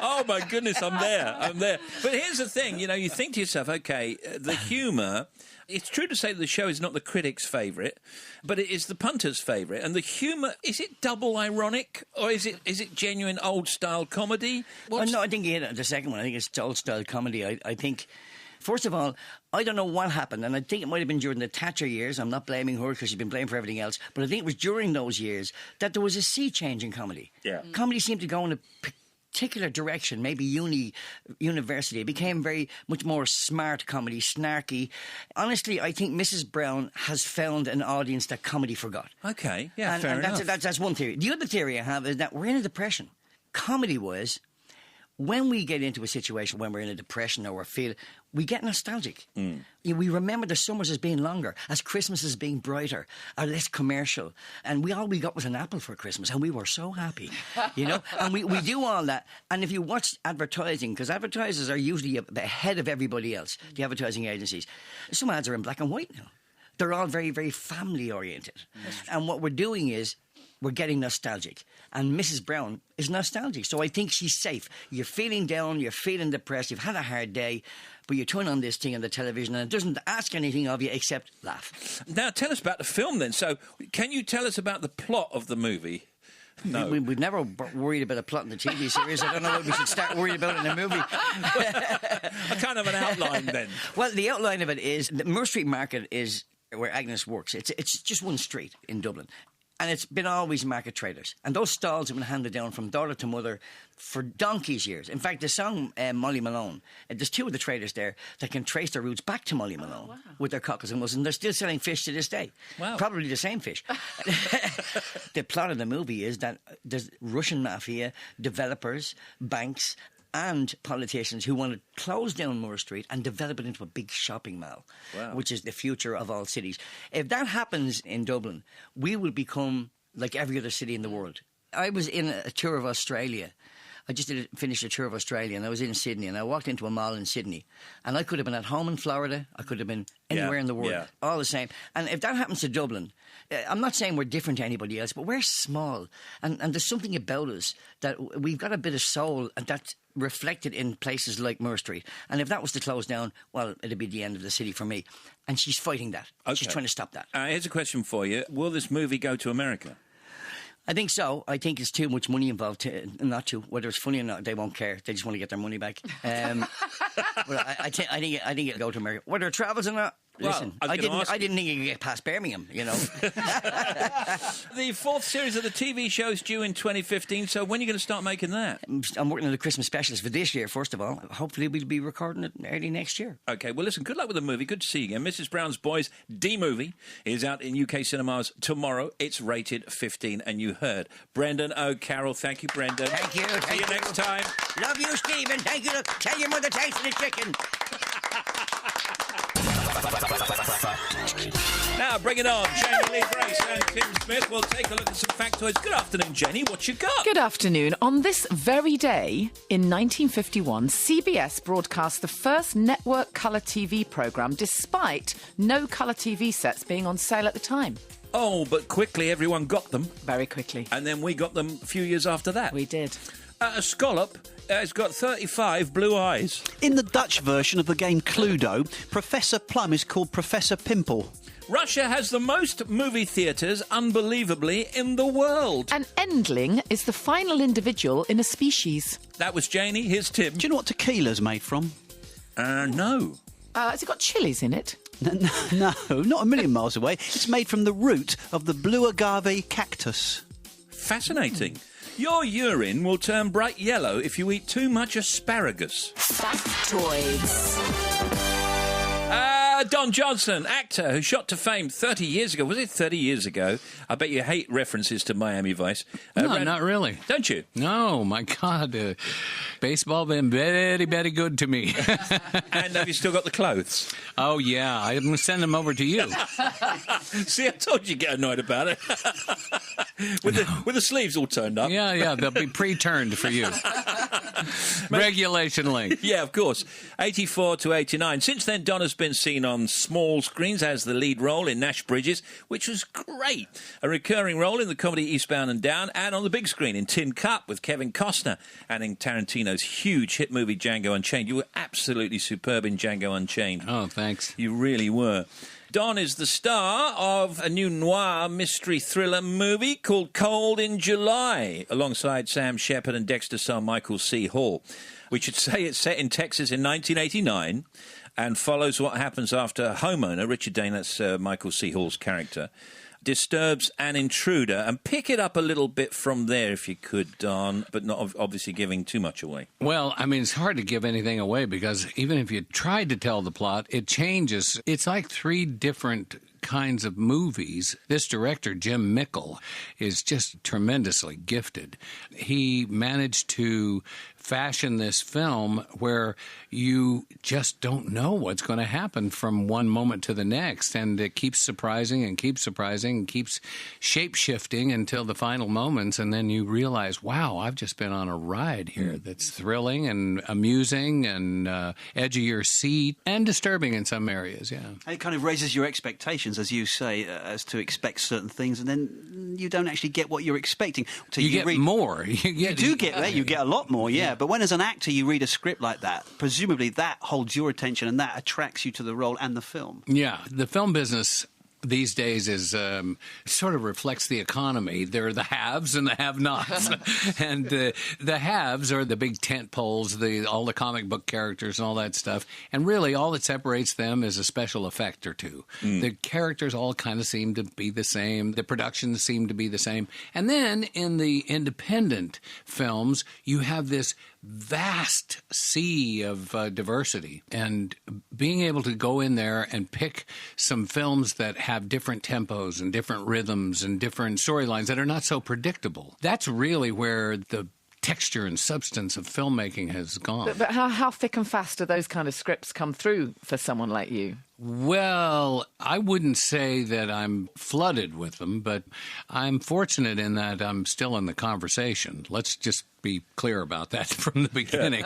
Oh, my goodness, I'm there. But here's the thing, you think to yourself, okay, the humour... It's true to say that the show is not the critic's favourite, but it is the punter's favourite. And the humour, is it double ironic, or is it genuine old-style comedy? No, I think you hit it on the second one. I think it's old-style comedy. I think... First of all, I don't know what happened, and I think it might have been during the Thatcher years. I'm not blaming her because she's been blamed for everything else, but I think it was during those years that there was a sea change in comedy. Yeah. Comedy seemed to go in a particular direction, maybe university. It became very much more smart comedy, snarky. Honestly, I think Mrs. Brown has found an audience that comedy forgot. Okay, yeah, and fair enough. That's one theory. The other theory I have is that we're in a depression. Comedy-wise, when we get into a situation when we're in a depression or we get nostalgic. We remember the summers as being longer, as Christmas as being brighter, or less commercial. And all we got was an apple for Christmas, and we were so happy, And we do all that. And if you watch advertising, because advertisers are usually ahead of everybody else, the advertising agencies, some ads are in black and white now. They're all very, very family-oriented. And what we're doing is we're getting nostalgic. And Mrs. Brown is nostalgic. So I think she's safe. You're feeling down, you're feeling depressed, you've had a hard day, but you turn on this thing on the television and it doesn't ask anything of you except laugh. Now, tell us about the film then. So can you tell us about the plot of the movie? No. We've never worried about a plot in the TV series. I don't know what we should start worrying about in a movie. A kind of an outline then. Well, the outline of it is the Moore Street Market is where Agnes works. It's just one street in Dublin. And it's been always market traders. And those stalls have been handed down from daughter to mother for donkey's years. In fact, the song Molly Malone, there's two of the traders there that can trace their roots back to Molly Malone with their cockles and mussels. And they're still selling fish to this day. Wow. Probably the same fish. The plot of the movie is that there's Russian mafia, developers, banks, and politicians who want to close down Moore Street and develop it into a big shopping mall, which is the future of all cities. If that happens in Dublin, we will become like every other city in the world. I was in a tour of Australia I just finished a tour of Australia, and I was in Sydney, and I walked into a mall in Sydney, and I could have been at home in Florida, I could have been anywhere in the world, all the same. And if that happens to Dublin, I'm not saying we're different to anybody else, but we're small, and there's something about us that we've got a bit of soul, and that's reflected in places like Moore Street. And if that was to close down, well, it'd be the end of the city for me. And she's fighting that. Okay. She's trying to stop that. Here's a question for you. Will this movie go to America? I think so. I think there's too much money involved not to. Whether it's funny or not, they won't care. They just want to get their money back. But I think it'll go to America. Whether it travels or not, listen, I didn't think it could get past Birmingham, you know. The fourth series of the TV show is due in 2015, so when are you going to start making that? I'm working on the Christmas specials for this year, first of all. Hopefully we'll be recording it early next year. Okay, well, listen, good luck with the movie. Good to see you again. Mrs. Brown's Boys, D-Movie, is out in UK cinemas tomorrow. It's rated 15, and you heard Brendan O'Carroll. Thank you, Brendan. Thank you. See you next time. Love you, Stephen. Thank you. Tell your mother thanks for the chicken. Now, bring it on. Jamie Lee Grace and Tim Smith will take a look at some factoids. Good afternoon, Jenny. What you got? Good afternoon. On this very day, in 1951, CBS broadcast the first network colour TV programme despite no colour TV sets being on sale at the time. Oh, but quickly everyone got them. Very quickly. And then we got them a few years after that. We did. A scallop has got 35 blue eyes. In the Dutch version of the game Cluedo, Professor Plum is called Professor Pimple. Russia has the most movie theatres, unbelievably, in the world. An endling is the final individual in a species. That was Janie. Here's Tim. Do you know what tequila's made from? No. Has it got chilies in it? No, not a million miles away. It's made from the root of the blue agave cactus. Fascinating. Your urine will turn bright yellow if you eat too much asparagus. Factoids. Don Johnson, actor who shot to fame 30 years ago. Was it 30 years ago? I bet you hate references to Miami Vice. No, not really. Don't you? No, my God. Baseball been very, very good to me. And have you still got the clothes? Oh, yeah. I'm going to send them over to you. See, I told you get annoyed about it. with the sleeves all turned up. Yeah, they'll be pre-turned for you. Regulation length. Yeah, of course. 84 to 89. Since then, Don has been seen on small screens as the lead role in Nash Bridges, which was great. A recurring role in the comedy Eastbound and Down, and on the big screen in Tin Cup with Kevin Costner, and in Tarantino's huge hit movie Django Unchained. You were absolutely superb in Django Unchained. Oh, thanks. You really were. Don is the star of a new noir mystery thriller movie called Cold in July, alongside Sam Shepard and Dexter's son Michael C. Hall. We should say it's set in Texas in 1989 and follows what happens after homeowner Richard Dane, that's Michael C. Hall's character, disturbs an intruder. And pick it up a little bit from there if you could, Don, but not obviously giving too much away. Well, I mean, it's hard to give anything away because even if you tried to tell the plot, it changes. It's like three different kinds of movies. This director, Jim Mickle, is just tremendously gifted. He managed to fashion this film where you just don't know what's going to happen from one moment to the next, and it keeps surprising and keeps shape-shifting until the final moments, and then you realize, wow, I've just been on a ride here that's thrilling and amusing and edge of your seat and disturbing in some areas, yeah. And it kind of raises your expectations, as you say, as to expect certain things, and then you don't actually get what you're expecting. So you get more. You do get that. You get a lot more, yeah. But when as an actor you read a script like that, presumably that holds your attention and that attracts you to the role and the film. Yeah, the film business these days is sort of reflects the economy. There are the haves and the have-nots. And the haves are the big tent poles, all the comic book characters and all that stuff. And really all that separates them is a special effect or two. The characters all kind of seem to be the same. The productions seem to be the same. And then in the independent films, you have this vast sea of diversity, and being able to go in there and pick some films that have different tempos and different rhythms and different storylines that are not so predictable. That's really where the texture and substance of filmmaking has gone. But how thick and fast do those kind of scripts come through for someone like you? Well, I wouldn't say that I'm flooded with them, but I'm fortunate in that I'm still in the conversation. Let's just be clear about that from the beginning.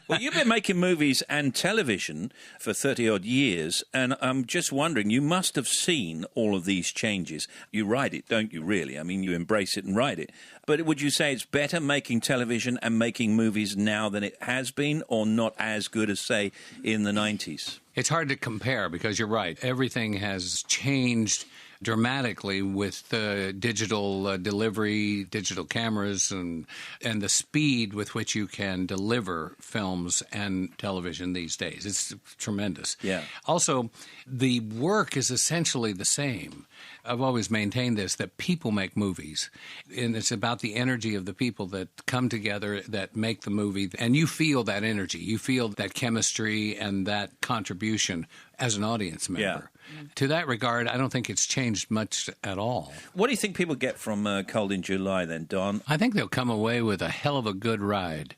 Well, you've been making movies and television for 30-odd years, and I'm just wondering, you must have seen all of these changes. You write it, don't you, really? I mean, you embrace it and write it. But would you say it's better making television and making movies now than it has been, or not as good as, say, in the 90s? It's hard to compare because you're right. Everything has changed dramatically with digital delivery, digital cameras, and the speed with which you can deliver films and television these days. It's tremendous. Yeah. Also, the work is essentially the same. I've always maintained this, that people make movies, and it's about the energy of the people that come together that make the movie, and you feel that energy. You feel that chemistry and that contribution as an audience member. Yeah. To that regard, I don't think it's changed much at all. What do you think people get from Cold in July then, Don? I think they'll come away with a hell of a good ride.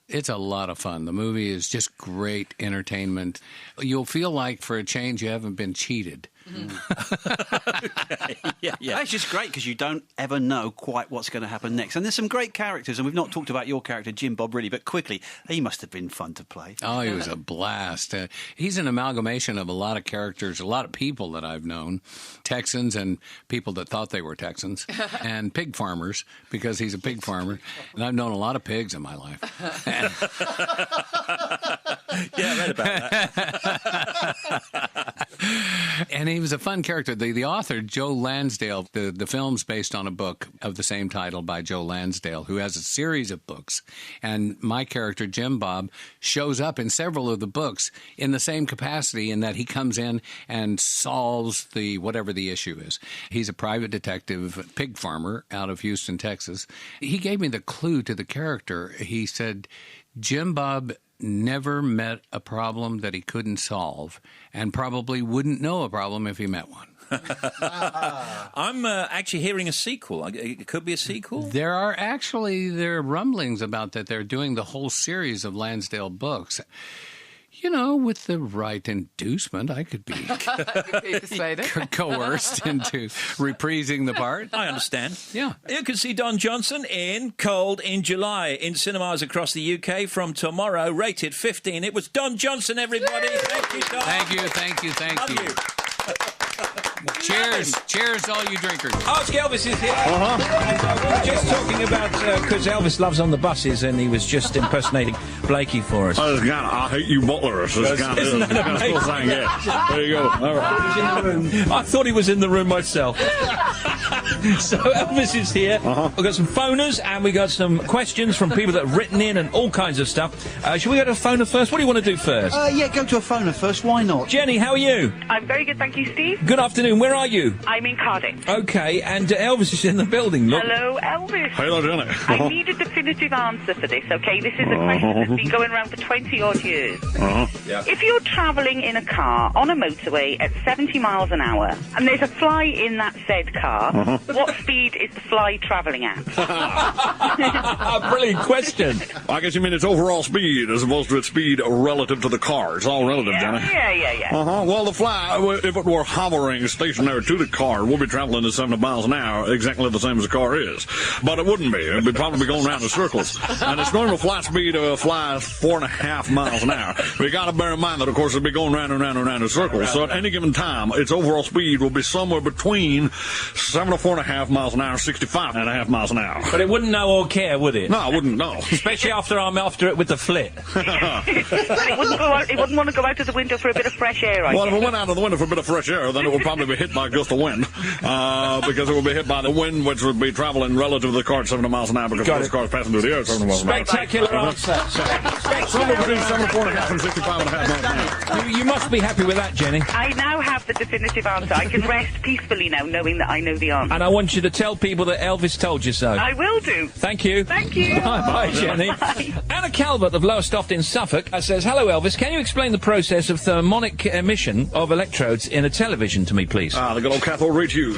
It's a lot of fun. The movie is just great entertainment. You'll feel like, for a change, you haven't been cheated. Okay. Yeah. It's just great because you don't ever know quite what's going to happen next. And there's some great characters, and we've not talked about your character, Jim Bob, really, but quickly, he must have been fun to play. Oh, he was a blast. He's an amalgamation of a lot of characters, a lot of people that I've known, Texans and people that thought they were Texans, and pig farmers, because he's a pig farmer. And I've known a lot of pigs in my life. Yeah, I read about that. And he was a fun character. The author, Joe Lansdale, the film's based on a book of the same title by Joe Lansdale, who has a series of books. And my character, Jim Bob, shows up in several of the books in the same capacity, in that he comes in and solves whatever the issue is. He's a private detective, pig farmer out of Houston, Texas. He gave me the clue to the character. He said, Jim Bob never met a problem that he couldn't solve, and probably wouldn't know a problem if he met one. I'm actually hearing a sequel. It could be a sequel? There are rumblings about that. They're doing the whole series of Lansdale books. You know, with the right inducement, I could be coerced into reprising the part. I understand. Yeah. You can see Don Johnson in Cold in July in cinemas across the UK from tomorrow, rated 15. It was Don Johnson, everybody. Thank you, Don. Thank you. Cheers, all you drinkers. Ask Elvis is here. And, we were just talking about, because Elvis loves on the buses, and he was just impersonating Blakey for us. I hate you butlers. Isn't that amazing? Thing, yeah. There you go. All right. I thought he was in the room myself. So Elvis is here. We've got some phoners, and we got some questions from people that have written in and all kinds of stuff. Should we go to a phoner first? What do you want to do first? Yeah, go to a phoner first. Why not? Jenny, how are you? I'm very good, thank you, Steve. Good afternoon. Where are you? I'm in Cardiff. Okay, and Elvis is in the building. Look. Hello, Elvis. Hello, Jenny. I need a definitive answer for this, okay? This is a question that's been going around for 20-odd years. Yeah. If you're travelling in a car on a motorway at 70 miles an hour, and there's a fly in that said car, what speed is the fly travelling at? Brilliant question. I guess you mean its overall speed as opposed to its speed relative to the car. It's all relative, Jenny. Yeah. Well, the fly, if it were hovering stationary to the car, would be traveling at 70 miles an hour, exactly the same as the car is. But it wouldn't be. It would probably be going around in circles. And its normal flight speed of a fly is 4.5 miles an hour. But you got to bear in mind that, of course, it'll be going round and round and round in circles. So at any given time, its overall speed will be somewhere between 74.5 miles an hour and 65.5 miles an hour. But it wouldn't know or care, would it? No, it wouldn't know. Especially after I'm after it with the flit. It wouldn't want to go out of the window for a bit of fresh air, I Well, guess. if it went out of the window for a bit of fresh air, then it would probably be hit by a gust of wind, because it would be hit by the wind, which would be traveling relative to the car at 70 miles an hour, because the car is passing through the air at 70 miles an hour. Spectacular answer. Somewhere between 74.5 and 65.5 miles an hour. You must be happy with that, Jenny. I now have the definitive answer. I can rest peacefully now, knowing that I know the answer. And I want you to tell people that Elvis told you so. I will do. Thank you. Thank you. Bye, Jenny. Bye. Anna Calvert of Lowestoft in Suffolk says, hello, Elvis. Can you explain the process of thermonic emission of electrodes in a television to me, please? please. The good old cathode ray tube.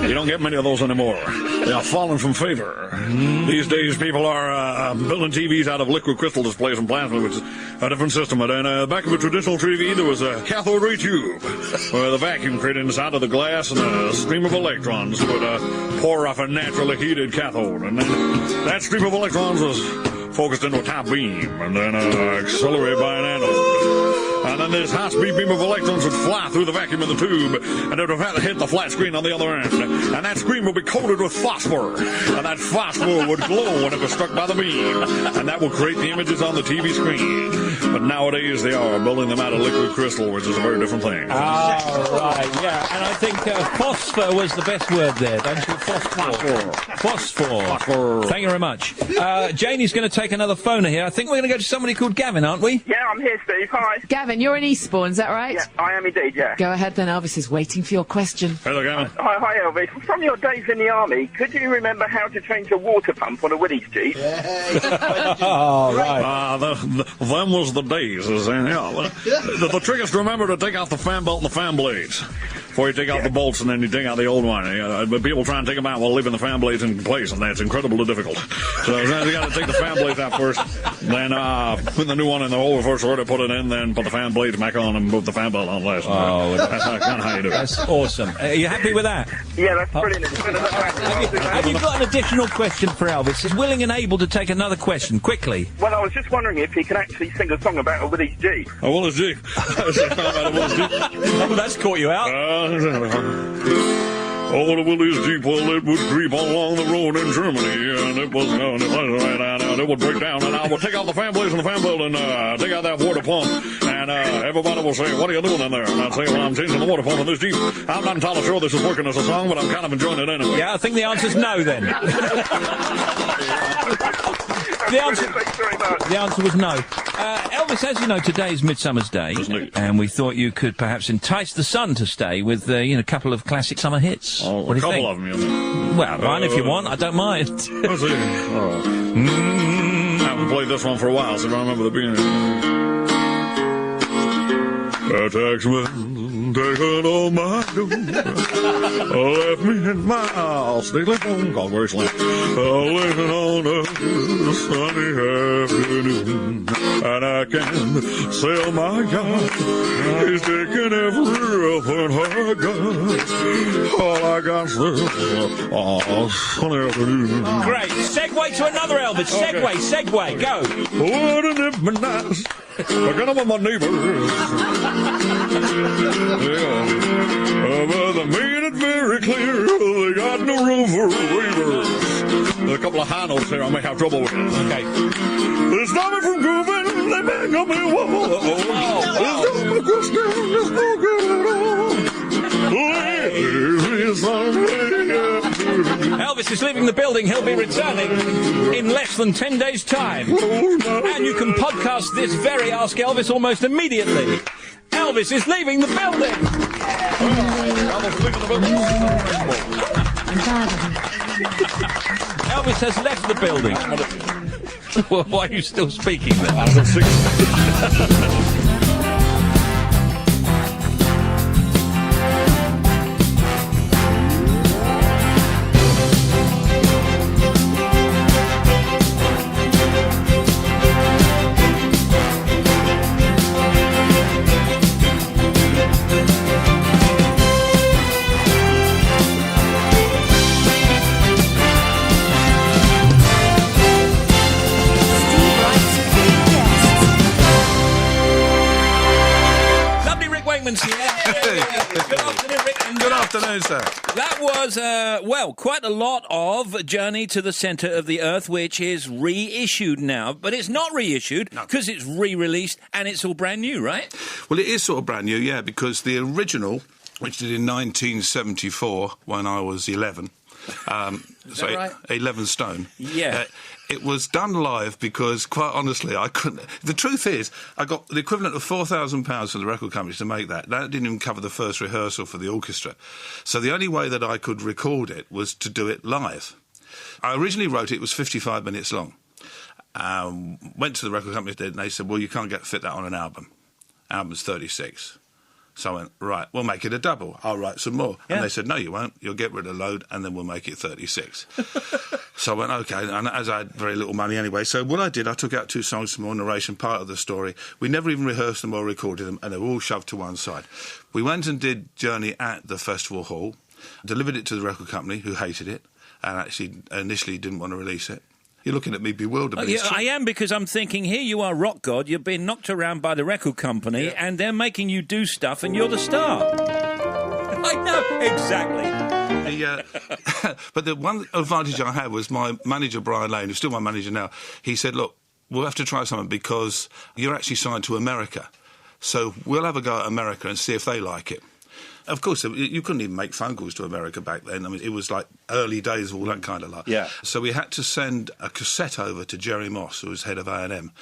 You don't get many of those anymore. They are falling from favor. These days, people are building TVs out of liquid crystal displays and plasma, which is a different system. And in the back of a traditional TV, there was a cathode ray tube, where the vacuum created inside of the glass and a stream of electrons would pour off a naturally heated cathode. And then that stream of electrons was focused into a top beam and then accelerated by an anode. And then this high-speed beam of electrons would fly through the vacuum in the tube, and it would have to hit the flat screen on the other end. And that screen would be coated with phosphor, and that phosphor would glow when it was struck by the beam, and that would create the images on the TV screen. But nowadays, they are building them out of liquid crystal, which is a very different thing. Right, yeah. And I think phosphor was the best word there, don't you? Phosphor. Thank you very much. Janie's going to take another phoner here. I think we're going to go to somebody called Gavin, aren't we? Yeah, I'm here, Steve. Hi. Gavin, you're in Eastbourne, is that right? Yeah, I am indeed, yeah. Go ahead then, Elvis is waiting for your question. Hello, Gavin. Hi, Elvis. From your days in the army, could you remember how to change a water pump on a Willys Jeep? Oh, right. Them was the days. The trick is to remember to take off the fan belt and the fan blades before you take out the bolts, and then you take out the old one. But people try and take them out while leaving the fan blades in place, and that's incredibly difficult. So you got to take the fan blades out first, then put the new one in the hole first, or to put it in, then put the fan blades back on and put the fan belt on last. That's kind of how you do it. That's awesome. Are you happy with that? Yeah, that's brilliant. Have you got an additional question for Elvis? He's willing and able to take another question, quickly. Well, I was just wondering if he can actually sing a song about a Willys Jeep. A Willys Jeep? Oh, that's caught you out. Oh, the Willys Jeep, well, it would creep along the road in Germany, and it was, it would break down, and I would take out the fan blades and the fan belt and take out that water pump, and everybody will say, what are you doing in there? And I'd say, well, I'm changing the water pump in this Jeep. I'm not entirely sure this is working as a song, but I'm kind of enjoying it anyway. Yeah, I think the answer's no, then. The answer was no. Elvis, as you know, today's Midsummer's Day, and we thought you could perhaps entice the sun to stay with a couple of classic summer hits. Oh, what do a you think? couple of them, you mean? Well, one if you want. I don't mind. Let's see. I haven't played this one for a while, so I don't remember the beginning. Taxman taking all my dough, left me in my house, stately home called Graceland, living on a sunny afternoon, and I can sail my yacht. He's taking everything I got. All I got's this sunny afternoon. Great. Segue to another Elvis. Segue. Go. Wouldn't it be nice? Looking up at my neighbors. But they made it very clear they got no room for waivers. There's a couple of high notes there I may have trouble with. Okay. They stop me from grooving, they bang up me wall. It's no good at all. Elvis is leaving the building. He'll be returning in less than 10 days' time. And you can podcast this very Ask Elvis almost immediately. Elvis is leaving the building. Elvis has left the building. Well, why are you still speaking then? Good afternoon, Rick. Good afternoon, sir. That was, quite a lot of Journey to the Centre of the Earth, which is reissued now. But it's not reissued because it's re-released and it's all brand new, right? Well, it is sort of brand new, yeah, because the original, which did in 1974 when I was 11, Is that right? 11 stone. Yeah. It was done live because, quite honestly, I couldn't... The truth is, I got the equivalent of £4,000 from the record company to make that. That didn't even cover the first rehearsal for the orchestra. So the only way that I could record it was to do it live. I originally wrote it was 55 minutes long. Went to the record company and they said, well, you can't fit that on an album. Album's 36. So I went, right, we'll make it a double. I'll write some more. Yeah. And they said, no, you won't. You'll get rid of a load, and then we'll make it 36. So I went, OK, and as I had very little money anyway, so what I did, I took out 2 songs from more narration, part of the story. We never even rehearsed them or recorded them, and they were all shoved to one side. We went and did Journey at the festival hall, delivered it to the record company, who hated it, and actually initially didn't want to release it. You're looking at me bewildered. But I am, because I'm thinking, here you are, rock god, you're being knocked around by the record company, and they're making you do stuff, and you're the star. I know, exactly. But the one advantage I had was my manager, Brian Lane, who's still my manager now, he said, look, we'll have to try something because you're actually signed to America. So we'll have a go at America and see if they like it. Of course, you couldn't even make phone calls to America back then. I mean, it was like early days, all that kind of like. Yeah. So we had to send a cassette over to Jerry Moss, who was head of A&M.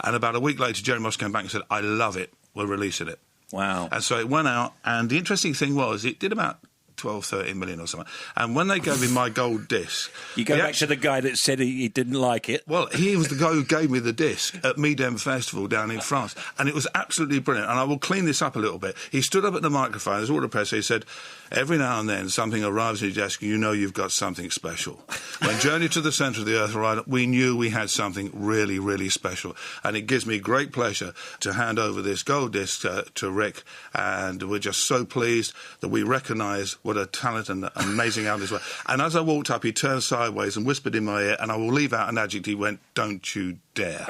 And about a week later, Jerry Moss came back and said, I love it, we're releasing it. Wow. And so it went out, and the interesting thing was, it did about 12, 13 million or something. And when they gave me my gold disc... You go back to the guy that said he didn't like it. Well, he was the guy who gave me the disc at Midem Festival down in France. And it was absolutely brilliant. And I will clean this up a little bit. He stood up at the microphone, there's all the press, he said, every now and then something arrives at your desk and you know you've got something special. When Journey to the Centre of the Earth arrived, we knew we had something really, really special. And it gives me great pleasure to hand over this gold disc to Rick. And we're just so pleased that we recognise what a talent and amazing artist were. And as I walked up, he turned sideways and whispered in my ear, and I will leave out an adjective, he went, don't you dare.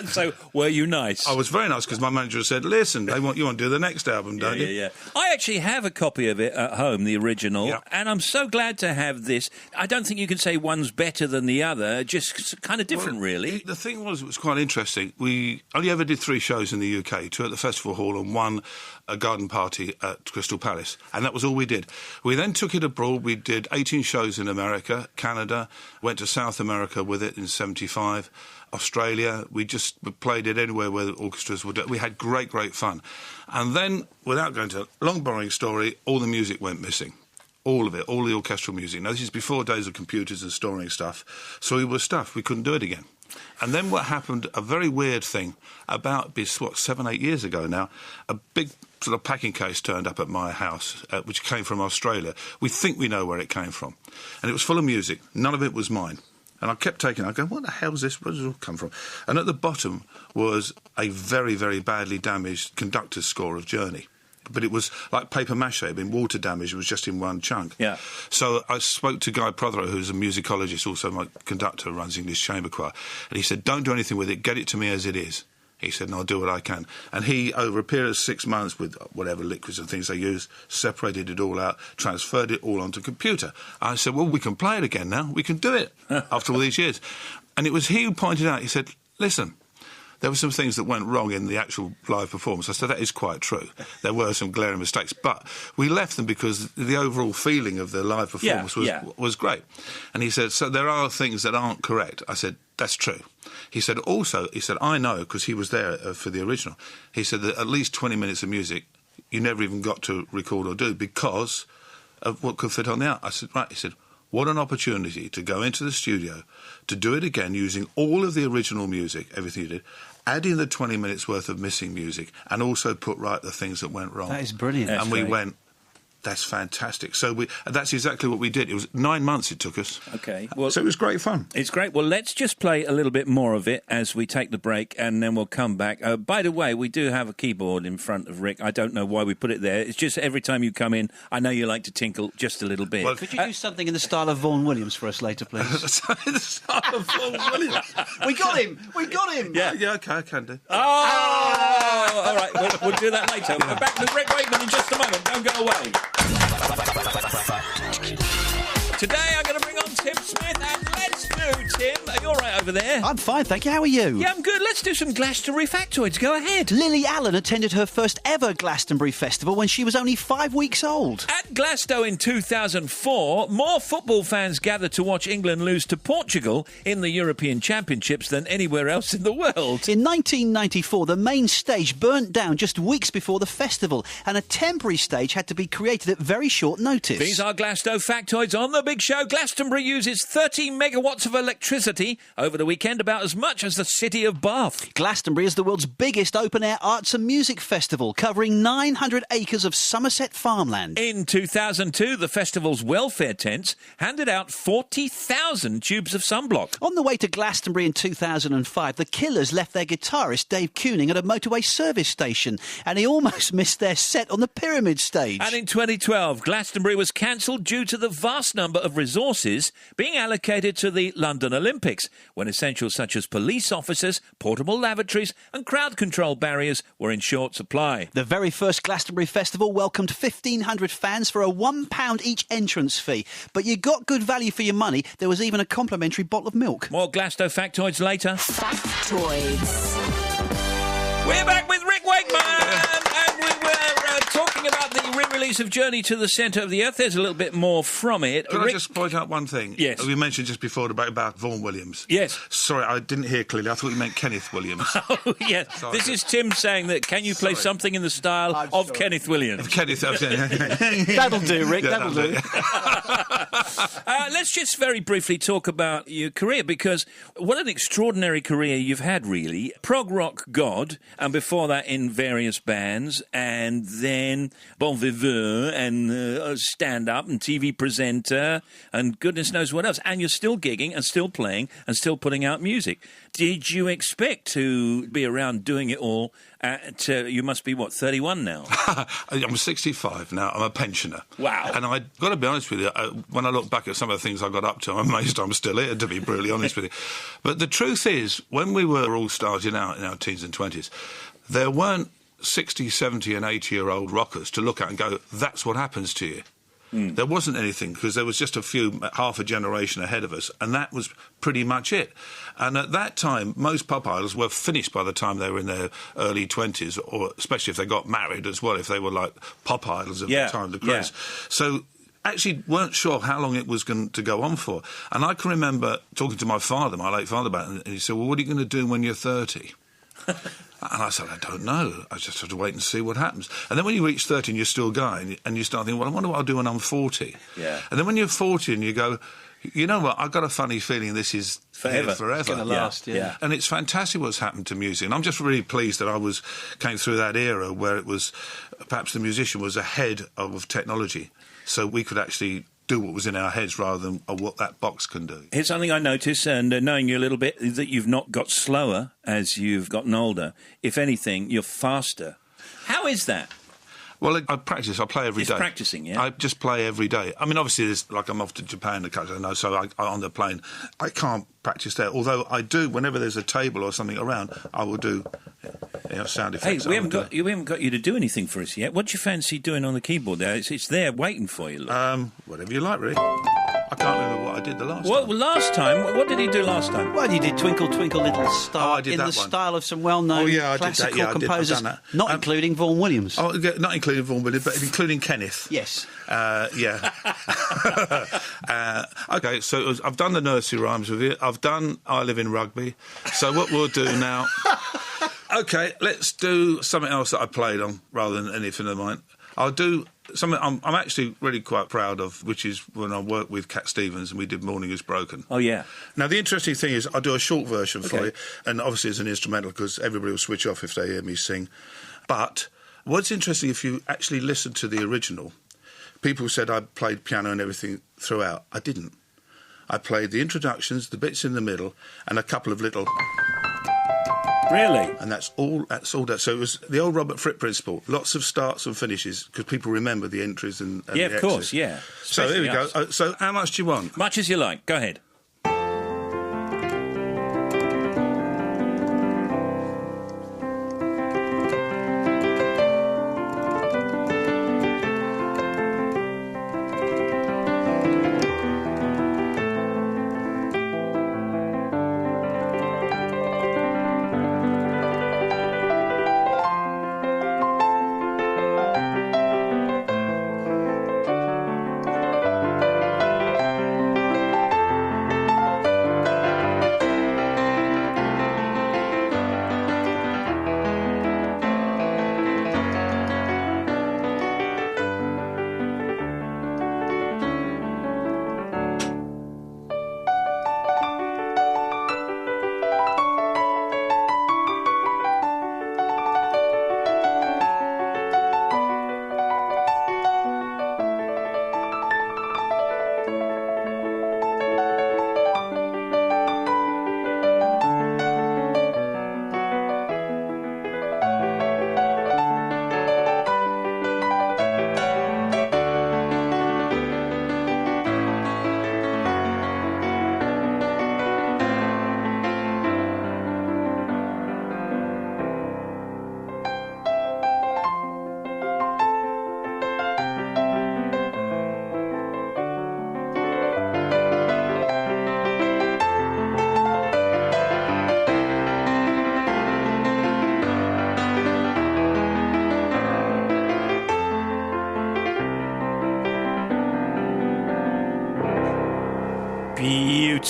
So, were you nice? I was very nice, because my manager said, listen, you want to do the next album, don't you? Yeah. I actually have a copy of it at home, the original, and I'm so glad to have this. I don't think you can say one's better than the other, just kind of different, really. The thing was, it was quite interesting. We only ever did 3 shows in the UK, 2 at the Festival Hall and 1 a garden party at Crystal Palace, and that was all we did. We then took it abroad. We did 18 shows in America, Canada, went to South America with it in 75, Australia. We just played it anywhere where the orchestras would. We had great, great fun. And then, without going to a long, boring story, all the music went missing. All of it, all the orchestral music. Now, this is before days of computers and storing stuff, so we were stuffed. We couldn't do it again. And then what happened, a very weird thing, about, 7, 8 years ago now, a big sort of packing case turned up at my house, which came from Australia. We think we know where it came from. And it was full of music. None of it was mine. And I kept taking it. I go, what the hell's this? Where does it all come from? And at the bottom was a very, very badly damaged conductor's score of Journey. But it was like paper mache, it had been water damaged, it was just in one chunk. Yeah. So I spoke to Guy Prothero, who's a musicologist, also my conductor, runs English Chamber Choir, and he said, don't do anything with it, get it to me as it is. He said, and I'll do what I can. And he, over a period of 6 months, with whatever liquids and things they used, separated it all out, transferred it all onto computer. I said, well, we can play it again now, we can do it, after all these years. And it was he who pointed out, he said, listen, there were some things that went wrong in the actual live performance. I said, that is quite true. There were some glaring mistakes. But we left them because the overall feeling of the live performance was great. And he said, so there are things that aren't correct. I said, that's true. He said, also, I know, because he was there for the original, he said that at least 20 minutes of music you never even got to record or do because of what could fit on the out. I said, right. He said, what an opportunity to go into the studio, to do it again using all of the original music, everything you did, add in the 20 minutes worth of missing music, and also put right the things that went wrong. That is brilliant. And we went, that's fantastic. So that's exactly what we did. It was 9 months it took us. Okay. Well, so it was great fun. It's great. Well, let's just play a little bit more of it as we take the break, and then we'll come back. By the way, we do have a keyboard in front of Rick. I don't know why we put it there. It's just every time you come in, I know you like to tinkle just a little bit. Well, could you do something in the style of Vaughan Williams for us later, please? The style of Vaughan Williams? We got him! We got him! Yeah, okay, I can do. Oh! All right, we'll do that later. We're back with Rick Wakeman in just a moment. Don't go away. Today I'm going to bring on Tim Smith, and let's do, Tim. Are you all right over there? I'm fine, thank you. How are you? Yeah, I'm good. Let's do some Glastonbury factoids. Go ahead. Lily Allen attended her first ever Glastonbury Festival when she was only 5 weeks old. At Glasgow in 2004, more football fans gathered to watch England lose to Portugal in the European Championships than anywhere else in the world. In 1994, the main stage burnt down just weeks before the festival, and a temporary stage had to be created at very short notice. These are Glasgow factoids on The Big Show. Glastonbury uses 30 megawatts of electricity over over the weekend, about as much as the city of Bath. Glastonbury is the world's biggest open-air arts and music festival, covering 900 acres of Somerset farmland. In 2002, the festival's welfare tents handed out 40,000 tubes of sunblock. On the way to Glastonbury in 2005, the Killers left their guitarist Dave Cooning at a motorway service station, and he almost missed their set on the Pyramid stage. And in 2012, Glastonbury was cancelled due to the vast number of resources being allocated to the London Olympics, when essentials such as police officers, portable lavatories and crowd control barriers were in short supply. The very first Glastonbury Festival welcomed 1,500 fans for a £1 each entrance fee. But you got good value for your money. There was even a complimentary bottle of milk. More Glasto factoids later. Factoids. We're back with Rick Wakeman, and we were talking about the re-release of Journey to the Centre of the Earth. There's a little bit more from it. Can I just point out one thing? Yes. We mentioned just before about Vaughan Williams. Yes. Sorry, I didn't hear clearly. I thought you meant Kenneth Williams. Oh, yes. Sorry. This is Tim saying that, can you play something in the style of Kenneth Williams? That'll do, Rick, that'll do. Let's just very briefly talk about your career, because what an extraordinary career you've had, really. Prog rock god, and before that in various bands, and then Bon Viveur, and stand-up, and TV presenter, and goodness knows what else. And you're still gigging, and still playing, and still putting out music. Did you expect to be around doing it all you must be, 31 now? I'm 65 now. I'm a pensioner. Wow. And I've got to be honest with you, when I look back at some of the things I got up to, I'm amazed I'm still here, to be brutally honest with you. But the truth is, when we were all starting out in our teens and 20s, there weren't 60, 70 and 80-year-old rockers to look at and go, that's what happens to you. There wasn't anything, because there was just half a generation ahead of us, and that was pretty much it. And at that time, most pop idols were finished by the time they were in their early 20s, or especially if they got married as well, if they were like pop idols of the time, the craze. So actually weren't sure how long it was going to go on for. And I can remember talking to my father, my late father, about it, and he said, well, what are you going to do when you're 30? And I said, I don't know. I just have to wait and see what happens. And then when you reach 30 and you're still going, and you start thinking, well, I wonder what I'll do when I'm 40. Yeah. And then when you're 40 and you go, you know what, I've got a funny feeling this is forever. It's going to last, yeah. And it's fantastic what's happened to music. And I'm just really pleased that I came through that era where it was, perhaps the musician was ahead of technology. So we could actually do what was in our heads rather than what that box can do. Here's something I noticed, and knowing you a little bit, is that you've not got slower as you've gotten older. If anything, you're faster. How is that? Well, I practice. I play every day. It's practicing, yeah? I just play every day. I mean, obviously, I'm off to Japan, I know, so on the plane, I can't practice there. Although I do, whenever there's a table or something around, I will do sound effects. Hey, we haven't got you to do anything for us yet. What do you fancy doing on the keyboard there? It's there waiting for you. Look. Whatever you like, really. I can't remember what I did the last time. Well, last time, what did he do last time? Well, you did Twinkle, Twinkle, Little Star in the style of some well-known classical composers, not including Vaughan Williams. Oh, not including Vaughan Williams, but including Kenneth. Yes. Yeah. OK, so I've done the nursery rhymes with you. I've done I Live in Rugby. So what we'll do now... OK, let's do something else that I played on rather than anything of mine. I'll do something I'm actually really quite proud of, which is when I worked with Cat Stevens and we did Morning Is Broken. Oh, yeah. Now, the interesting thing is I'll do a short version for you, and obviously it's an instrumental because everybody will switch off if they hear me sing. But what's interesting, if you actually listen to the original, people said I played piano and everything throughout. I didn't. I played the introductions, the bits in the middle, and a couple of little... Really? And that's all. So it was the old Robert Fripp principle. Lots of starts and finishes because people remember the entries and yeah, the of course, yeah. So here we go. So how much do you want? Much as you like. Go ahead.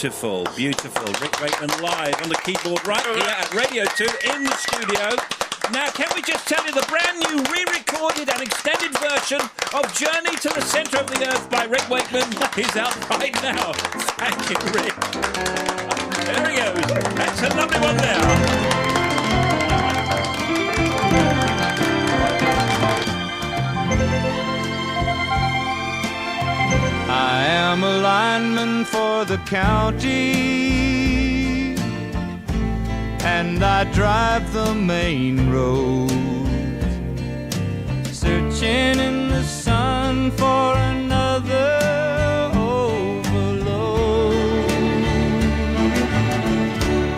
Beautiful, beautiful. Rick Wakeman live on the keyboard right here at Radio 2 in the studio. Now, can we just tell you the brand new re-recorded and extended version of Journey to the Centre of the Earth by Rick Wakeman is out right now. Thank you, Rick. There he goes. That's a lovely one there. I am a lineman for the county, and I drive the main road, searching in the sun for another overload.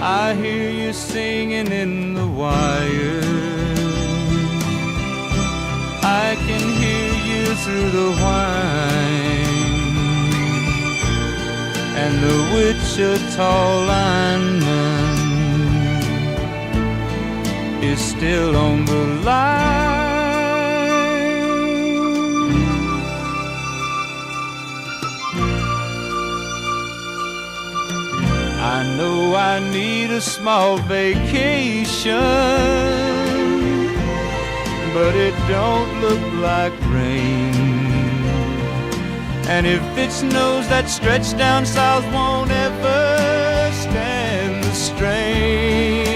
I hear you singing in the wire, I can hear you through the whine, and the Wichita lineman is still on the line. I know I need a small vacation, but it don't look like rain. And if it snows, that stretch down south won't ever stand the strain.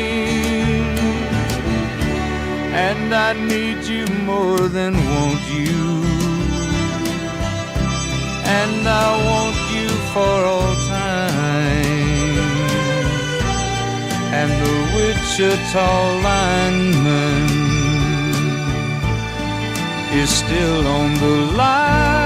And I need you more than want you, and I want you for all time. And the Wichita lineman is still on the line.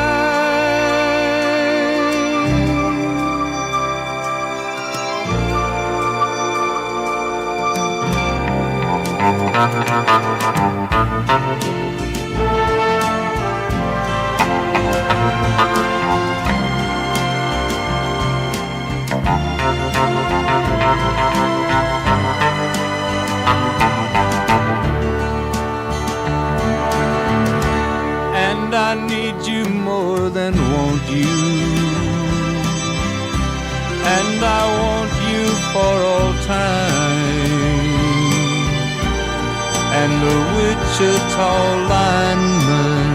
And I need you more than want you, and I want you for all time. And the Wichita lineman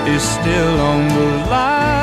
is still on the line.